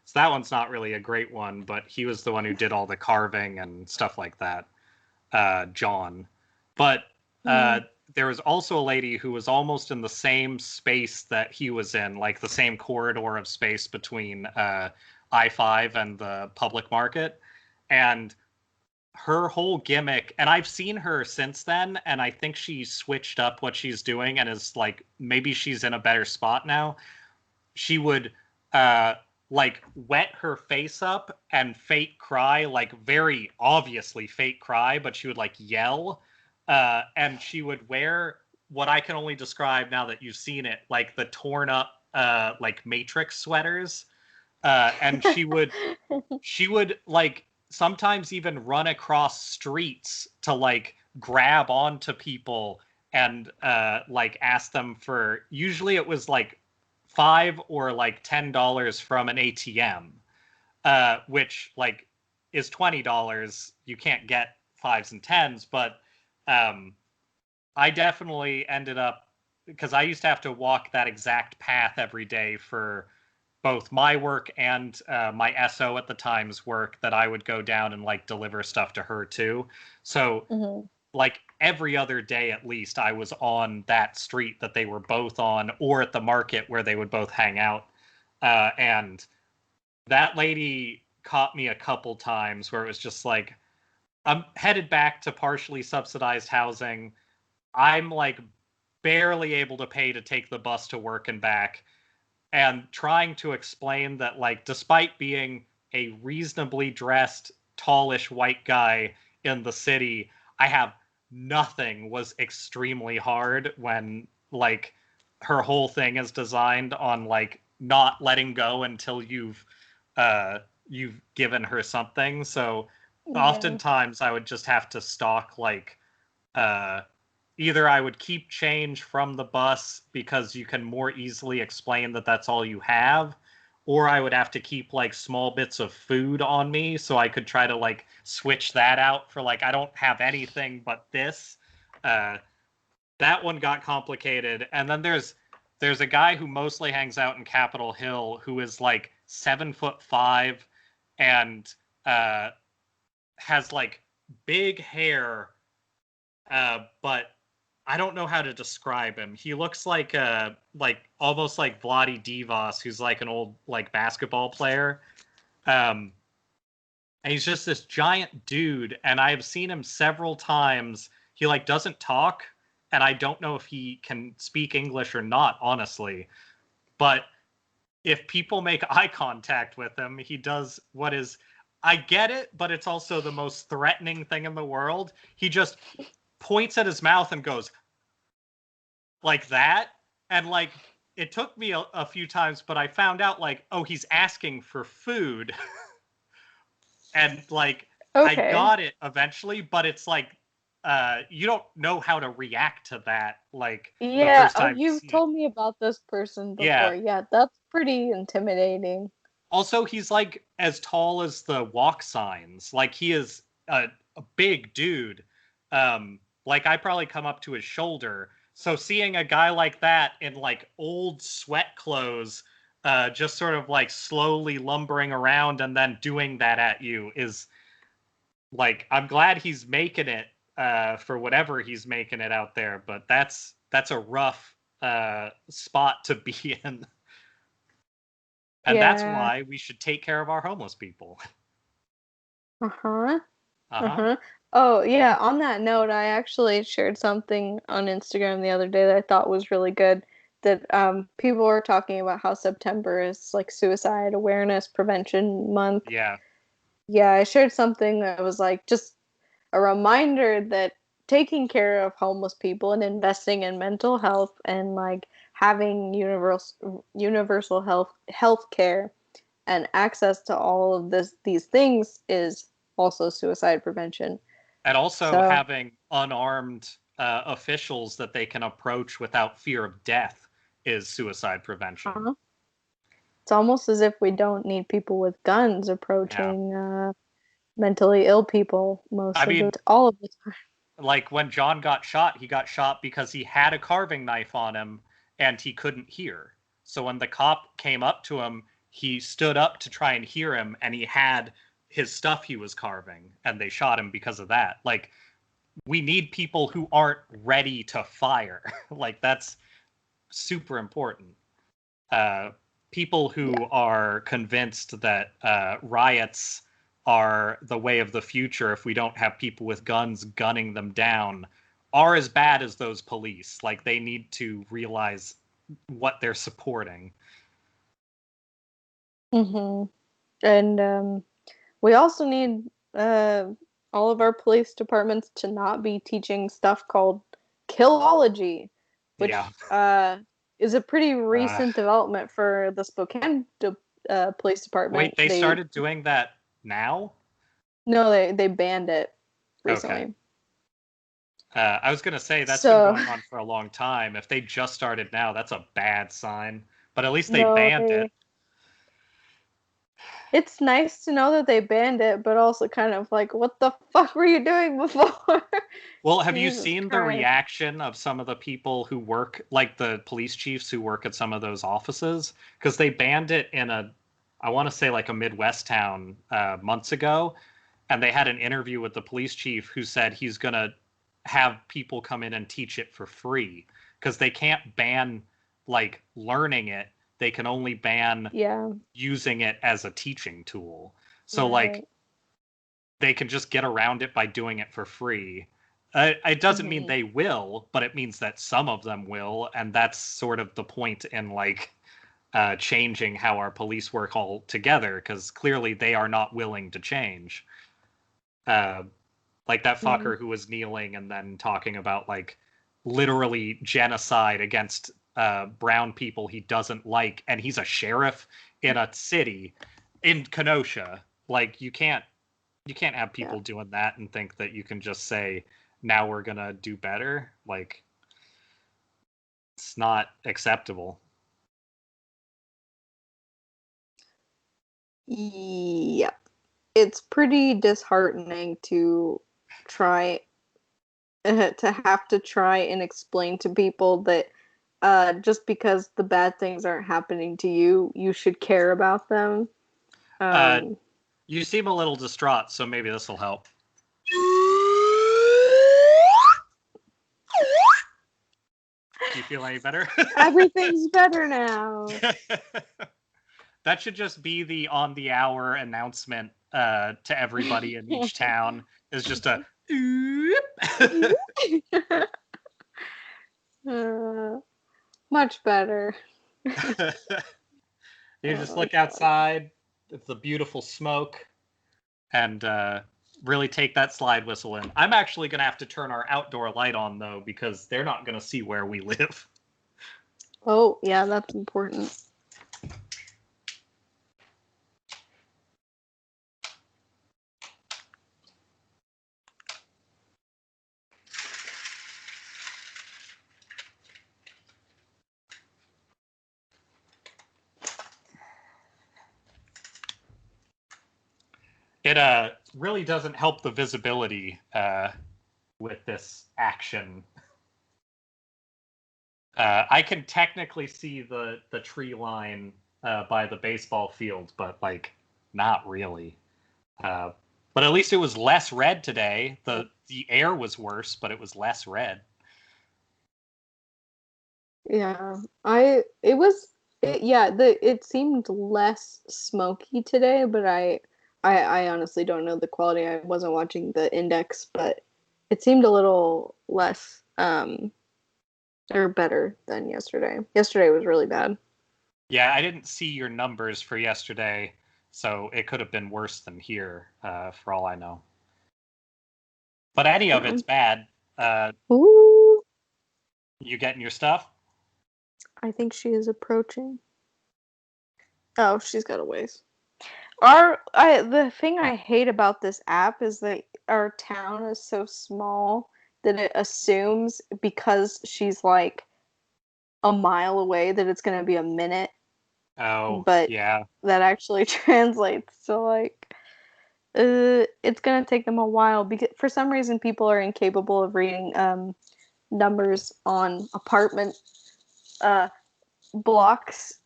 So that one's not really a great one, but he was the one who did all the carving and stuff like that, John. But Hmm. uh, there was also a lady who was almost in the same space that he was in, like the same corridor of space between I-5 and the public market. And her whole gimmick, and I've seen her since then, and I think she switched up what she's doing and is like, maybe she's in a better spot now. She would uh like wet her face up and fake cry, like very obviously fake cry, but she would like yell. And she would wear what I can only describe now that you've seen it, like the torn up like Matrix sweaters. And she would like sometimes even run across streets to like grab onto people and like ask them for, usually it was like $5 or like $10 from an ATM, which like is $20. You can't get fives and tens, but um, I definitely ended up, because I used to have to walk that exact path every day for both my work and my SO at the time's work, that I would go down and like deliver stuff to her too. So Hmm. like every other day at least, I was on that street that they were both on, or at the market where they would both hang out. And that lady caught me a couple times where it was just like, I'm headed back to partially subsidized housing. I'm like barely able to pay to take the bus to work and back, and trying to explain that like despite being a reasonably dressed tallish white guy in the city, I have nothing, was extremely hard when like her whole thing is designed on like not letting go until you've given her something. So Yeah. oftentimes I would just have to stalk like uh either I would keep change from the bus because you can more easily explain that that's all you have, or I would have to keep like small bits of food on me so I could try to like switch that out for like, I don't have anything but this. Uh, that one got complicated. And then there's a guy who mostly hangs out in Capitol Hill who is like 7'5" and has like big hair, but I don't know how to describe him. He looks like almost like Vladi Divas, who's like an old like basketball player. Um, And he's just this giant dude, and I have seen him several times. He like doesn't talk, and I don't know if he can speak English or not, honestly. But if people make eye contact with him, he does what is, I get it, but it's also the most threatening thing in the world. He just points at his mouth and goes like that. And like, it took me a few times, but I found out like, oh, he's asking for food. And like, I Okay. got it eventually, but it's like, you don't know how to react to that, like, the Yeah, first oh, time you you've see it. told me about this person Yeah. before. Yeah, that's pretty intimidating. Also, he's like as tall as the walk signs. Like he is a big dude. Like I probably come up to his shoulder. So seeing a guy like that in like old sweat clothes, just sort of like slowly lumbering around and then doing that at you is like, I'm glad he's making it for whatever he's making it out there. But that's a rough spot to be in. And that's Yeah. why we should take care of our homeless people. Uh-huh. Uh-huh. Uh-huh. Oh, yeah, on that note, I actually shared something on Instagram the other day that I thought was really good. That people were talking about how September is like Suicide Awareness Prevention Month. Yeah. Yeah, I shared something that was like just a reminder that taking care of homeless people and investing in mental health and like having universal health care and access to all of these things is also suicide prevention. And also So, having unarmed officials that they can approach without fear of death is suicide prevention. uh, it's almost as if we don't need people with guns Yeah. approaching mentally ill people I mean, all of the time. like when John he got shot because he had a carving knife on him and he couldn't hear. So when the cop came up to him, he stood up to try and hear him and he had his stuff he was carving and they shot him because of that. Like, we need people who aren't ready to fire. Like, that's super important. Uh, People who Yeah. are convinced that riots are the way of the future if we don't have people with guns gunning them down are as bad as those police. Like, they need to realize what they're supporting. Hmm. And we also need all of our police departments to not be teaching stuff called killology, Yeah. which is a pretty Uh, recent development for the Police Wait, Department. they started doing that now? No, they banned it Okay. recently. I was gonna say that's been So going on for a long time. If they just started now, that's a bad sign. But at least they no, banned it. they. It's nice to know that they banned it, but also kind of like, what the fuck were you doing before? Well, have you Jesus seen the Christ. reaction of some of the people who work, like the police chiefs who work at some of those offices? Because they banned it in I want to say like a Midwest town months ago, and they had an interview with the police chief who said he's gonna have people come in and teach it for free because they can't ban like learning it. They can only ban Yeah, using it as a teaching tool. So like right. they can just get around it by doing it for free. It doesn't mean Hmm. they will, but it means that some of them will, and that's sort of the point in like changing how our police work all together, because clearly they are not willing to change. Uh, like that Hmm. fucker who was kneeling and then talking about like literally genocide against brown people he doesn't like, and he's a sheriff in a city in Kenosha. Like, you can't have Yeah. people doing that and think that you can just say now we're gonna do better. Like, it's not acceptable. Yep. It's pretty disheartening to try to have to try and explain to people that just because the bad things aren't happening to you, you should care about them. uh Um, you seem a little distraught, so maybe this will help. Do you feel any better? Everything's better now. That should just be the on the hour announcement to everybody in each town is just a oop. Much better. You just Oh, look outside, it's the beautiful smoke, and really take that slide whistle in. I'm actually going to have to turn our outdoor light on, though, because they're not going to see where we live. oh, yeah, that's important. It really doesn't help the visibility with this action. I can technically see the tree line by the baseball field, but like not really. But at least it was less red today. The air was worse, but it was less red. Yeah, it seemed less smoky today, but I honestly don't know the quality. I wasn't watching the index, but it seemed a little less, or better than yesterday. Yesterday was really bad. Yeah, I didn't see your numbers for yesterday, so it could have been worse than here, for all I know. But any of it's bad. Ooh, You getting your stuff? I think she is approaching. Oh, she's got a ways. The thing I hate about this app is that our town is so small that it assumes because she's like a mile away that it's gonna be a minute, Oh, but yeah. that actually translates to like it's gonna take them a while because for some reason people are incapable of reading numbers on apartment uh blocks.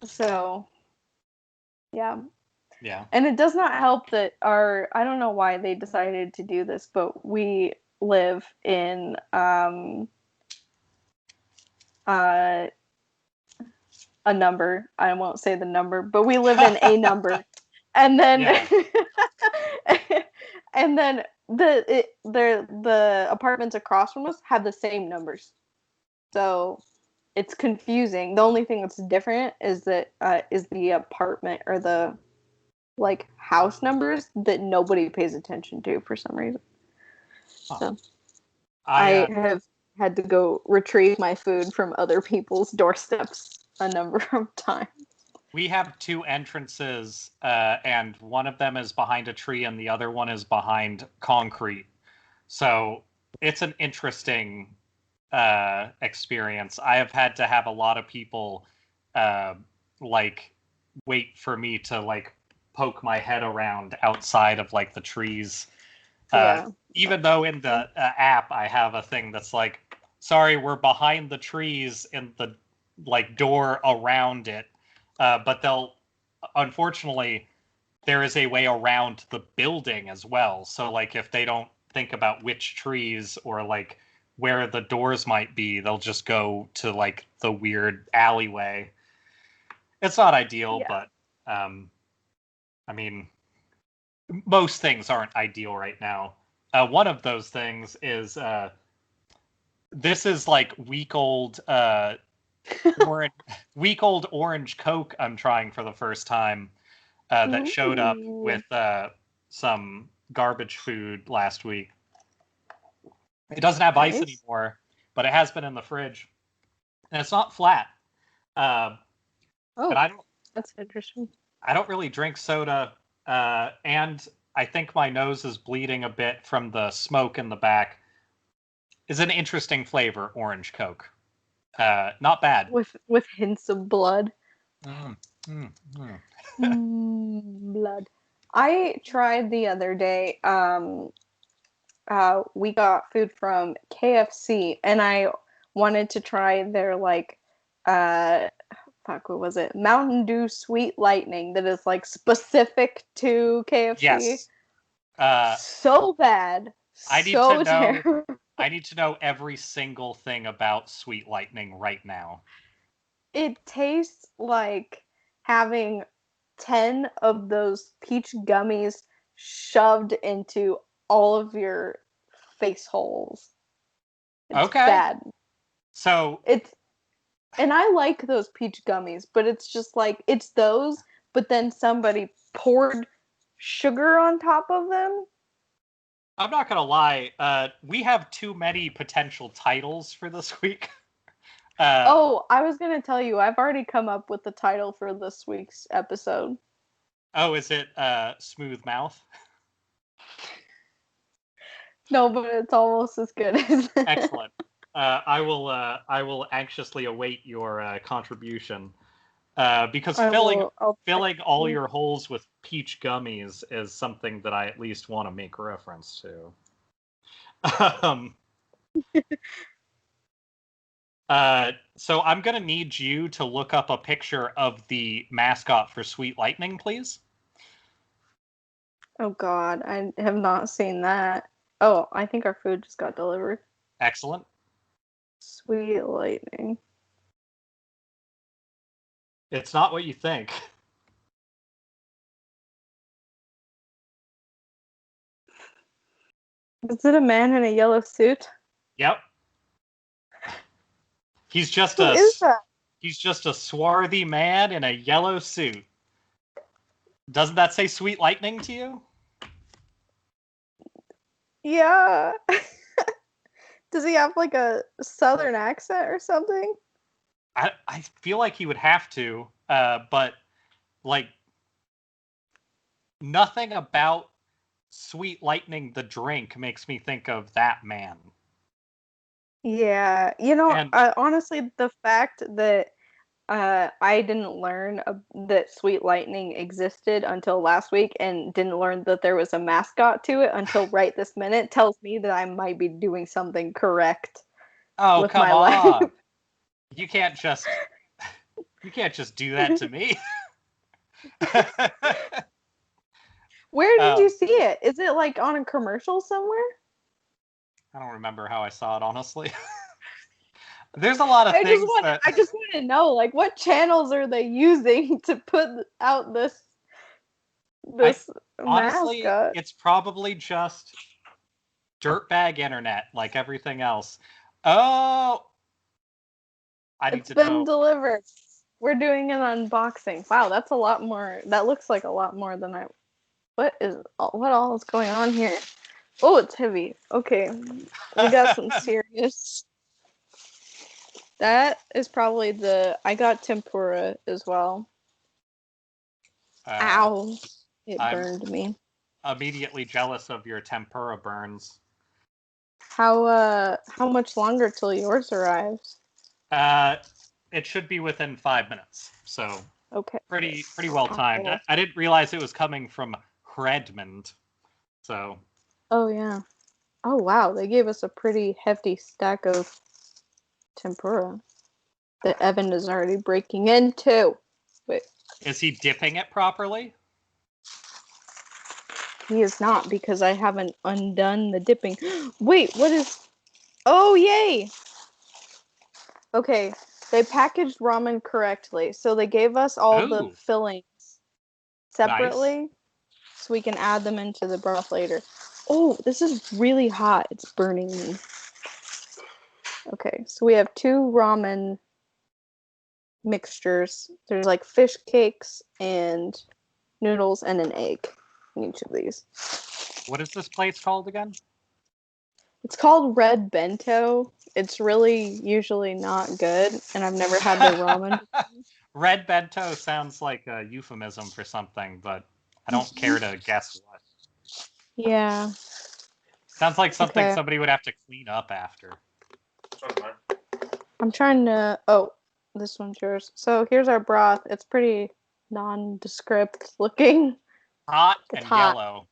So yeah. Yeah. And it does not help that I don't know why they decided to do this, but we live in uh a number. I won't say the number, but we live in a number. And then Yeah. and then the apartments across from us have the same numbers. So it's confusing. The only thing that's different is that is the apartment or the like house numbers that nobody pays attention to for some reason. Huh. So I I have had to go retrieve my food from other people's doorsteps a number of times. We have two entrances, and one of them is behind a tree, and the other one is behind concrete. So it's an interesting experience. I have had to have a lot of people uh, like wait for me to like poke my head around outside of like the trees. Yeah. Even though in the app I have a thing that's like, sorry, we're behind the trees in the like door around it. But they'll, unfortunately, there is a way around the building as well. So like if they don't think about which trees or like where the doors might be, they'll just go to like the weird alleyway. It's not ideal, Yeah. but I mean, most things aren't ideal right now. One of those things is this is like orange week old orange Coke I'm trying for the first time that showed up Ooh. with some garbage food last week. It doesn't have ice Nice. anymore, but it has been in the fridge, and it's not flat. Uh, and Oh, that's interesting. I don't really drink soda, and I think my nose is bleeding a bit from the smoke in the back. Is an interesting flavor, orange Coke. Not bad. With hints of blood. Mm, mm, mm. Blood. I tried the other day. We got food from KFC, and I wanted to try their like, uh, fuck, what was it? Mountain Dew Sweet Lightning that is like specific to KFC. Yes. Uh, So bad, I need to so know. terrible. I need to know every single thing about Sweet Lightning right now. It tastes like having 10 of those peach gummies shoved into all of your face holes. It's Okay. bad. So And I like those peach gummies, but it's just like, it's those, but then somebody poured sugar on top of them. I'm not gonna lie. We have too many potential titles for this week. Oh, I was going to tell you, I've already come up with the title for this week's episode. Oh, is it Smooth Mouth? No, but it's almost as good as Excellent. I will anxiously await your contribution. Because filling all your holes with peach gummies is something that I at least want to make reference to. So I'm gonna need you to look up a picture of the mascot for Sweet Lightning, please. Oh God, I have not seen that. Oh, I think our food just got delivered. Excellent. Sweet lightning. It's not what you think. Is it a man in a yellow suit? Yep. He's just Who is that? he's just a swarthy man in a yellow suit. Doesn't that say Sweet Lightning to you? Yeah. Does he have like a southern accent or something? I feel like he would have to, but like nothing about Sweet Lightning the drink makes me think of that man. Yeah. And Honestly, the fact that I didn't learn that Sweet Lightning existed until last week and didn't learn that there was a mascot to it until right this minute tells me that I might be doing something correct oh, with come my life. on. You can't just do that to me. Where did Um, you see it? Is it like on a commercial somewhere? I don't remember how I saw it, honestly. There's a lot of things that I just want to know, like, what channels are they using to put out this honestly, mascot? it's probably just dirtbag internet, like everything else. Oh, I need It's to been know. delivered. We're doing an unboxing. Wow, that's a lot more. That looks like a lot more than I. What all is going on here? Oh, it's heavy. Okay, we got some serious. That is probably I got tempura as well. Ow! It I'm burned me. immediately jealous of your tempura burns. How much longer till yours arrives? It should be within 5 minutes, so Okay. pretty well timed. I didn't realize it was coming from Redmond, so. Oh yeah. Oh wow, they gave us a pretty hefty stack of tempura that Evan is already breaking into. Wait, Is he dipping it properly? he is not because I haven't undone the dipping. Wait, what is? Oh yay! Okay, they packaged ramen correctly, so they gave us all the Ooh, fillings nice. separately, so we can add them into the broth later. Oh, this is really hot. It's burning me. Okay, so we have 2 ramen mixtures. There's like fish cakes and noodles and an egg in each of these. What is this place called again? It's called Red Bento. It's really usually not good, and I've never had their ramen. Red bento sounds like a euphemism for something, but I don't care to guess what. Yeah. Sounds like something Okay. somebody would have to clean up after. I'm trying to. Oh, this one's yours. So here's our broth. It's pretty nondescript looking. Hot It's and hot. yellow.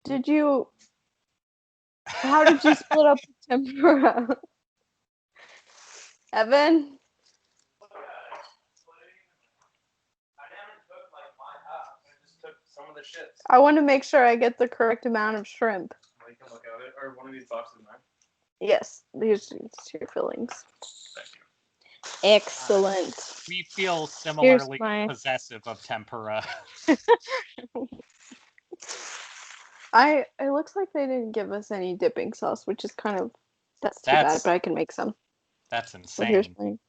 Did you? How did you split up the tempura? Evan? Some of the shits. I want to make sure I get the correct amount of shrimp. Well, you can look at it, or one of these boxes, man. Yes, here's your fillings. Thank you. Excellent. We feel Here's similarly my. possessive of tempura. It looks like they didn't give us any dipping sauce, which is that's too bad, That's but I can make some. that's So here's insane.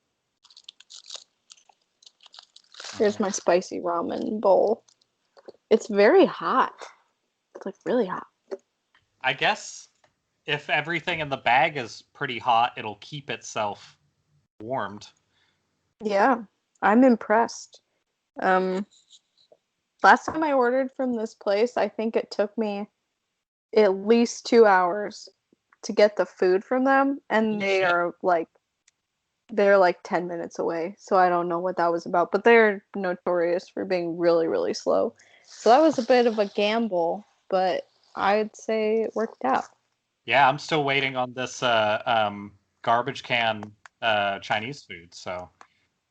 my spicy ramen bowl. It's very hot. It's like really hot. I guess if everything in the bag is pretty hot, it'll keep itself warmed. Yeah, I'm impressed. Um, Last time I ordered from this place, I think it took me at least 2 hours to get the food from them, and Holy shit. they're like 10 minutes away. So I don't know what that was about, but they're notorious for being really, really slow. So that was a bit of a gamble, but I'd say it worked out. Yeah, I'm still waiting on this garbage can Chinese food. So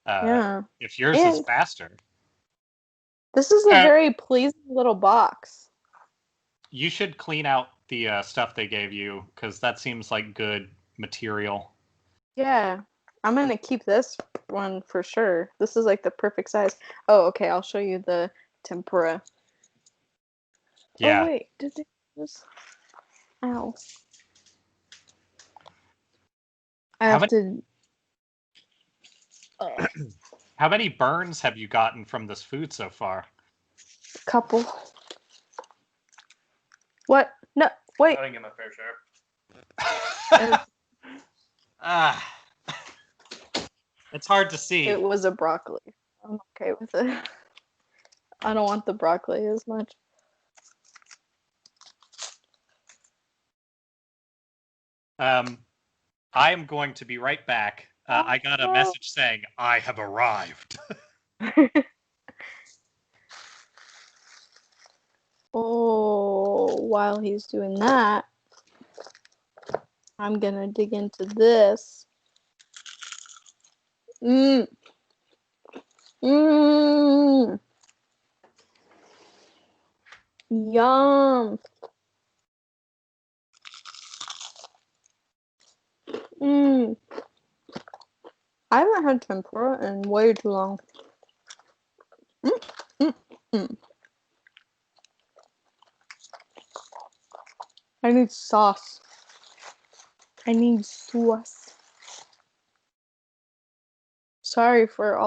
Yeah. if yours is And faster, this is a uh, very pleasing little box. you should clean out the stuff they gave you because that seems like good material. Yeah. I'm gonna keep this one for sure. This is like the perfect size. Oh, okay, I'll show you the tempura. Oh Yeah. wait, did they just ow. I How have many to how many burns have you gotten from this food so far? couple. What? No, wait. I didn't get my fair share. Ah, it's hard to see. It was a broccoli. I'm okay with it. I don't want the broccoli as much. I am going to be right back. I got a message saying I have arrived. Oh, while he's doing that, I'm gonna dig into this. Mmm. Mmm. Yum. Mmm. I haven't had tempura in way too long. Mm, mm, mm. I need sauce. I need sauce. Sorry for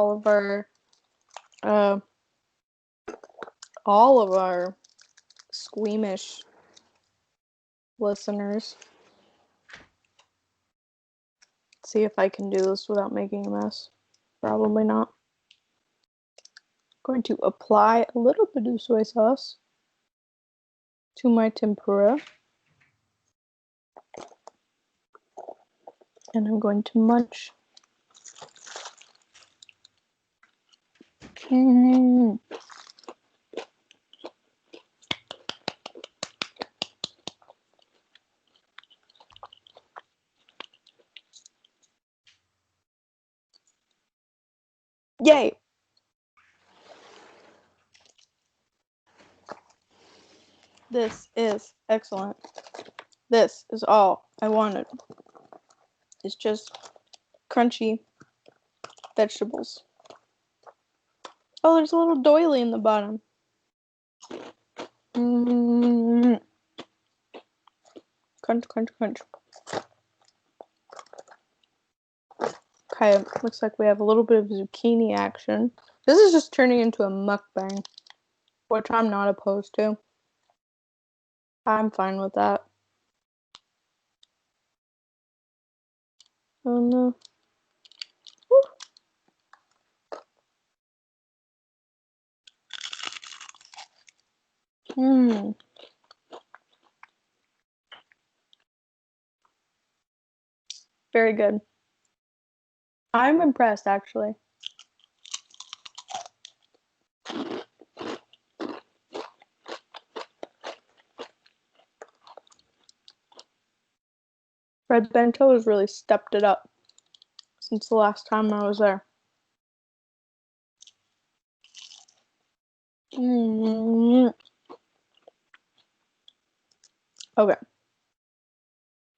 uh, all of our squeamish listeners. See if I can do this without making a mess. Probably not. Going to apply a little bit of soy sauce to my tempura. And I'm going to munch. Mm. Yay! This is excellent. This is all I wanted. It's just crunchy vegetables. Oh, there's a little doily in the bottom. Mm. Crunch, crunch, crunch. Okay, looks like we have a little bit of zucchini action. This is just turning into a mukbang, which I'm not opposed to. I'm fine with that. Oh no. Mmm. Very good. I'm impressed, actually. Red Bento has really stepped it up since the last time I was there. Mm. Okay.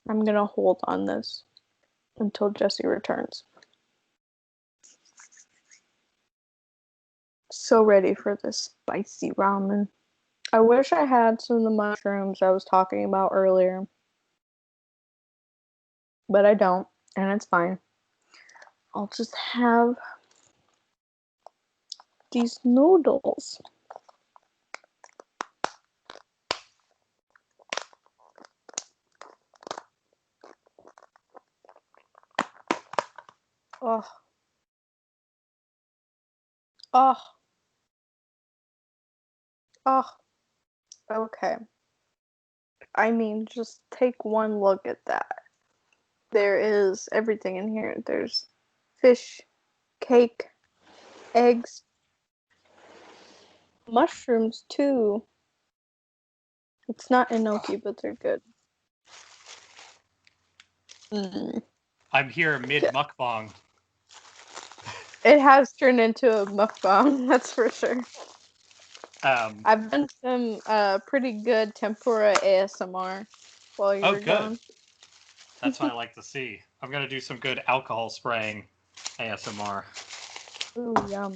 I'm gonna hold on this until Jesse returns. so ready for this spicy ramen. I wish I had some of the mushrooms I was talking about earlier, but I don't, and it's fine. I'll just have these noodles. Oh. Oh. Oh. Okay. I mean, just take one look at that. There is everything in here. There's fish, cake, eggs, mushrooms too. It's not enoki, but they're good. Mm. I'm here mid-mukbang. It has turned into a mukbang, that's for sure. I've done some pretty good tempura ASMR while you were good. gone. That's what I like to see. I'm going to do some good alcohol spraying ASMR. Ooh, yum.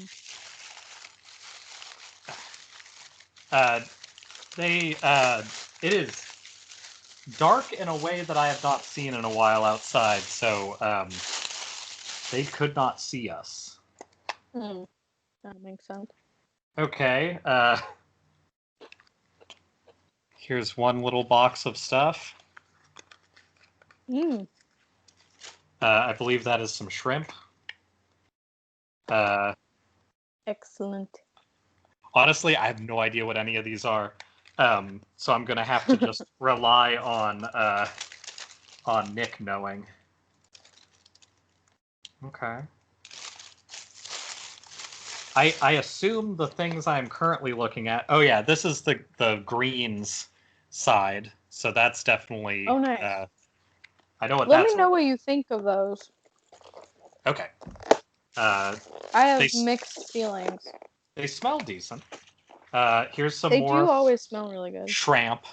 It is dark in a way that I have not seen in a while outside, so they could not see us. That makes sense. Okay, here's one little box of stuff. I believe that is some shrimp. Excellent. Honestly, I have no idea what any of these are, so I'm gonna have to just rely on Nick knowing. Okay. I assume the things I'm currently looking at. Oh yeah, this is the greens side, so that's definitely. Oh, nice. I know what Let that's. me know what you think of those. Okay. I have mixed feelings. They smell decent. Here's some They more. do always smell really good. Shrimp.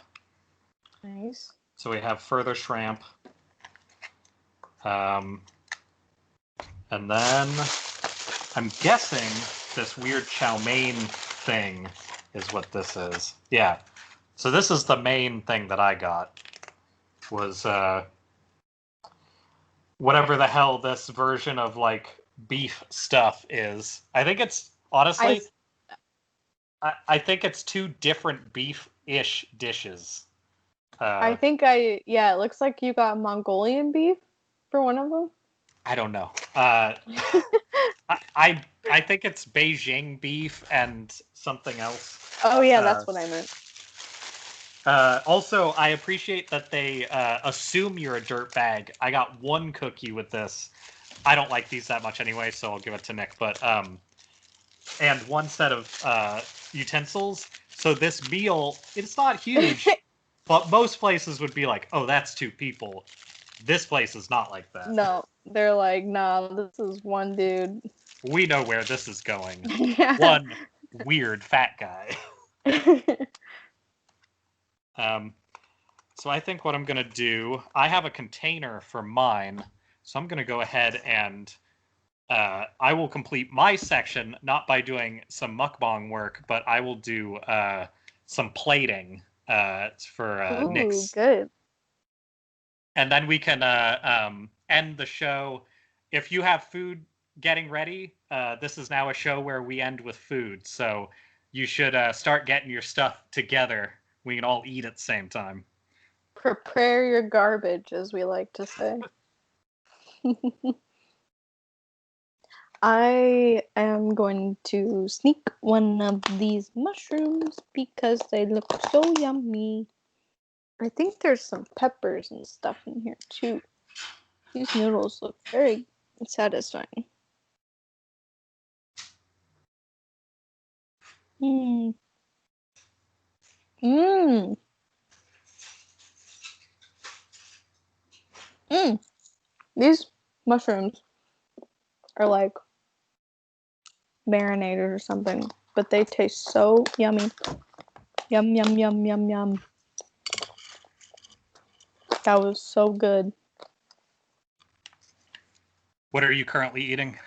Nice. So we have further shrimp. And then I'm guessing this weird chow mein thing is what this is. Yeah. So this is the main thing that I got. Was whatever the hell this version of like beef stuff is. I think it's honestly I think it's two different beef-ish dishes. I think it looks like you got Mongolian beef for one of them. I don't know. I think it's Beijing beef and something else. Oh yeah, that's what I meant. Also, I appreciate that they assume you're a dirtbag. I got one cookie with this. I don't like these that much anyway, so I'll give it to Nick. But and one set of utensils. So this meal, it's not huge, but most places would be like, "Oh, that's two people." This place is not like that. No, they're like, nah, this is one dude. We know where this is going. Yeah. One weird fat guy. So I think what I'm going to do, I have a container for mine, so I'm going to go ahead and I will complete my section, not by doing some mukbang work, but I will do some plating for Ooh, Nick's. good. And then we can end the show. If you have food getting ready, this is now a show where we end with food, so you should start getting your stuff together. We can all eat at the same time. Prepare your garbage, as we like to say. I am going to sneak one of these mushrooms because they look so yummy. I think there's some peppers and stuff in here too. These noodles look very satisfying. Mmm. Mmm. Mmm. These mushrooms are like marinated or something, but they taste so yummy. Yum, yum, yum, yum, yum. That was so good. What are you currently eating?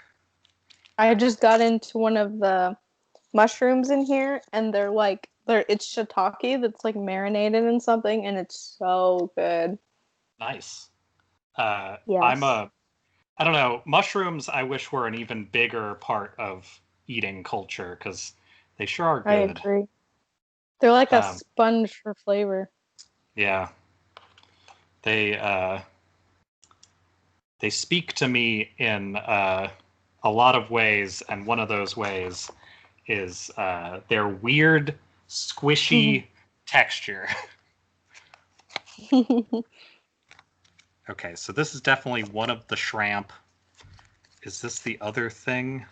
I just got into one of the mushrooms in here, and it's shiitake that's like marinated in something, and it's so good. Nice. Yes. I don't know, mushrooms I wish were an even bigger part of eating culture, because they sure are I good. agree. They're like a Um, sponge for flavor. yeah. They speak to me in a lot of ways, and one of those ways is their weird, squishy texture. Okay, so this is definitely one of the shrimp. Is this the other thing?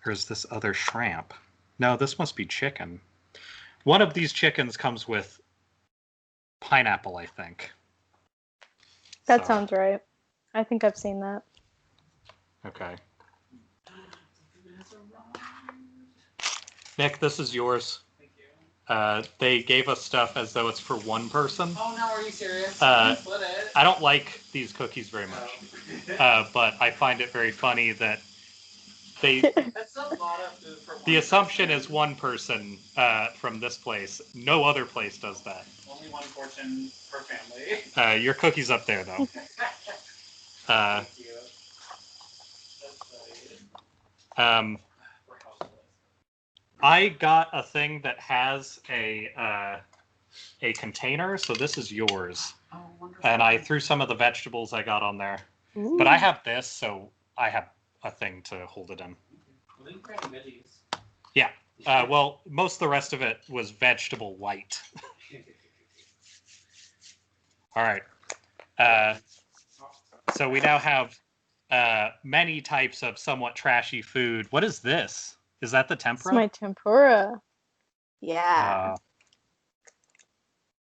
Or is this other shrimp? No, this must be chicken. One of these chickens comes with pineapple, I think. That So, sounds right. I think I've seen that. okay. Nick, this is yours. Thank you. They gave us stuff as though it's for one person. Oh no, are you serious? Split it. I don't like these cookies very much, but I find it very funny that That's a lot of food for one. The assumption is one person from this place. No other place does that. Only one portion per family. Your cookie's up there, though. Thank you. That's funny. We're houseless. I got a thing that has a container, so this is yours. Oh, wonderful. And I threw some of the vegetables I got on there. Ooh. But I have this, so I have a thing to hold it in. Well, then you're creating veggies. Yeah. Well, most of the rest of it was vegetable white. All right. So we now have many types of somewhat trashy food. What is this? Is that the tempura? It's my tempura. Yeah.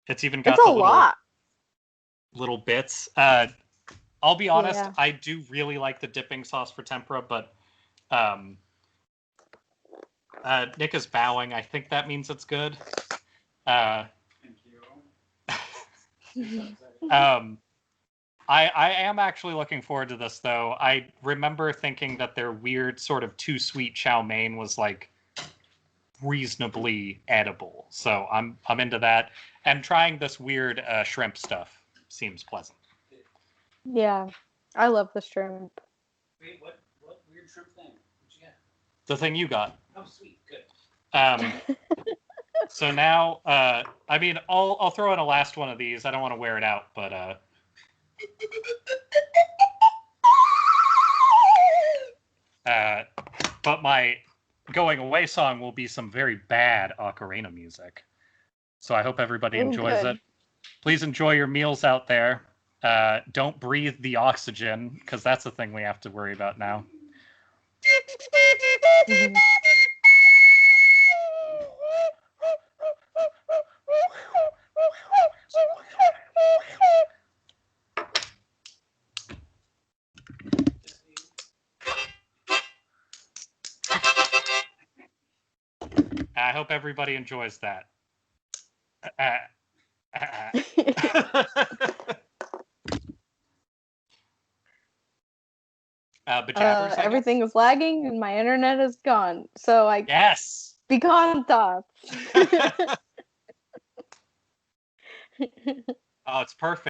It's even got It's a the lot. little bits. I'll be honest, Yeah. I do really like the dipping sauce for tempura, but Nick is bowing. I think that means it's good. Thank you. I am actually looking forward to this, though. I remember thinking that their weird sort of too sweet chow mein was like reasonably edible, so I'm into that. And trying this weird shrimp stuff seems pleasant. Yeah. I love the shrimp. Wait, what weird shrimp thing? What'd you get? The thing you got. Oh, sweet, good. So now, I mean, I'll throw in a last one of these. I don't want to wear it out, but but my going away song will be some very bad ocarina music. So I hope everybody enjoys it. Please enjoy your meals out there. Don't breathe the oxygen, because that's the thing we have to worry about now. I hope everybody enjoys that. Bejabbers, everything is lagging and my internet is gone. So I Yes. be gone thoughts. Oh, it's perfect.